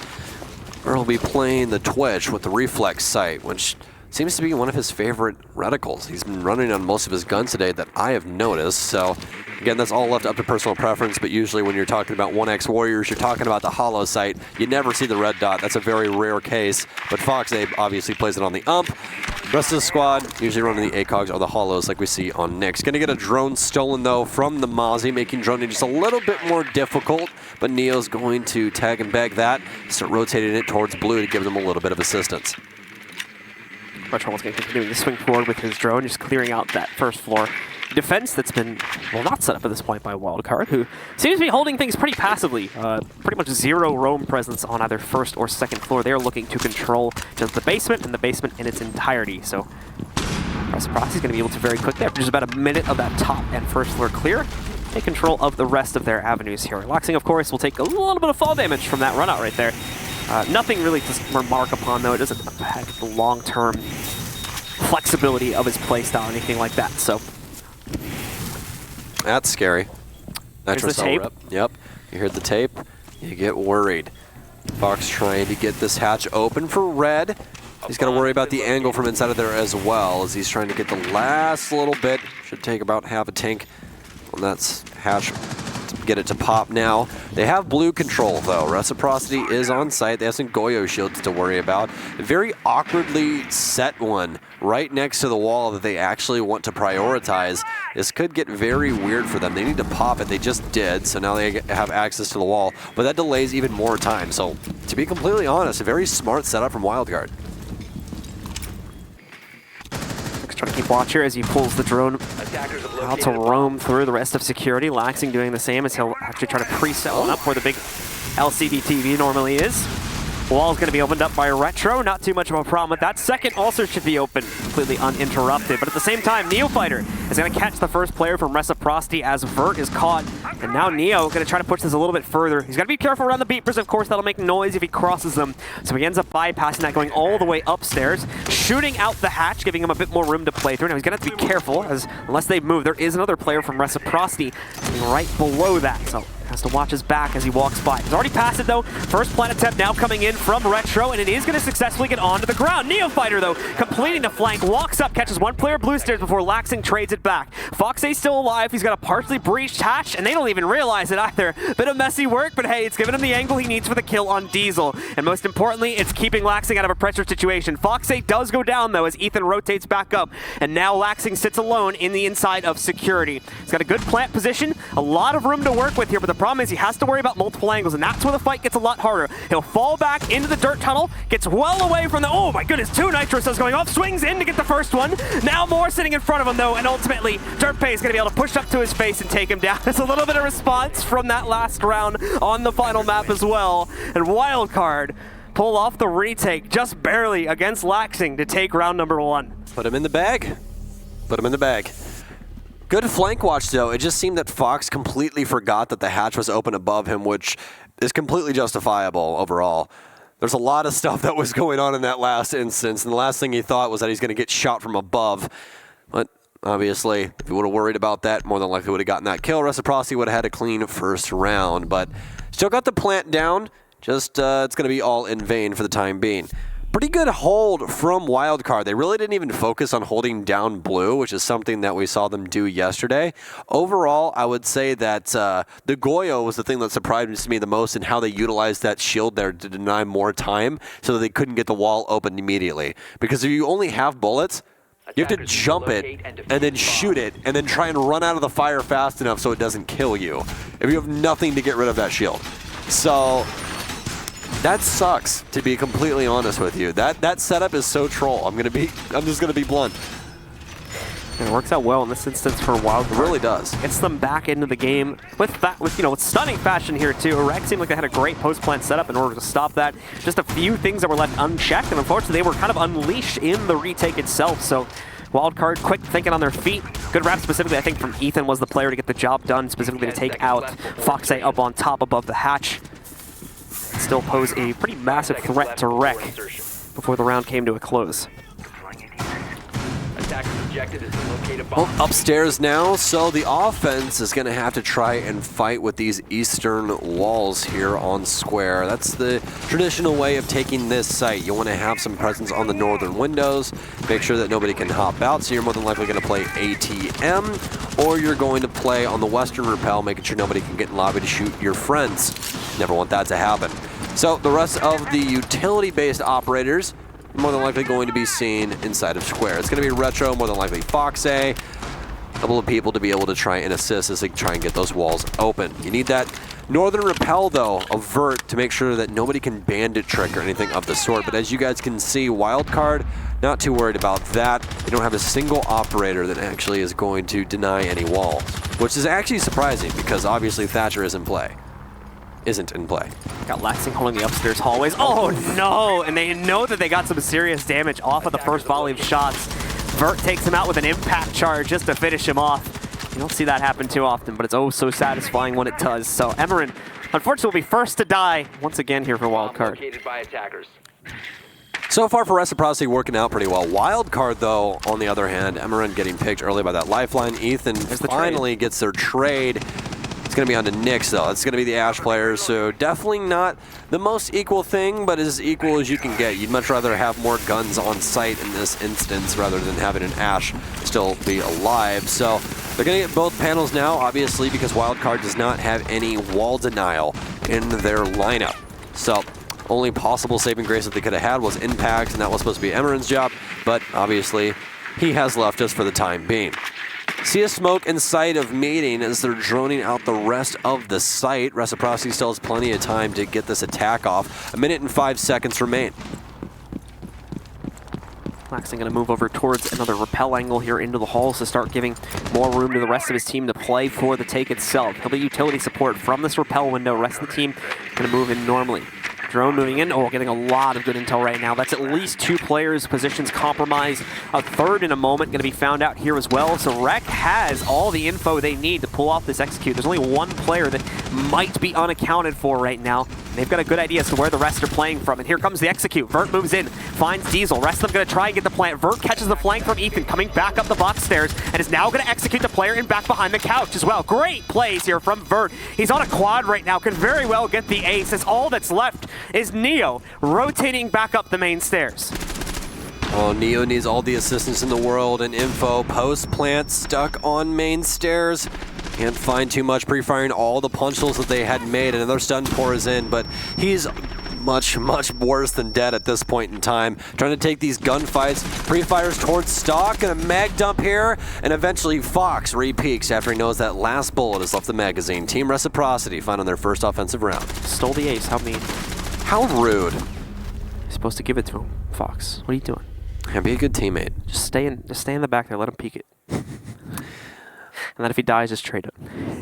Earl will be playing the Twitch with the reflex sight, which seems to be one of his favorite reticles. He's been running on most of his guns today that I have noticed. So again, that's all left up to personal preference, but usually when you're talking about 1X Warriors, you're talking about the hollow sight. You never see the red dot. That's a very rare case, but Fox Abe obviously plays it on the ump. Rest of the squad usually running the ACOGs or the hollows like we see on Nyx. Gonna get a drone stolen though from the Mozzie, making droning just a little bit more difficult, but Neo's going to tag and bag that, start rotating it towards blue to give them a little bit of assistance. Retron's going to continue to swing forward with his drone, just clearing out that first floor defense that's been, well, not set up at this point by Wildcard, who seems to be holding things pretty passively. Pretty much zero roam presence on either first or second floor. They're looking to control just the basement and the basement in its entirety. So Reciprocity is going to be able to very quickly, after just about a minute of that top and first floor clear, take control of the rest of their avenues here. Laxing, of course, will take a little bit of fall damage from that run out right there. Nothing really to remark upon, though. It doesn't affect the long-term flexibility of his playstyle or anything like that, so. That's scary. There's the tape. Rep. Yep, you heard the tape, you get worried. Fox trying to get this hatch open for red. He's got to worry about the angle from inside of there as well, as he's trying to get the last little bit. Should take about half a tank on that hatch. Get it to pop now. They have blue control though. Reciprocity is on site. They have some Goyo shields to worry about. A very awkwardly set one right next to the wall that they actually want to prioritize. This could get very weird for them. They need to pop it. They just did, so now they have access to the wall. But that delays even more time. So to be completely honest, a very smart setup from Wildcard. Trying to keep watch here as he pulls the drone out to roam through the rest of security. Laxing doing the same as he'll actually try to preset one up where the big LCD TV normally is. Wall's going to be opened up by Retro. Not too much of a problem with that. Second also should be open, completely uninterrupted. But at the same time, Neofighter is going to catch the first player from Reciprocity as Vert is caught. And now Neo going to try to push this a little bit further. He's got to be careful around the beepers, of course. That'll make noise if he crosses them. So he ends up bypassing that, going all the way upstairs, shooting out the hatch, giving him a bit more room to play through. Now he's going to have to be careful, as unless they move, there is another player from Reciprocity right below that. So has to watch his back as he walks by. He's already passed it though. First plant attempt now coming in from Retro, and it is going to successfully get onto the ground. Neofighter though, completing the flank, walks up, catches one player blue stairs before Laxing trades it back. Fox A's still alive. He's got a partially breached hatch, and they don't even realize it either. Bit of messy work, but hey, it's giving him the angle he needs for the kill on Diesel. And most importantly, it's keeping Laxing out of a pressure situation. Fox A does go down though as Ethan rotates back up, and now Laxing sits alone in the inside of security. He's got a good plant position, a lot of room to work with here, but the problem is he has to worry about multiple angles, and that's where the fight gets a lot harder. He'll fall back into the dirt tunnel, gets well away from the, oh my goodness, two Nitro cells going off, swings in to get the first one. Now more sitting in front of him though, and ultimately Dirtpay is going to be able to push up to his face and take him down. There's a little bit of response from that last round on the final map as well, and Wildcard pull off the retake just barely against Laxing to take round number 1. Put him in the bag. Put him in the bag. Good flank watch, though. It just seemed that Fox completely forgot that the hatch was open above him, which is completely justifiable overall. There's a lot of stuff that was going on in that last instance, and the last thing he thought was that he's going to get shot from above. But obviously, if he would have worried about that, more than likely would have gotten that kill. Reciprocity would have had a clean first round, but still got the plant down. Just, it's going to be all in vain for the time being. Pretty good hold from Wildcard. They really didn't even focus on holding down blue, which is something that we saw them do yesterday. Overall, I would say that the Goyo was the thing that surprised me the most in how they utilized that shield there to deny more time so that they couldn't get the wall opened immediately. Because if you only have bullets, you have to jump it and then shoot it and then try and run out of the fire fast enough so it doesn't kill you if you have nothing to get rid of that shield. So that sucks, to be completely honest with you. That setup is so troll. I'm just gonna be blunt. And it works out well in this instance for Wildcard. It really does. Gets them back into the game with stunning fashion here too. Rex seemed like they had a great post-plant setup in order to stop that. Just a few things that were left unchecked, and unfortunately they were kind of unleashed in the retake itself. So Wildcard quick thinking on their feet. Good rap specifically, I think, from Ethan was the player to get the job done, specifically to take out Fox A up on top above the hatch. Still pose a pretty massive threat to Rec before the round came to a close. Attackers objective is to locate a bomb. Well, upstairs now, so the offense is going to have to try and fight with these eastern walls here on square. That's the traditional way of taking this site. You want to have some presence on the northern windows, make sure that nobody can hop out, so you're more than likely going to play ATM, or you're going to play on the western rappel, making sure nobody can get in lobby to shoot your friends. Never want that to happen. So the rest of the utility-based operators more than likely going to be seen inside of square. It's going to be Retro, more than likely Fox A, a couple of people to be able to try and assist as they try and get those walls open. You need that northern rappel, though, avert to make sure that nobody can bandit trick or anything of the sort. But as you guys can see, Wildcard, not too worried about that. They don't have a single operator that actually is going to deny any walls, which is actually surprising because obviously Thatcher isn't in play. Got Laxing holding the upstairs hallways. Oh no! And they know that they got some serious damage off of the first volley of shots. Vert takes him out with an impact charge just to finish him off. You don't see that happen too often, but it's oh so satisfying when it does. So Emeren, unfortunately, will be first to die once again here for Wildcard. Located by attackers. So far for Reciprocity working out pretty well. Wildcard, though, on the other hand, Emeren getting picked early by that lifeline. Ethan finally gets their trade. It's going to be on to Nyx, though. It's going to be the Ashe players, so definitely not the most equal thing, but as equal as you can get. You'd much rather have more guns on site in this instance rather than having an Ashe still be alive. So they're going to get both panels now, obviously, because Wildcard does not have any wall denial in their lineup. So only possible saving grace that they could have had was impact, and that was supposed to be Emeren's job, but obviously he has left us for the time being. See a smoke in sight of meeting as they're droning out the rest of the site. Reciprocity still has plenty of time to get this attack off. 1 minute and 5 seconds remain. Laxing going to move over towards another rappel angle here into the halls to start giving more room to the rest of his team to play for the take itself. He'll be utility support from this rappel window. Rest of the team going to move in normally. Drone moving in. Oh, getting a lot of good intel right now. That's at least 2 players' positions compromised. A third in a moment going to be found out here as well. So Rec has all the info they need to pull off this execute. There's only 1 player that might be unaccounted for right now. They've got a good idea as to where the rest are playing from. And here comes the execute. Vert moves in, finds Diesel. Rest of them going to try and get the plant. Vert catches the flank from Ethan, coming back up the box stairs, and is now going to execute the player in back behind the couch as well. Great plays here from Vert. He's on a quad right now, could very well get the ace, as all that's left is Neo rotating back up the main stairs. Oh, Neo needs all the assistance in the world and info. Post plant stuck on main stairs. Can't find too much, pre-firing all the punch holes that they had made. Another stun pours in, but he's much, much worse than dead at this point in time. Trying to take these gunfights, pre-fires towards stock, and a mag dump here, and eventually Fox re-peaks after he knows that last bullet has left the magazine. Team Reciprocity finding their first offensive round. Stole the ace, how mean. How rude. You're supposed to give it to him, Fox. What are you doing? Yeah, be a good teammate. Just stay in the back there, let him peek it. And then if he dies, just trade it.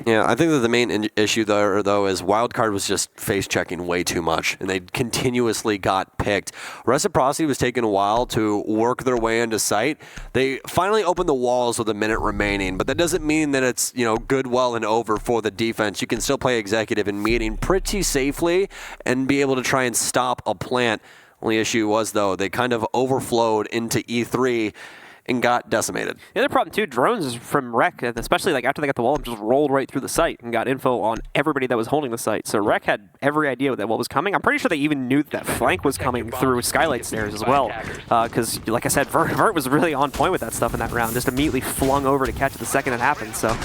Yeah, I think that the main issue though is Wildcard was just face checking way too much, and they continuously got picked. Reciprocity was taking a while to work their way into sight. They finally opened the walls with a minute remaining, but that doesn't mean that it's good, well, and over for the defense. You can still play executive and meeting pretty safely and be able to try and stop a plant. Only issue was though they kind of overflowed into E3 and got decimated. The other problem too, drones from Rec, especially like after they got the wall, just rolled right through the site and got info on everybody that was holding the site. So Rec had every idea that what was coming. I'm pretty sure they even knew that flank was coming through Skylight Stairs as well. Because, like I said, Vert was really on point with that stuff in that round. Just immediately flung over to catch it the second it happened. So.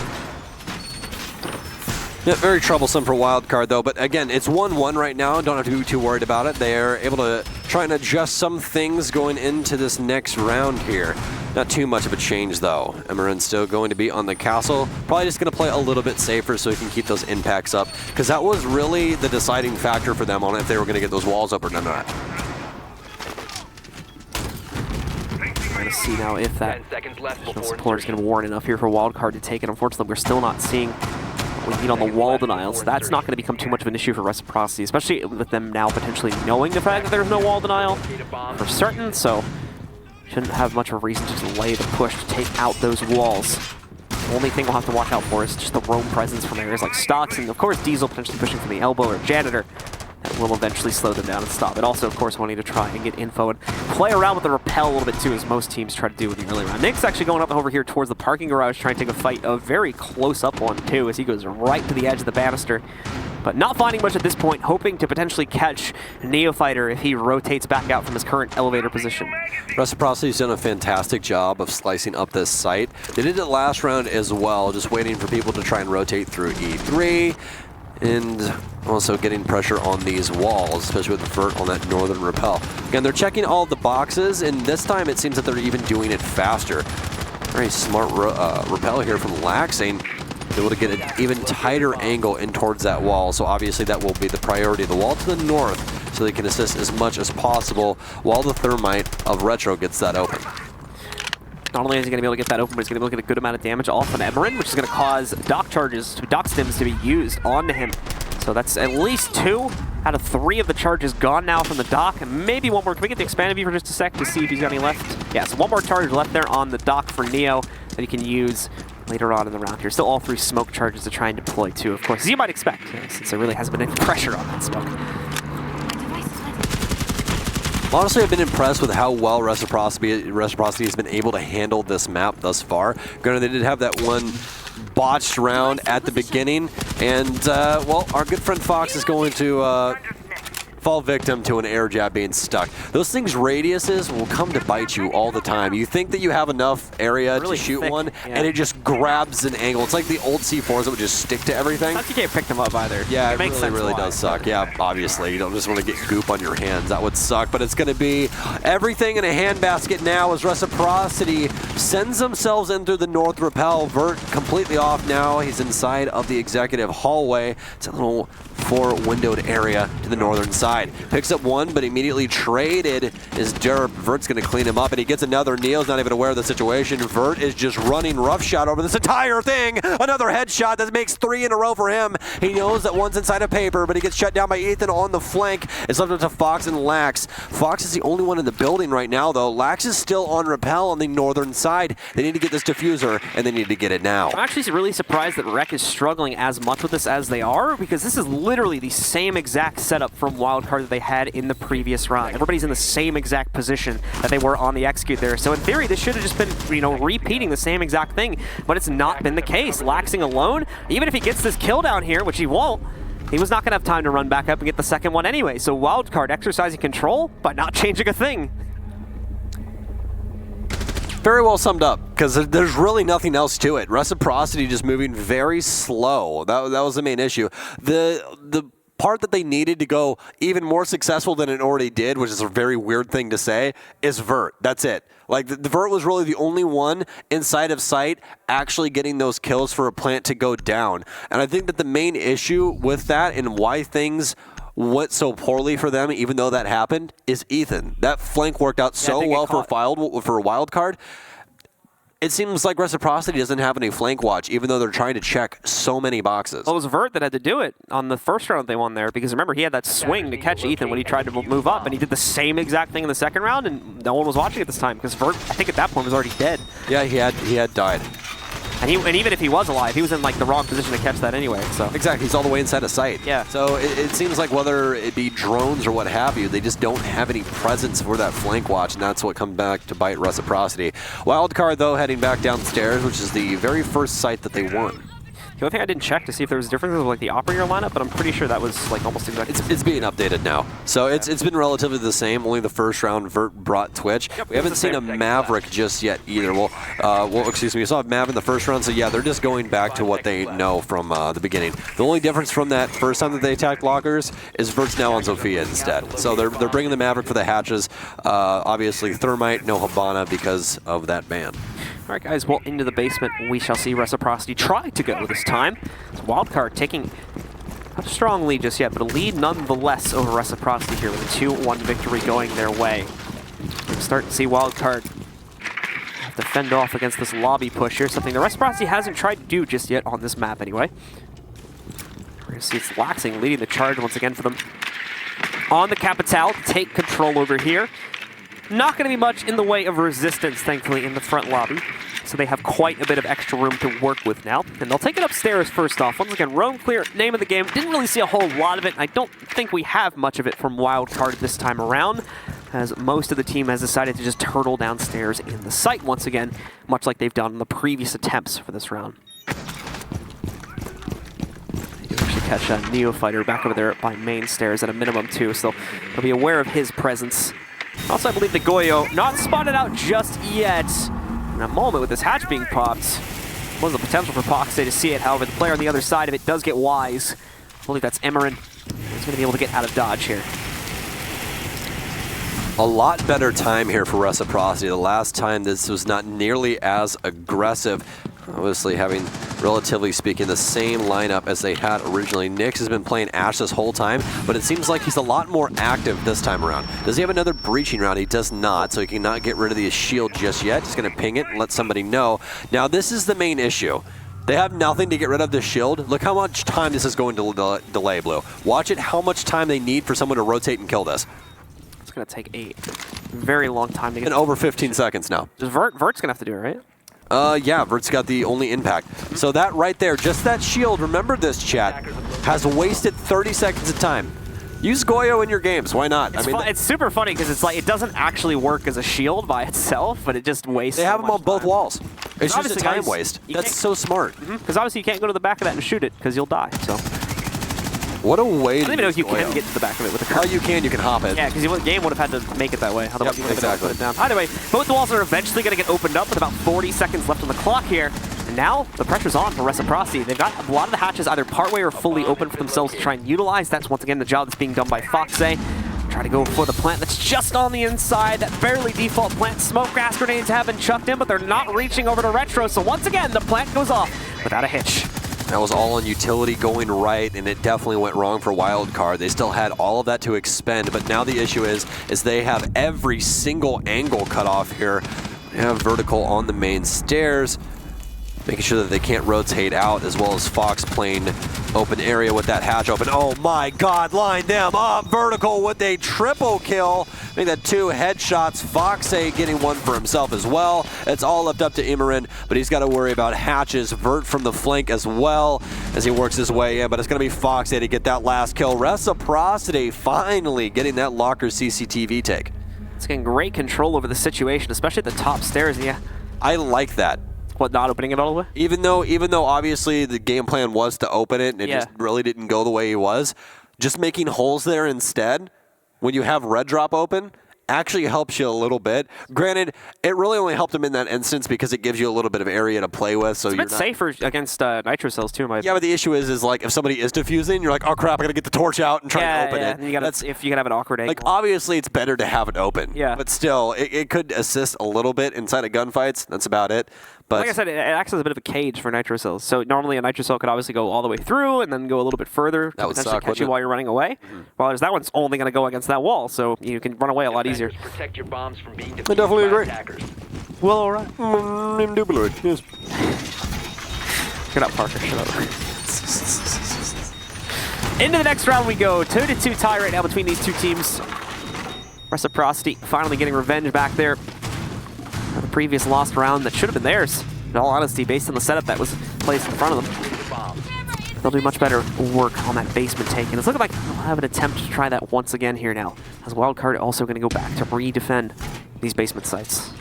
Yeah, very troublesome for Wildcard, though. But again, it's 1-1 right now. Don't have to be too worried about it. They're able to try and adjust some things going into this next round here. Not too much of a change, though. Emeren's still going to be on the castle. Probably just going to play a little bit safer so he can keep those impacts up. Because that was really the deciding factor for them on if they were going to get those walls open or not. Trying to see now if that support is going to warrant enough here for Wildcard to take it. Unfortunately, we're still not seeing what we need on the wall denial, so that's not going to become too much of an issue for Reciprocity, especially with them now potentially knowing the fact that there's no wall denial for certain, so shouldn't have much of a reason to delay the push to take out those walls. The only thing we'll have to watch out for is just the roam presence from areas like Stocks, and of course Diesel potentially pushing from the elbow or Janitor. That will eventually slow them down and stop it. Also, of course, wanting to try and get info and play around with the rappel a little bit too, as most teams try to do in the early round. Nick's actually going up over here towards the parking garage, trying to take a fight, a very close-up one too, as he goes right to the edge of the banister. But not finding much at this point, hoping to potentially catch Neophyter if he rotates back out from his current elevator position. Reciprocity's done a fantastic job of slicing up this site. They did it last round as well, just waiting for people to try and rotate through E3, and also getting pressure on these walls, especially with the Vert on that northern rappel. Again, they're checking all the boxes, and this time it seems that they're even doing it faster. Very smart rappel here from Laxing, able to get an even tighter angle in towards that wall, so obviously that will be the priority. The wall to the north, so they can assist as much as possible while the Thermite of Retro gets that open. Not only is he going to be able to get that open, but he's going to be able to get a good amount of damage off an Emerin, which is going to cause dock stims to be used onto him. So that's at least 2 out of 3 of the charges gone now from the dock, and maybe one more. Can we get the expanded view for just a sec to see if he's got any left? Yeah, so one more charge left there on the dock for Neo that he can use later on in the round here. Still all 3 smoke charges to try and deploy too, of course, as you might expect, since there really hasn't been any pressure on that smoke. Honestly, I've been impressed with how well Reciprocity has been able to handle this map thus far. Granted, they did have that one botched round at the beginning, and, well, our good friend Fox is going to fall victim to an air jab being stuck. Those things' radiuses will come to bite you all the time. You think that you have enough area really to shoot thick, one, yeah. and it just grabs an angle. It's like the old C4s that would just stick to everything. You can't pick them up either. Yeah, it makes sense really why. does suck. Yeah, obviously, you don't just want to get goop on your hands. That would suck, but it's going to be everything in a handbasket now as Reciprocity sends themselves in through the north rappel. Vert completely off now. He's inside of the executive hallway. It's a little 4-windowed area to the northern side. Picks up one, but immediately traded is Derp. Vert's going to clean him up, and he gets another. Neo's not even aware of the situation. Vert is just running roughshod over this entire thing. Another headshot that makes 3 in a row for him. He knows that one's inside of paper, but he gets shut down by Ethan on the flank. It's left up to Fox and Lax. Fox is the only one in the building right now, though. Lax is still on rappel on the northern side. They need to get this diffuser, and they need to get it now. I'm actually really surprised that Rec is struggling as much with this as they are, because this is literally the same exact setup from Wildcard that they had in the previous round. Everybody's in the same exact position that they were on the execute there. So in theory, this should have just been, you know, repeating the same exact thing, but it's not been the case. Laxing alone, even if he gets this kill down here, which he won't, he was not going to have time to run back up and get the second one anyway. So Wildcard exercising control, but not changing a thing. Very well summed up, because there's really nothing else to it. Reciprocity just moving very slow. That was the main issue. The part that they needed to go even more successful than it already did, which is a very weird thing to say, is Vert. That's it. Like, the Vert was really the only one inside of sight actually getting those kills for a plant to go down. And I think that the main issue with that and why things went so poorly for them, even though that happened, is Ethan. That flank worked out so well for Wildcard. It seems like Reciprocity doesn't have any flank watch, even though they're trying to check so many boxes. Well, it was Vert that had to do it on the first round they won there, because remember, he had that swing to catch Ethan when he tried to move up, and he did the same exact thing in the second round, and no one was watching at this time, because Vert, I think at that point, was already dead. Yeah, he had died. And even if he was alive, he was in like the wrong position to catch that anyway. So exactly, he's all the way inside of sight. Yeah. So it seems like whether it be drones or what have you, they just don't have any presence for that flank watch, and that's what comes back to bite Reciprocity. Wildcard, though, heading back downstairs, which is the very first site that they won. The only thing I didn't check to see if there was differences with like the operator lineup, but I'm pretty sure that was like almost exactly. It's being updated now, so it's been relatively the same. Only the first round Vert brought Twitch. Yep, we haven't seen a Maverick just yet either. Well, excuse me, we saw Mav in the first round, so yeah, they're just going back to what they know from the beginning. The only difference from that first time that they attacked lockers is Vert's now on Zofia instead. So they're bringing the Maverick for the hatches. Obviously, Thermite, no Habana because of that ban. All right, guys, well, into the basement we shall see. Reciprocity try to go this time. It's Wildcard taking not a strong lead just yet, but a lead nonetheless over Reciprocity here with a 2-1 victory going their way. We're starting to see Wildcard have to fend off against this lobby push here, something the Reciprocity hasn't tried to do just yet on this map anyway. We're going to see it's Laxing leading the charge once again for them on the Capitale to take control over here. Not going to be much in the way of resistance, thankfully, in the front lobby. So they have quite a bit of extra room to work with now. And they'll take it upstairs first off. Once again, roam clear, name of the game. Didn't really see a whole lot of it. I don't think we have much of it from Wildcard this time around, as most of the team has decided to just turtle downstairs in the site once again, much like they've done in the previous attempts for this round. You actually catch a Neophyter back over there by main stairs at a minimum too, so they'll be aware of his presence. Also, I believe the Goyo not spotted out just yet. In a moment with this hatch being popped, was the potential for Foxay to see it. However, the player on the other side of it does get wise. I believe that's Emmerin. He's going to be able to get out of dodge here. A lot better time here for Reciprocity. The last time this was not nearly as aggressive. Obviously having, relatively speaking, the same lineup as they had originally. Nyx has been playing Ashe this whole time, but it seems like he's a lot more active this time around. Does he have another breaching round? He does not, so he cannot get rid of the shield just yet. He's going to ping it and let somebody know. Now this is the main issue. They have nothing to get rid of the shield. Look how much time this is going to delay, Blue. Watch it, how much time they need for someone to rotate and kill this. It's going to take a very long time to get. And over 15 seconds now. Vert's going to have to do it, right? Yeah, Vert's got the only impact. So that right there, just that shield, remember this, chat, has wasted 30 seconds of time. Use Goyo in your games, why not? It's super funny because it's like, it doesn't actually work as a shield by itself, but it just wastes They have them on both walls. It's just a obviously, time guys, waste. That's so smart. Because obviously you can't go to the back of that and shoot it because you'll die, so. What a way I don't to even know if you use Goyo. can get to the back of it with a curve. Oh, you can hop it. Yeah, because the game would have had to make it that way. Otherwise, Yep, you would have exactly. been able to put it down. Either way, both walls are eventually going to get opened up with about 40 seconds left on the clock here. And now the pressure's on for Reciprocity. They've got a lot of the hatches either partway or fully open for themselves to try and utilize. That's once again the job that's being done by Foxay. Try to go for the plant that's just on the inside. That barely default plant. Smoke gas grenades have been chucked in, but they're not reaching over to Retro. So once again, the plant goes off without a hitch. That was all on utility going right, and it definitely went wrong for Wildcard. They still had all of that to expend, but now the issue is they have every single angle cut off here. They have vertical on the main stairs, making sure that they can't rotate out, as well as Fox playing open area with that hatch open. Oh my God, line them up. Vertical with a triple kill. I think that 2 headshots. Foxay getting one for himself as well. It's all left up to Immerin, but he's got to worry about hatches. Vert from the flank as well as he works his way in, but it's going to be Foxay to get that last kill. Reciprocity finally getting that locker CCTV take. It's getting great control over the situation, especially at the top stairs. Yeah. I like that. What, not opening it all the way? Even though obviously the game plan was to open it and it just really didn't go the way it was, just making holes there instead, when you have red drop open, actually helps you a little bit. Granted, it really only helped him in that instance because it gives you a little bit of area to play with. So it's a bit safer against nitro cells too. Yeah, but the issue is like if somebody is defusing, you're like, oh crap, I gotta get the torch out and try to open it. And you gotta, if you can have an awkward angle. Like obviously it's better to have it open. Yeah. But still, it could assist a little bit inside of gunfights. That's about it. But like I said, it acts as a bit of a cage for nitro cells. So normally a nitro cell could obviously go all the way through and then go a little bit further to potentially catch you while you're running away. While there's that one's only going to go against that wall, so you can run away a lot easier. Protect your bombs from being I definitely agree. attackers. Well, all right. Indubitably, yes. Shut up, Parker. Shut up. Into the next round we go. 2-2 tie right now between these two teams. Reciprocity finally getting revenge back there. The previous lost round that should have been theirs, in all honesty, based on the setup that was placed in front of them. They'll do much better work on that basement take, and it's looking like they'll have an attempt to try that once again here now, as Wildcard also going to go back to re-defend these basement sites.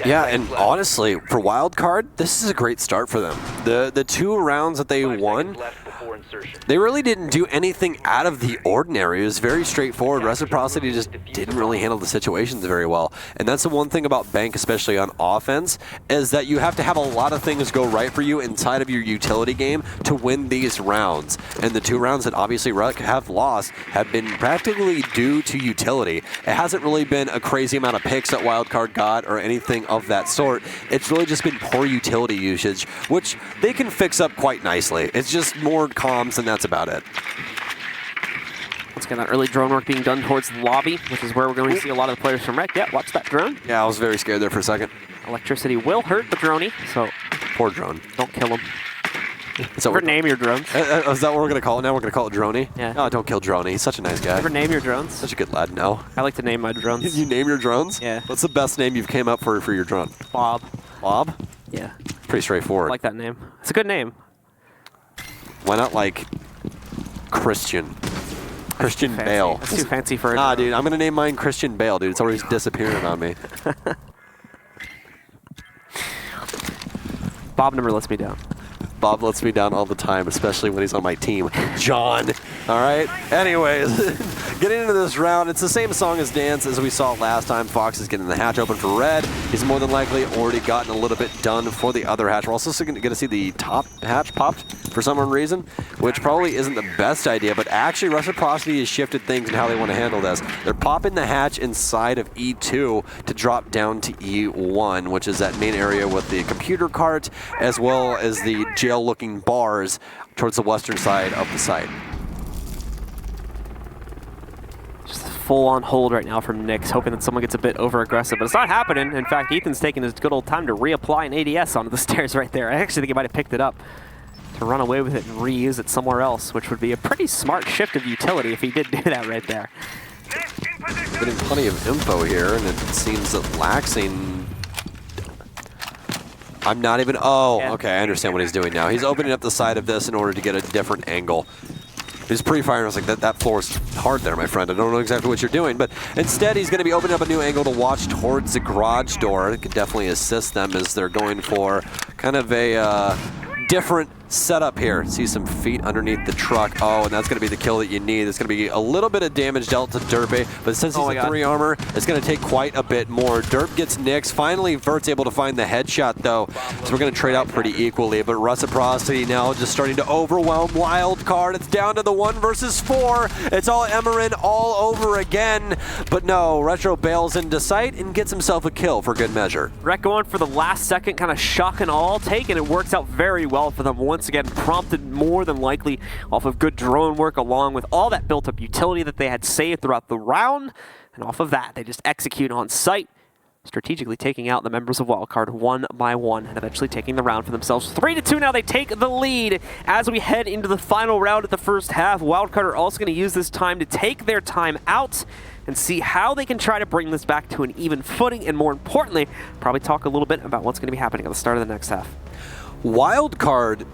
Yeah, and honestly, for Wildcard, this is a great start for them. The 2 rounds that they won, they really didn't do anything out of the ordinary. It was very straightforward. Reciprocity just didn't really handle the situations very well. And that's the one thing about Bank, especially on offense, is that you have to have a lot of things go right for you inside of your utility game to win these rounds. And the 2 rounds that obviously Ruck have lost have been practically due to utility. It hasn't really been a crazy amount of picks that Wildcard got or anything of that sort. It's really just been poor utility usage, which they can fix up quite nicely. It's just more comms, and that's about it. Let's get that early drone work being done towards the lobby, which is where we're going to see a lot of the players from Rec. Yeah, watch that drone. Yeah, I was very scared there for a second. Electricity will hurt the droney, so poor drone. Don't kill him. So Ever name your drones? Is that what we're going to call it now? We're going to call it Droney? Yeah. Oh, don't kill Droney. He's such a nice guy. Ever name your drones? Such a good lad. No. I like to name my drones. You name your drones? Yeah. What's the best name you've came up for your drone? Bob. Bob? Yeah. Pretty straightforward. I like that name. It's a good name. Why not like Christian? Christian Fancy. Bale. That's too fancy for a Nah, drone. dude, I'm going to name mine Christian Bale, dude. It's always disappearing on me. Bob never lets me down. Bob lets me down all the time, especially when he's on my team. John. All right. Anyways, getting into this round, it's the same song as dance as we saw last time. Fox is getting the hatch open for red. He's more than likely already gotten a little bit done for the other hatch. We're also going to see the top hatch popped for some reason, which probably isn't the best idea, but actually Reciprocity has shifted things in how they want to handle this. They're popping the hatch inside of E2 to drop down to E1, which is that main area with the computer cart, as well as the jail-looking bars towards the western side of the site. Just a full-on hold right now from Nyx, hoping that someone gets a bit over-aggressive, but it's not happening. In fact, Ethan's taking his good old time to reapply an ADS onto the stairs right there. I actually think he might have picked it up to run away with it and reuse it somewhere else, which would be a pretty smart shift of utility if he did do that right there. Getting plenty of info here, and it seems that Laxing... I'm not even... Oh, Yeah. okay, I understand what he's doing now. He's opening up the side of this in order to get a different angle. He's pre-firing. I was like, that floor's hard there, my friend. I don't know exactly what you're doing, but instead he's going to be opening up a new angle to watch towards the garage door. It could definitely assist them as they're going for kind of a different setup here. See some feet underneath the truck. Oh, and that's going to be the kill that you need. It's going to be a little bit of damage dealt to Derpy, but since he's a 3 armor, it's going to take quite a bit more. Derp gets Nyx. Finally, Vert's able to find the headshot, though, so we're going to trade out pretty equally, but Reciprocity now just starting to overwhelm Wildcard. It's down to the 1 versus 4. It's all Emerin all over again, but no, Retro bails into sight and gets himself a kill for good measure. Rec going for the last second, kind of shock and all take, and it works out very well for them. Once again, prompted more than likely off of good drone work, along with all that built-up utility that they had saved throughout the round. And off of that, they just execute on sight, strategically taking out the members of Wildcard one by one, and eventually taking the round for themselves. 3-2 now, they take the lead as we head into the final round of the first half. Wildcard are also going to use this time to take their time out and see how they can try to bring this back to an even footing, and more importantly, probably talk a little bit about what's going to be happening at the start of the next half. Wildcard,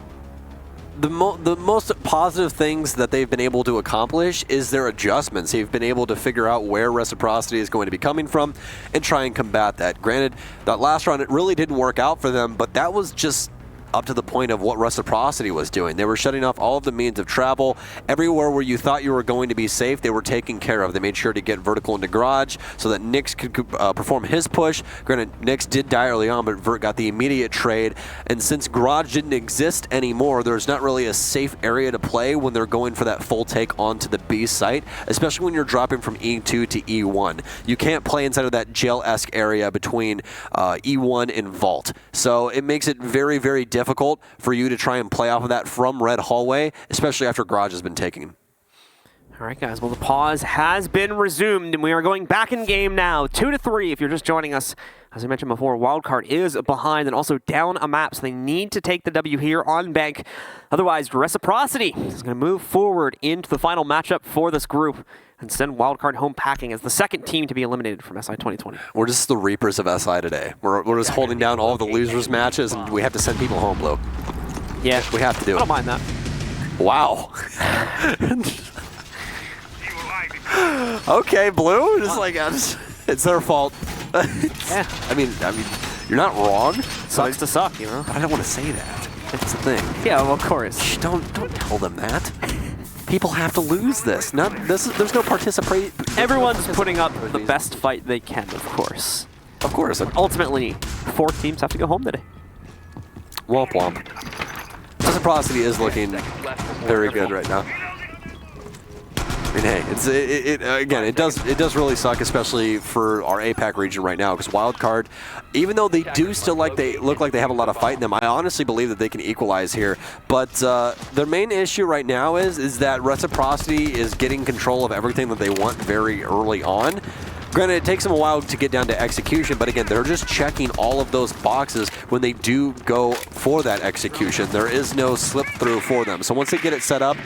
the most positive things that they've been able to accomplish is their adjustments. They've been able to figure out where Reciprocity is going to be coming from and try and combat that. Granted, that last round, it really didn't work out for them, but that was just up to the point of what Reciprocity was doing. They were shutting off all of the means of travel. Everywhere where you thought you were going to be safe, they were taken care of. They made sure to get vertical into garage so that Nyx could perform his push. Granted, Nyx did die early on, but Vert got the immediate trade. And since garage didn't exist anymore, there's not really a safe area to play when they're going for that full take onto the B site, especially when you're dropping from E2 to E1. You can't play inside of that jail-esque area between E1 and Vault. So it makes it very, very difficult for you to try and play off of that from Red Hallway, especially after garage has been taken. All right, guys. Well, the pause has been resumed, and we are going back in game now. 2-3 if you're just joining us. As I mentioned before, Wildcard is behind and also down a map, so they need to take the W here on bank. Otherwise, Reciprocity is going to move forward into the final matchup for this group and send Wildcard home packing as the second team to be eliminated from SI 2020. We're just the Reapers of SI today. We're just holding down all of the losers matches, and we have to send people home, Blue. Yeah. We have to do it. I don't mind that. Wow. Okay, Blue. Just like it's their fault. Yeah. I mean, you're not wrong. Sucks to suck, you know? But I don't want to say that. That's the thing. Yeah, well, of course. Shh, don't tell them that. People have to lose this. There's no participate. Everyone's putting up the best fight they can, of course. Of course. Ultimately, 4 teams have to go home today. Womp womp. Reciprocity is looking very good right now. I mean, hey, again, it does really suck, especially for our APAC region right now, because Wildcard, even though they do still look like they have a lot of fight in them, I honestly believe that they can equalize here. But their main issue right now is that Reciprocity is getting control of everything that they want very early on. Granted, it takes them a while to get down to execution, but again, they're just checking all of those boxes when they do go for that execution. There is no slip through for them. So once they get it set up,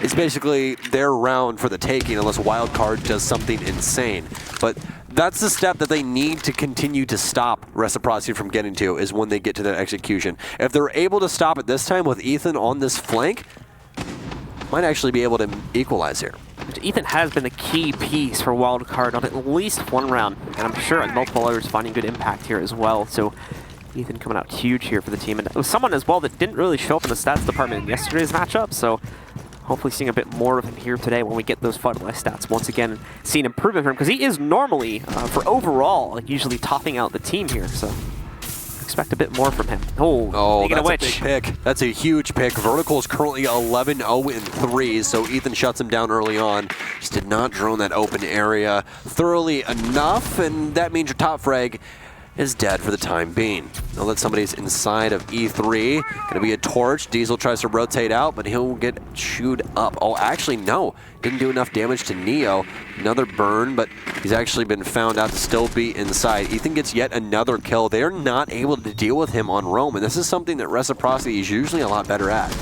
it's basically their round for the taking unless Wildcard does something insane. But that's the step that they need to continue to stop Reciprocity from getting to, is when they get to that execution. If they're able to stop it this time with Ethan on this flank, might actually be able to equalize here. Ethan has been the key piece for Wildcard on at least one round, and I'm sure multiple others finding good impact here as well. So Ethan coming out huge here for the team, and it was someone as well that didn't really show up in the stats department in yesterday's matchup, so hopefully seeing a bit more of him here today when we get those finalized stats once again, seeing improvement from him, because he is normally, for overall, like usually topping out the team here, so expect a bit more from him. Oh, that's a big pick. That's a huge pick. Vertical is currently 11-0-3, so Ethan shuts him down early on. Just did not drone that open area thoroughly enough, and that means your top frag is dead for the time being. Now that somebody's inside of E3, gonna be a torch. Diesel tries to rotate out, but he'll get chewed up. Oh, actually, no. Didn't do enough damage to Neo. Another burn, but he's actually been found out to still be inside. Ethan gets yet another kill. They're not able to deal with him on roam, and this is something that Reciprocity is usually a lot better at.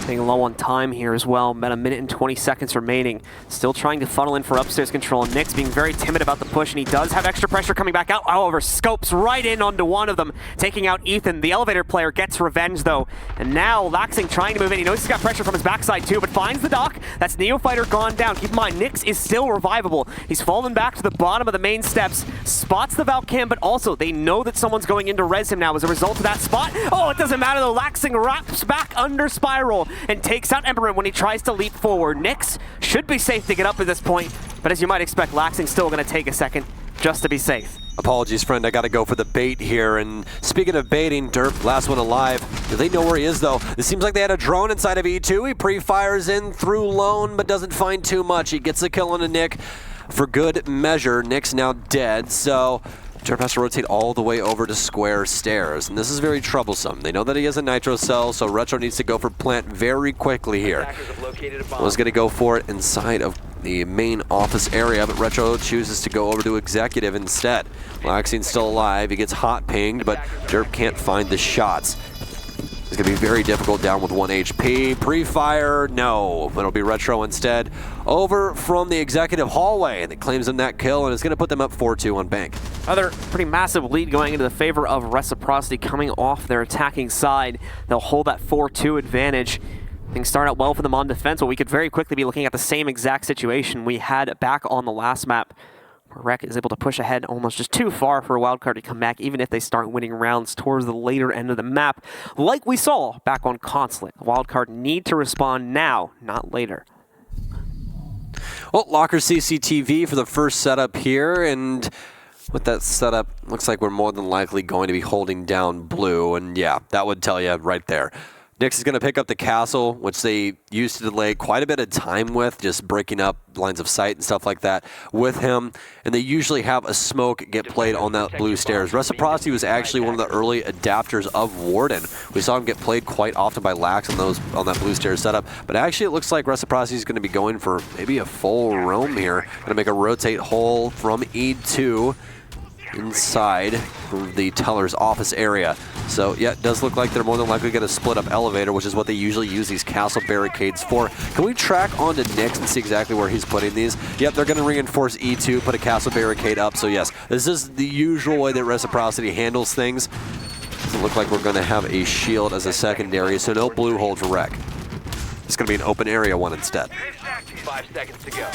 Getting low on time here as well. About a minute and 20 seconds remaining. Still trying to funnel in for upstairs control. Nyx being very timid about the push, and he does have extra pressure coming back out. However, scopes right in onto one of them, taking out Ethan. The elevator player gets revenge though. And now Laxing trying to move in. He knows he's got pressure from his backside too, but finds the dock. That's Neophyter gone down. Keep in mind, Nyx is still revivable. He's fallen back to the bottom of the main steps, spots the Valcam, but also they know that someone's going in to res him now as a result of that spot. Oh, it doesn't matter though. Laxing wraps back under Spiral and takes out Emperor when he tries to leap forward. Nyx should be safe to get up at this point, but as you might expect, Laxing's still going to take a second just to be safe. Apologies, friend. I got to go for the bait here. And speaking of baiting, Derp, last one alive. Do they know where he is, though? It seems like they had a drone inside of E2. He pre-fires in through Lone, but doesn't find too much. He gets the kill on a Nick for good measure. Nick's now dead, so Derp has to rotate all the way over to square stairs, and this is very troublesome. They know that he has a nitro cell, so Retro needs to go for plant very quickly here. Was going to go for it inside of the main office area, but Retro chooses to go over to Executive instead. Laxing's still alive. He gets hot pinged, but Derp can't find the shots. It's going to be very difficult down with 1 HP. Pre-fire, no. But it'll be Retro instead. Over from the Executive hallway, and it claims him that kill, and it's going to put them up 4-2 on Bank. Another pretty massive lead going into the favor of Reciprocity coming off their attacking side. They'll hold that 4-2 advantage. Things start out well for them on defense, but we could very quickly be looking at the same exact situation we had back on the last map. Rec is able to push ahead almost just too far for a Wildcard to come back, even if they start winning rounds towards the later end of the map, like we saw back on Consulate. Wildcard need to respond now, not later. Well, Locker CCTV for the first setup here, and with that setup, looks like we're more than likely going to be holding down blue, and yeah, that would tell you right there. Nyx is going to pick up the castle, which they used to delay quite a bit of time with, just breaking up lines of sight and stuff like that with him. And they usually have a smoke get played on that blue stairs. Reciprocity was actually one of the early adapters of Warden. We saw him get played quite often by Lax on that blue stairs setup. But actually, it looks like Reciprocity is going to be going for maybe a full roam here. Going to make a rotate hole from E2 inside the teller's office area. So yeah, it does look like they're more than likely going to split up elevator, which is what they usually use these castle barricades for. Can we track onto Nyx and see exactly where he's putting these? Yep, they're going to reinforce E2, put a castle barricade up. So yes, this is the usual way that Reciprocity handles things. Doesn't look like we're going to have a shield as a secondary, so no blue hold for Rec. It's going to be an open area one instead. 5 seconds to go.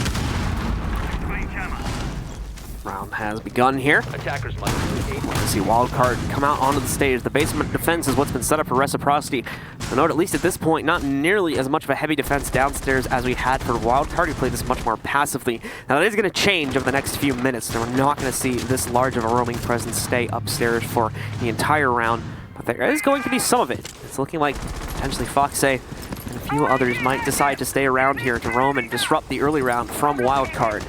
Round has begun here. Attackers must Let's see Wildcard come out onto the stage. The basement defense is what's been set up for Reciprocity. I note at least at this point, not nearly as much of a heavy defense downstairs as we had for Wildcard, who played this much more passively. Now that is going to change over the next few minutes, and we're not going to see this large of a roaming presence stay upstairs for the entire round. But there is going to be some of it. It's looking like potentially Foxe and a few others might decide to stay around here to roam and disrupt the early round from Wildcard.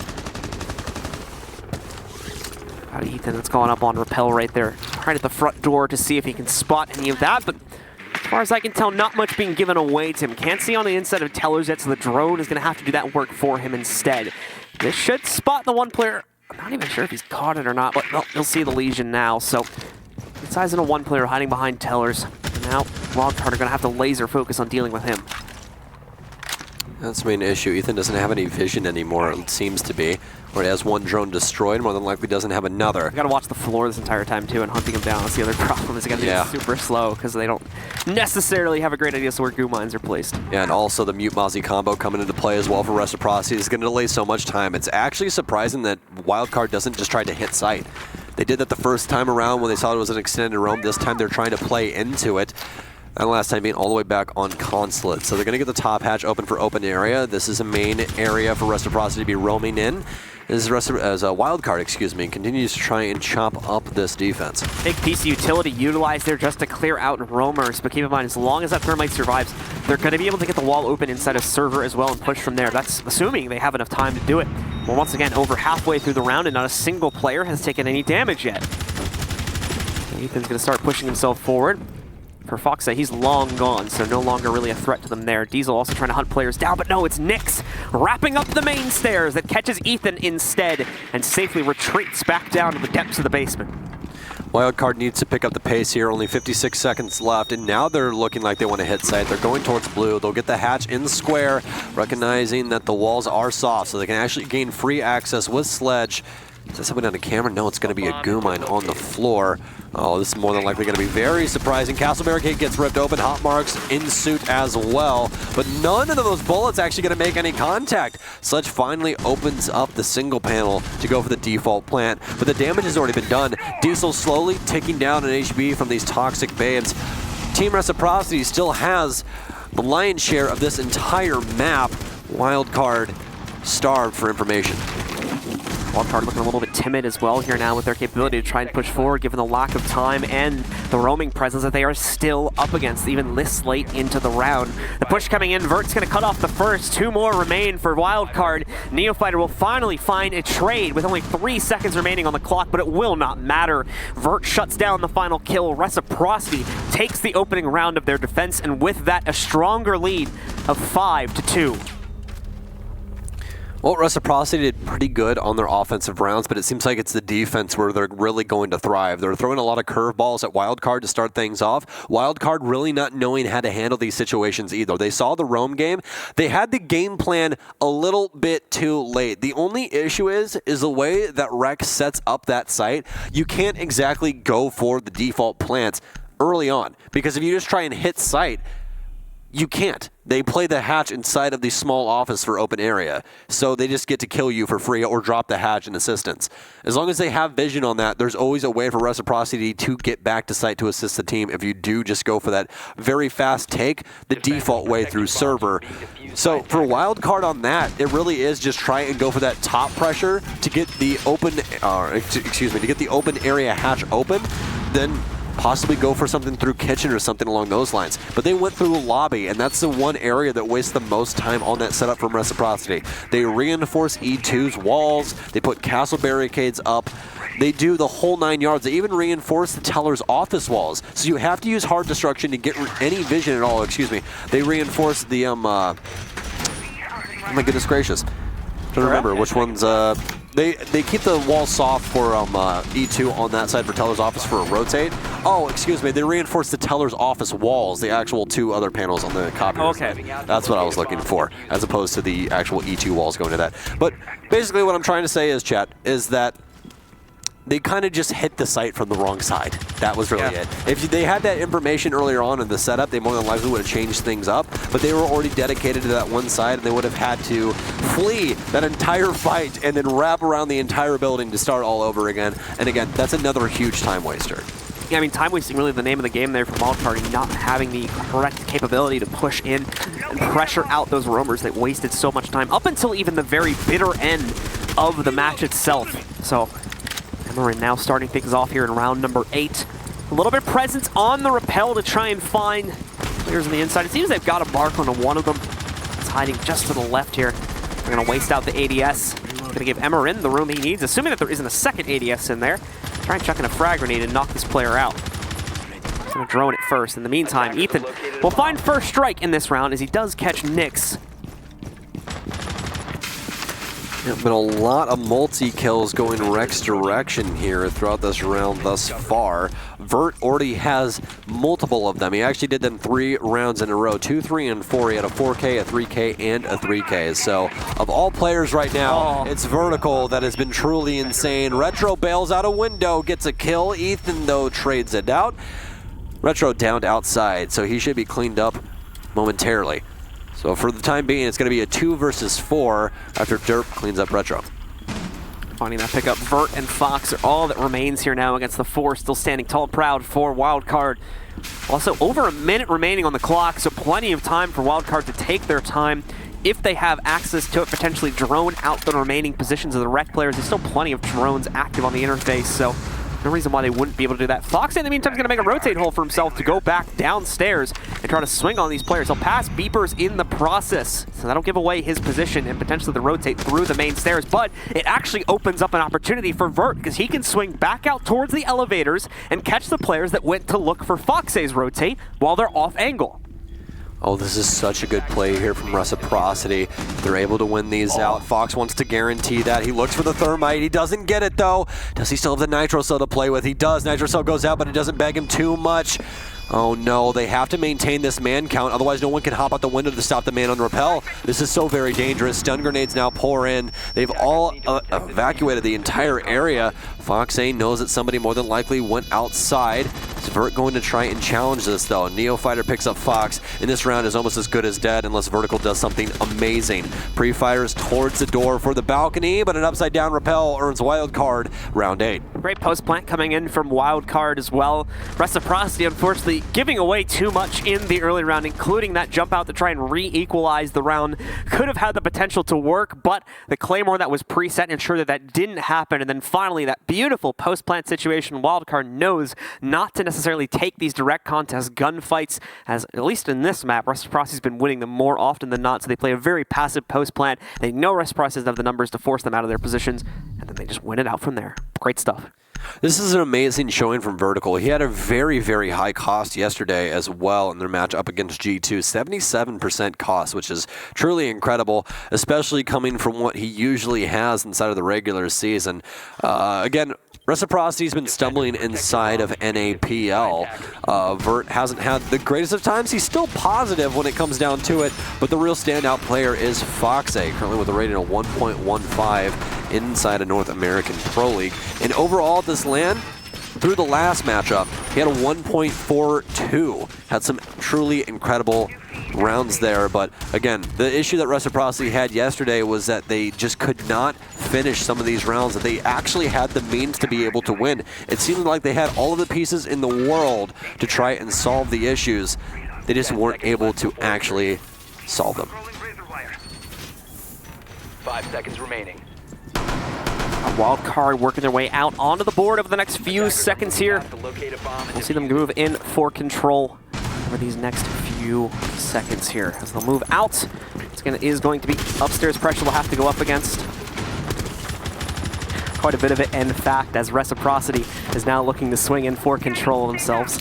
Ethan that's going up on rappel right there, right at the front door to see if he can spot any of that, but as far as I can tell, not much being given away to him. Can't see on the inside of tellers yet, so the drone is going to have to do that work for him instead. This should spot the one player. I'm not even sure if he's caught it or not, but you'll see the Legion now. So it's eyes in a one player hiding behind Tellers. And now Wildcard are going to have to laser focus on dealing with him. That's the main issue. Ethan doesn't have any vision anymore, it seems to be. Or he has one drone destroyed, more than likely doesn't have another. You gotta watch the floor this entire time too, and hunting him down. That's the other problem, is they gotta be super slow, because they don't necessarily have a great idea as to where goo mines are placed. Yeah, and also the Mute Mozzie combo coming into play as well for Reciprocity is going to delay so much time. It's actually surprising that Wildcard doesn't just try to hit sight. They did that the first time around when they saw it was an extended roam. This time they're trying to play into it. And last time being all the way back on Consulate. So they're going to get the top hatch open for open area. This is a main area for Reciprocity to be roaming in. This is a Wildcard, excuse me, continues to try and chop up this defense. Big piece of utility utilized there just to clear out roamers, but keep in mind, as long as that Thermite survives, they're going to be able to get the wall open inside a server as well and push from there. That's assuming they have enough time to do it. Well, once again, over halfway through the round, and not a single player has taken any damage yet. Ethan's going to start pushing himself forward. For Foxa, he's long gone, so no longer really a threat to them there. Diesel also trying to hunt players down, but no, it's Nyx wrapping up the main stairs that catches Ethan instead and safely retreats back down to the depths of the basement. Wildcard needs to pick up the pace here, only 56 seconds left, and now they're looking like they want to hit site. They're going towards blue. They'll get the hatch in the square, recognizing that the walls are soft, so they can actually gain free access with Sledge. Is that somebody on the camera? No, it's going to be a goo mine on the floor. Oh, this is more than likely going to be very surprising. Castle Barricade gets ripped open. Hot Marks in suit as well. But none of those bullets actually going to make any contact. Sledge finally opens up the single panel to go for the default plant. But the damage has already been done. Diesel slowly ticking down an HB from these toxic babes. Team Reciprocity still has the lion's share of this entire map. Wildcard starved for information. Wildcard looking a little bit timid as well here now with their capability to try and push forward, given the lack of time and the roaming presence that they are still up against, even this late into the round. The push coming in, Vert's going to cut off the first. 2 more remain for Wildcard. Neofighter will finally find a trade with only 3 seconds remaining on the clock, but it will not matter. Vert shuts down the final kill. Reciprocity takes the opening round of their defense, and with that, a stronger lead of 5-2. Well, Reciprocity did pretty good on their offensive rounds, but it seems like it's the defense where they're really going to thrive. They're throwing a lot of curveballs at Wildcard to start things off. Wildcard really not knowing how to handle these situations either. They saw the roam game. They had the game plan a little bit too late. The only issue is the way that Rex sets up that site. You can't exactly go for the default plants early on, because if you just try and hit site, you can't. They play the hatch inside of the small office for open area, so they just get to kill you for free or drop the hatch in assistance. As long as they have vision on that, there's always a way for Reciprocity to get back to site to assist the team if you do just go for that very fast take, the default way through server. So for Wildcard on that, it really is just try and go for that top pressure to get the open, to get the open area hatch open, then possibly go for something through kitchen or something along those lines. But they went through the lobby, and that's the one area that wastes the most time on that setup from Reciprocity. They reinforce E2's walls, they put castle barricades up, they do the whole 9 yards. They even reinforce the teller's office walls. So you have to use hard destruction to get any vision at all, excuse me. They reinforce the, oh my goodness gracious. I don't remember which ones, They keep the wall soft for E2 on that side for Teller's office for a rotate. Oh, excuse me, they reinforce the Teller's office walls, the actual 2 other panels on the copy. Okay. That's what I was looking for, as opposed to the actual E2 walls going to that. But basically what I'm trying to say is, chat, is that they kind of just hit the site from the wrong side. That was really it. If they had that information earlier on in the setup, they more than likely would have changed things up, but they were already dedicated to that one side, and they would have had to flee that entire fight and then wrap around the entire building to start all over again. And again, that's another huge time waster. Yeah, I mean, time wasting really the name of the game there for Wildcard, not having the correct capability to push in and pressure out those roamers that wasted so much time up until even the very bitter end of the match itself. So Emerin now starting things off here in round number 8. A little bit of presence on the rappel to try and find players on the inside. It seems they've got a mark on one of them. It's hiding just to the left here. They're going to waste out the ADS. Going to give Emerin the room he needs, assuming that there isn't a second ADS in there. Try and chuck in a frag grenade and knock this player out. He's going to drone it first. In the meantime, Ethan will find first strike in this round as he does catch Nyx. There have been a lot of multi-kills going Rex direction here throughout this round thus far. Vert already has multiple of them. He actually did them 3 rounds in a row, 2, 3, and 4. He had a 4K, a 3K, and a 3K. So of all players right now, it's Vertical that has been truly insane. Retro bails out a window, gets a kill. Ethan, though, trades it out. Retro downed outside, so he should be cleaned up momentarily. So for the time being, it's going to be a 2 versus 4 after Derp cleans up Retro. Finding that pickup, Vert and Fox are all that remains here now against the 4, still standing tall, proud for Wildcard. Also, over a minute remaining on the clock, so plenty of time for Wildcard to take their time. If they have access to it, potentially drone out the remaining positions of the Rec players. There's still plenty of drones active on the interface, so no reason why they wouldn't be able to do that. Fox, in the meantime, is going to make a rotate hole for himself to go back downstairs and try to swing on these players. He'll pass Beepers in the process, so that'll give away his position and potentially the rotate through the main stairs, but it actually opens up an opportunity for Vert because he can swing back out towards the elevators and catch the players that went to look for Fox's rotate while they're off angle. Oh, this is such a good play here from Reciprocity. They're able to win these out. Fox wants to guarantee that. He looks for the Thermite. He doesn't get it, though. Does he still have the Nitro Cell to play with? He does. Nitro Cell goes out, but it doesn't bag him too much. Oh no, they have to maintain this man count, otherwise no one can hop out the window to stop the man on rappel. This is so very dangerous. Stun grenades now pour in. They've all evacuated the entire area. Fox A knows that somebody more than likely went outside. Is Vert going to try and challenge this though? Neofighter picks up Fox, and this round is almost as good as dead unless Vertical does something amazing. Pre-fires towards the door for the balcony, but an upside down rappel earns Wildcard, round 8. Great post plant coming in from Wildcard as well. Reciprocity, unfortunately, giving away too much in the early round, including that jump out to try and re-equalize the round. Could have had the potential to work, but the Claymore that was preset ensured that that didn't happen. And then finally, that beautiful post-plant situation, Wildcard knows not to necessarily take these direct contest gunfights, as at least in this map, Reciprocity's been winning them more often than not, so they play a very passive post-plant. They know Reciprocity doesn't have the numbers to force them out of their positions, and then they just win it out from there. Great stuff. This is an amazing showing from Vertical. He had a very, very high cost yesterday as well in their match up against G2. 77% cost, which is truly incredible, especially coming from what he usually has inside of the regular season. Again, Reciprocity's been stumbling inside of NAPL. Vert hasn't had the greatest of times. He's still positive when it comes down to it, but the real standout player is Foxe, currently with a rating of 1.15 inside of North American Pro League. And overall, this LAN, through the last matchup, he had a 1.42. Had some truly incredible rounds there, but again, the issue that Reciprocity had yesterday was that they just could not finish some of these rounds that they actually had the means to be able to win. It seemed like they had all of the pieces in the world to try and solve the issues. They just weren't able to actually solve them. 5 seconds remaining. Wildcard working their way out onto the board over the next few seconds here. We'll see them move in for control over these next few seconds here. As they'll move out, is going to be upstairs pressure we'll have to go up against. Quite a bit of it, in fact, as Reciprocity is now looking to swing in for control themselves.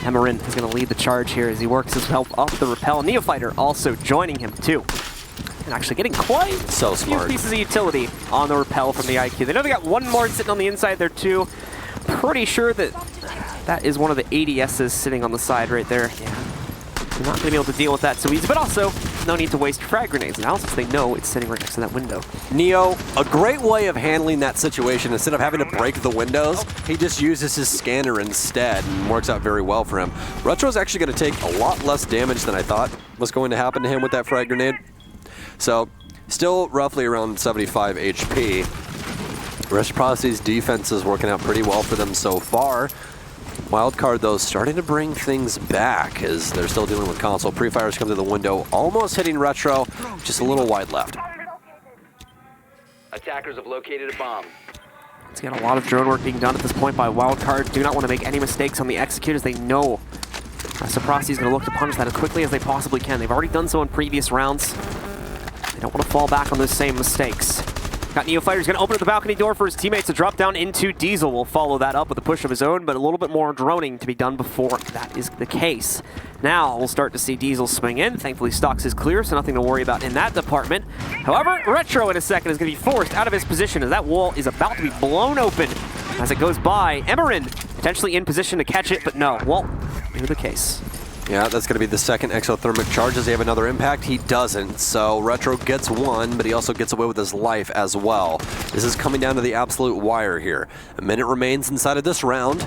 Emerin is going to lead the charge here as he works his help up the rappel. Neofighter also joining him too. And actually getting quite a few pieces of utility on the rappel from the IQ. They know they got one more sitting on the inside there too. Pretty sure that that is one of the ADSs sitting on the side right there. Yeah, they're not going to be able to deal with that so easy, but also no need to waste frag grenades now since they know it's sitting right next to that window. Neo, a great way of handling that situation. Instead of having to break the windows, he just uses his scanner instead and works out very well for him. Retro's actually going to take a lot less damage than I thought was going to happen to him with that frag grenade. So, still roughly around 75 HP. Reciprocity's defense is working out pretty well for them so far. Wildcard, though, starting to bring things back as they're still dealing with console. Pre-fires come to the window, almost hitting Retro, just a little wide left. Attackers have located a bomb. It's got a lot of drone work being done at this point by Wildcard. Do not want to make any mistakes on the executors. They know Reciprocity is going to look to punish that as quickly as they possibly can. They've already done so in previous rounds. They don't want to fall back on those same mistakes. Got Neophyter's going to open up the balcony door for his teammates to drop down into Diesel. Will follow that up with a push of his own, but a little bit more droning to be done before that is the case. Now we'll start to see Diesel swing in. Thankfully, Stocks is clear, so nothing to worry about in that department. However, Retro in a second is going to be forced out of his position as that wall is about to be blown open as it goes by. Emerin potentially in position to catch it, but no. Well, into the case. Yeah, that's going to be the second exothermic charge. Does he have another impact? He doesn't. So Retro gets one, but he also gets away with his life as well. This is coming down to the absolute wire here. A minute remains inside of this round.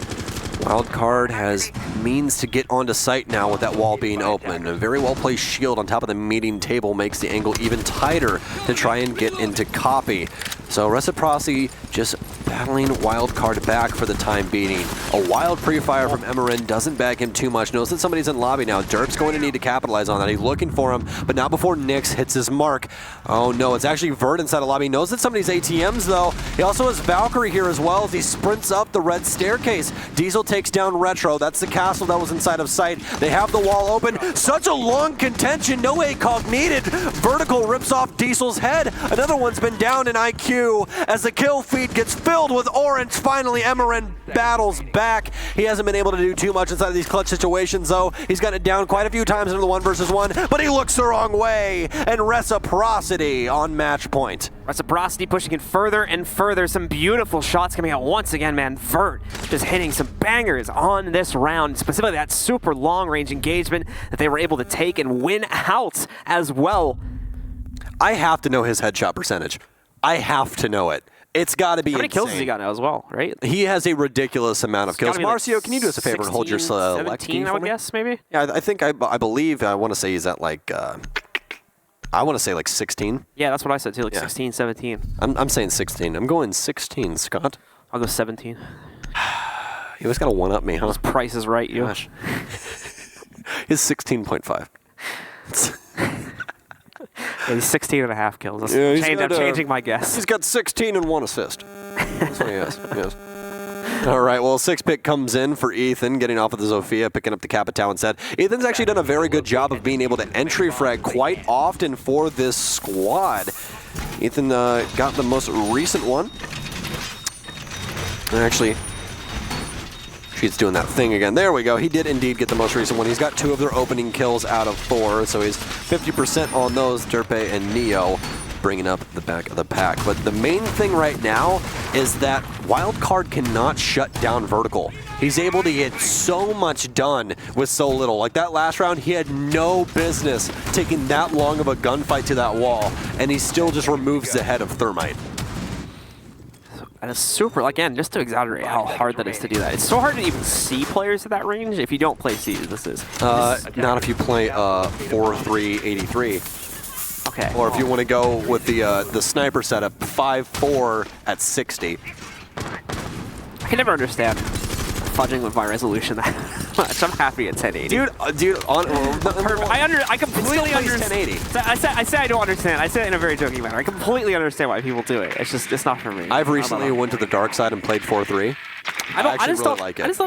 Wildcard has means to get onto site now with that wall being open. A very well-placed shield on top of the meeting table makes the angle even tighter to try and get into copy. So Reciprocity just battling Wildcard back for the time being. A wild pre-fire from Emerin doesn't bag him too much. Knows that somebody's in lobby now. Derp's going to need to capitalize on that. He's looking for him, but not before Nyx hits his mark. Oh no, it's actually Vert inside the lobby. He knows that somebody's ATMs though. He also has Valkyrie here as well as he sprints up the red staircase. Diesel takes down Retro. That's the castle that was inside of sight. They have the wall open. Such a long contention. No ACOG needed. Vertical rips off Diesel's head. Another one's been down in IQ as the kill feed gets filled with orange. Finally, Emerin battles back. He hasn't been able to do too much inside of these clutch situations, though. He's gotten it down quite a few times into the 1 versus 1, but he looks the wrong way. And Reciprocity on match point. Reciprocity pushing it further and further. Some beautiful shots coming out once again, man. Vert just hitting some bangers on this round, specifically that super long-range engagement that they were able to take and win out as well. I have to know his headshot percentage. I have to know it. It's got to be How many insane. kills has he got now as well, right? He has a ridiculous amount of kills. Marcio, can you do us a favor and hold your select 17, key I for would me? guess, maybe? Yeah, I believe, I want to say he's at like, I want to say like 16. Yeah, that's what I said too, like Yeah. 16, 17. I'm saying 16. I'm going 16, Scott. I'll go 17. You always got to one-up me, huh? This price is right, you. Gosh. He's 16.5. Yeah, he's 16 and a half kills. That's Yeah, he's I'm got, changing my guess. He's got 16 and 1 assist. That's what he has. Yes. All right, well, 6-pick comes in for Ethan, getting off of the Zofia, picking up the Capitao instead. Ethan's actually done a very good job of being able to entry frag quite often for this squad. Ethan got the most recent one. And actually, she's doing that thing again. There we go. He did indeed get the most recent one. He's got 2 of their opening kills out of 4, so he's 50% on those, Derpe and Neo, bringing up the back of the pack. But the main thing right now is that Wildcard cannot shut down Vertical. He's able to get so much done with so little. Like that last round, he had no business taking that long of a gunfight to that wall, and he still just removes the head of Thermite. That is super, again, just to exaggerate how hard that is to do that. It's so hard to even see players at that range if you don't play C's, this is. Not if you play 4-3-83. Okay. Or if you want to go with the sniper setup, 5-4 at 60. I can never understand fudging with my resolution that much. I'm happy at 1080. Dude, I completely understand. 1080. I say I don't understand. I say it in a very joking manner. I completely understand why people do it. It's just, it's not for me. I've recently went to the dark side and played 4-3. I just don't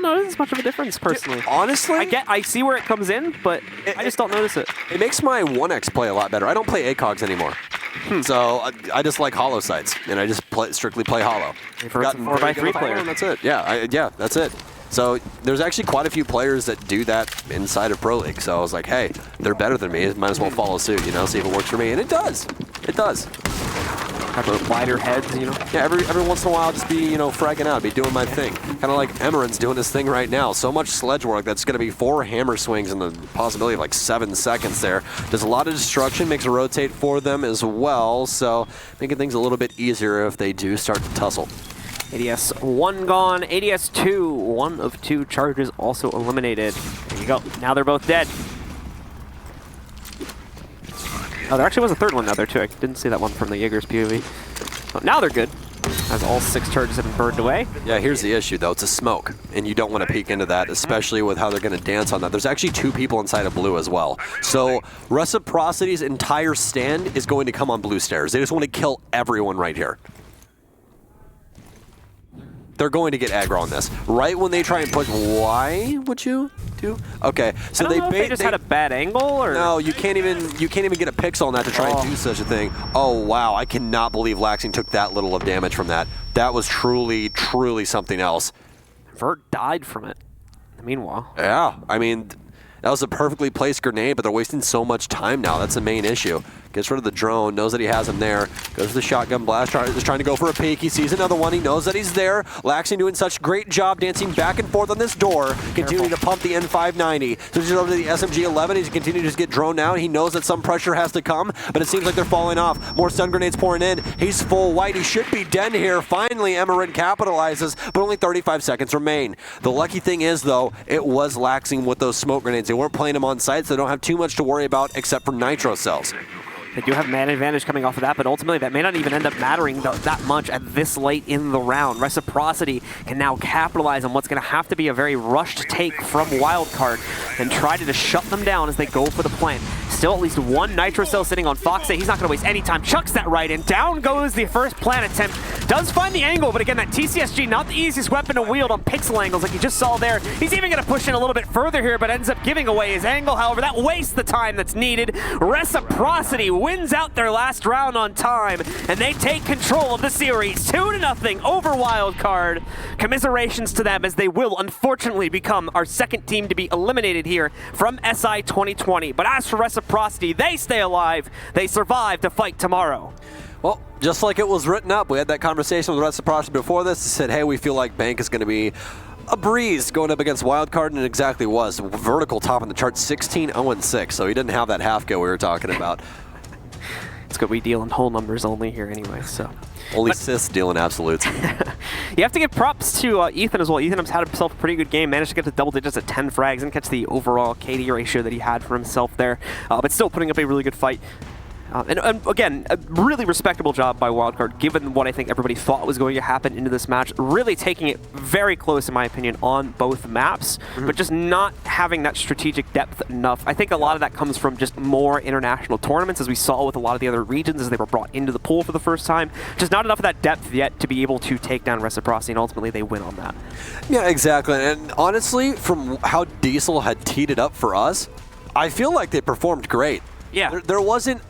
notice much of a difference personally. Dude, honestly, I see where it comes in, but I just don't notice it. It makes my 1x play a lot better. I don't play ACOGs anymore. So I just like hollow sites, and I just strictly play hollow. Got 4x3 player. And that's it. Yeah, that's it. So there's actually quite a few players that do that inside of Pro League. So I was like, hey, they're better than me. Might as well follow suit, you know, see if it works for me. And it does. It does. Have wider heads, you know? Yeah, every once in a while, just be, you know, fragging out, be doing my thing. Kind of like Emerin's doing his thing right now. So much sledge work, that's going to be 4 hammer swings and the possibility of like 7 seconds there. Does a lot of destruction, makes a rotate for them as well. So making things a little bit easier if they do start to tussle. ADS 1 gone, ADS 2, 1 of 2 charges also eliminated. There you go, now they're both dead. Oh, there actually was a third one out there too. I didn't see that one from the Jaeger's POV. Oh, now they're good, as all 6 charges have been burned away. Yeah, here's the issue though, it's a smoke, and you don't want to peek into that, especially with how they're going to dance on that. There's actually 2 people inside of blue as well. So Reciprocity's entire stand is going to come on blue stairs. They just want to kill everyone right here. They're going to get aggro on this. Right when they try and push, why would you do? Okay, so I don't know if they just had a bad angle, or no, you can't even get a pixel on that to try and do such a thing. Oh wow, I cannot believe Laxing took that little of damage from that. That was truly, truly something else. Vert died from it. Meanwhile, yeah, I mean, that was a perfectly placed grenade, but they're wasting so much time now. That's the main issue. Gets rid of the drone, knows that he has him there, goes to the shotgun blast, is trying to go for a peek. He sees another one, he knows that he's there. Laxing doing such great job dancing back and forth on this door, continuing to pump the N590. Switches over to the SMG-11, he's continuing to just get droned out. He knows that some pressure has to come, but it seems like they're falling off. More stun grenades pouring in. He's full white, he should be dead here. Finally, Emerin capitalizes, but only 35 seconds remain. The lucky thing is, though, it was Laxing with those smoke grenades. They weren't playing them on site, so they don't have too much to worry about except for nitro cells. They do have man advantage coming off of that, but ultimately that may not even end up mattering that much at this late in the round. Reciprocity can now capitalize on what's going to have to be a very rushed take from Wildcard and try to just shut them down as they go for the plant. Still at least one nitro cell sitting on Fox. He's not going to waste any time. Chucks that right in. Down goes the first plant attempt. Does find the angle, but again, that TCSG, not the easiest weapon to wield on pixel angles like you just saw there. He's even going to push in a little bit further here, but ends up giving away his angle. However, that wastes the time that's needed. Reciprocity wins out their last round on time, and they take control of the series 2-0 over Wildcard. Commiserations to them, as they will unfortunately become our second team to be eliminated here from SI 2020. But as for Reciprocity, they stay alive. They survive to fight tomorrow. Well, just like it was written up, we had that conversation with Reciprocity before this. They said, hey, we feel like Bank is going to be a breeze going up against Wildcard, and it exactly was. Vertical top in the chart, 16-0-6, so he didn't have that half go we were talking about. It's good we deal in whole numbers only here anyway, so. Only Sis deal in absolutes. You have to give props to Ethan as well. Ethan has had himself a pretty good game, managed to get to double digits at 10 frags and catch the overall KD ratio that he had for himself there, but still putting up a really good fight. And again, a really respectable job by Wildcard, given what I think everybody thought was going to happen into this match. Really taking it very close, in my opinion, on both maps, but just not having that strategic depth enough. I think a lot of that comes from just more international tournaments, as we saw with a lot of the other regions as they were brought into the pool for the first time. Just not enough of that depth yet to be able to take down Reciprocity, and ultimately they win on that. Yeah, exactly. And honestly, from how Diesel had teed it up for us, I feel like they performed great. Yeah. There wasn't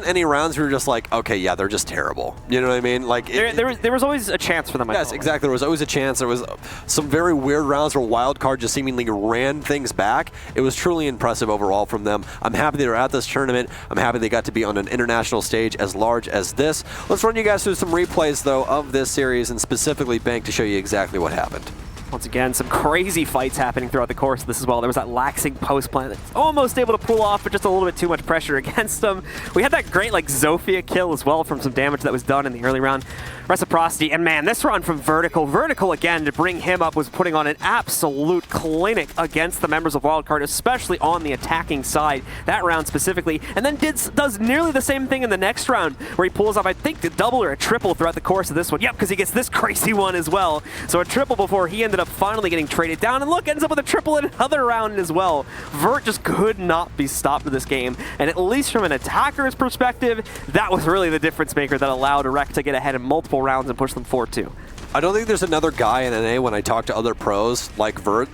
any rounds where you're just like, okay, yeah, they're just terrible. You know what I mean? Like there was always a chance for them. Yes, exactly. There was always a chance. There was some very weird rounds where Wildcard just seemingly ran things back. It was truly impressive overall from them. I'm happy they're at this tournament. I'm happy they got to be on an international stage as large as this. Let's run you guys through some replays, though, of this series, and specifically Bank to show you exactly what happened. Once again, some crazy fights happening throughout the course of this as well. There was that Laxing post plant that's almost able to pull off, but just a little bit too much pressure against them. We had that great Zofia kill as well from some damage that was done in the early round. Reciprocity, and man, this run from Vertical. Vertical again, to bring him up, was putting on an absolute clinic against the members of Wildcard, especially on the attacking side, that round specifically, and then does nearly the same thing in the next round, where he pulls off, I think, a double or a triple throughout the course of this one. Yep, because he gets this crazy one as well. So a triple before he ended up finally getting traded down, and look, ends up with a triple in another round as well. Vert just could not be stopped in this game, and at least from an attacker's perspective, that was really the difference maker that allowed Rec to get ahead in multiple rounds and push them 4-2. I don't think there's another guy in NA when I talk to other pros like Vert,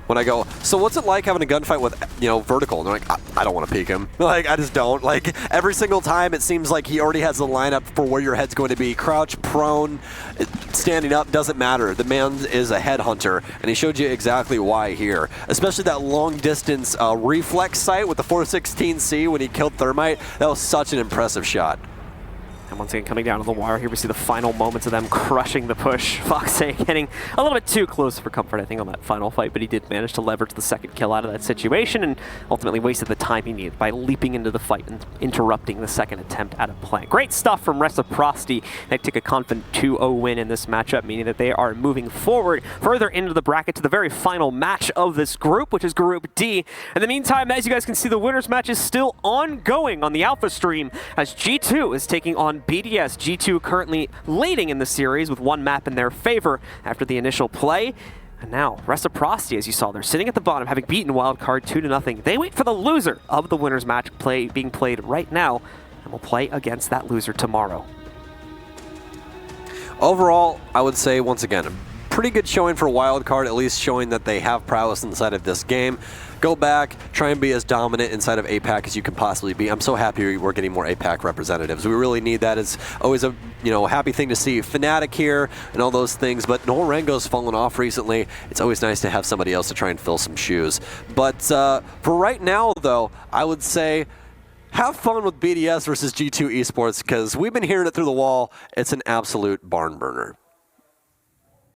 when I go, so what's it like having a gunfight with, Vertical? And they're like, I don't want to peek him. Like, I just don't. Like, every single time it seems like he already has the lineup for where your head's going to be. Crouch, prone, standing up, doesn't matter. The man is a headhunter, and he showed you exactly why here. Especially that long distance reflex sight with the 416C when he killed Thermite. That was such an impressive shot. And once again, coming down to the wire here, we see the final moments of them crushing the push. Fox getting a little bit too close for comfort, I think, on that final fight, but he did manage to leverage the second kill out of that situation and ultimately wasted the time he needed by leaping into the fight and interrupting the second attempt at a plant. Great stuff from Reciprocity. They take a confident 2-0 win in this matchup, meaning that they are moving forward further into the bracket to the very final match of this group, which is Group D. In the meantime, as you guys can see, the winners match is still ongoing on the Alpha stream as G2 is taking on BDS. G2 currently leading in the series with one map in their favor after the initial play. And now, Reciprocity, as you saw, they're sitting at the bottom, having beaten Wildcard 2-0. They wait for the loser of the winners match being played right now, and will play against that loser tomorrow. Overall, I would say, once again, a pretty good showing for Wildcard, at least showing that they have prowess inside of this game. Go back, try and be as dominant inside of APAC as you can possibly be. I'm so happy we're getting more APAC representatives. We really need that. It's always a happy thing to see Fnatic here and all those things, but Norengo's fallen off recently. It's always nice to have somebody else to try and fill some shoes. But for right now, though, I would say have fun with BDS versus G2 Esports, because we've been hearing it through the wall. It's an absolute barn burner.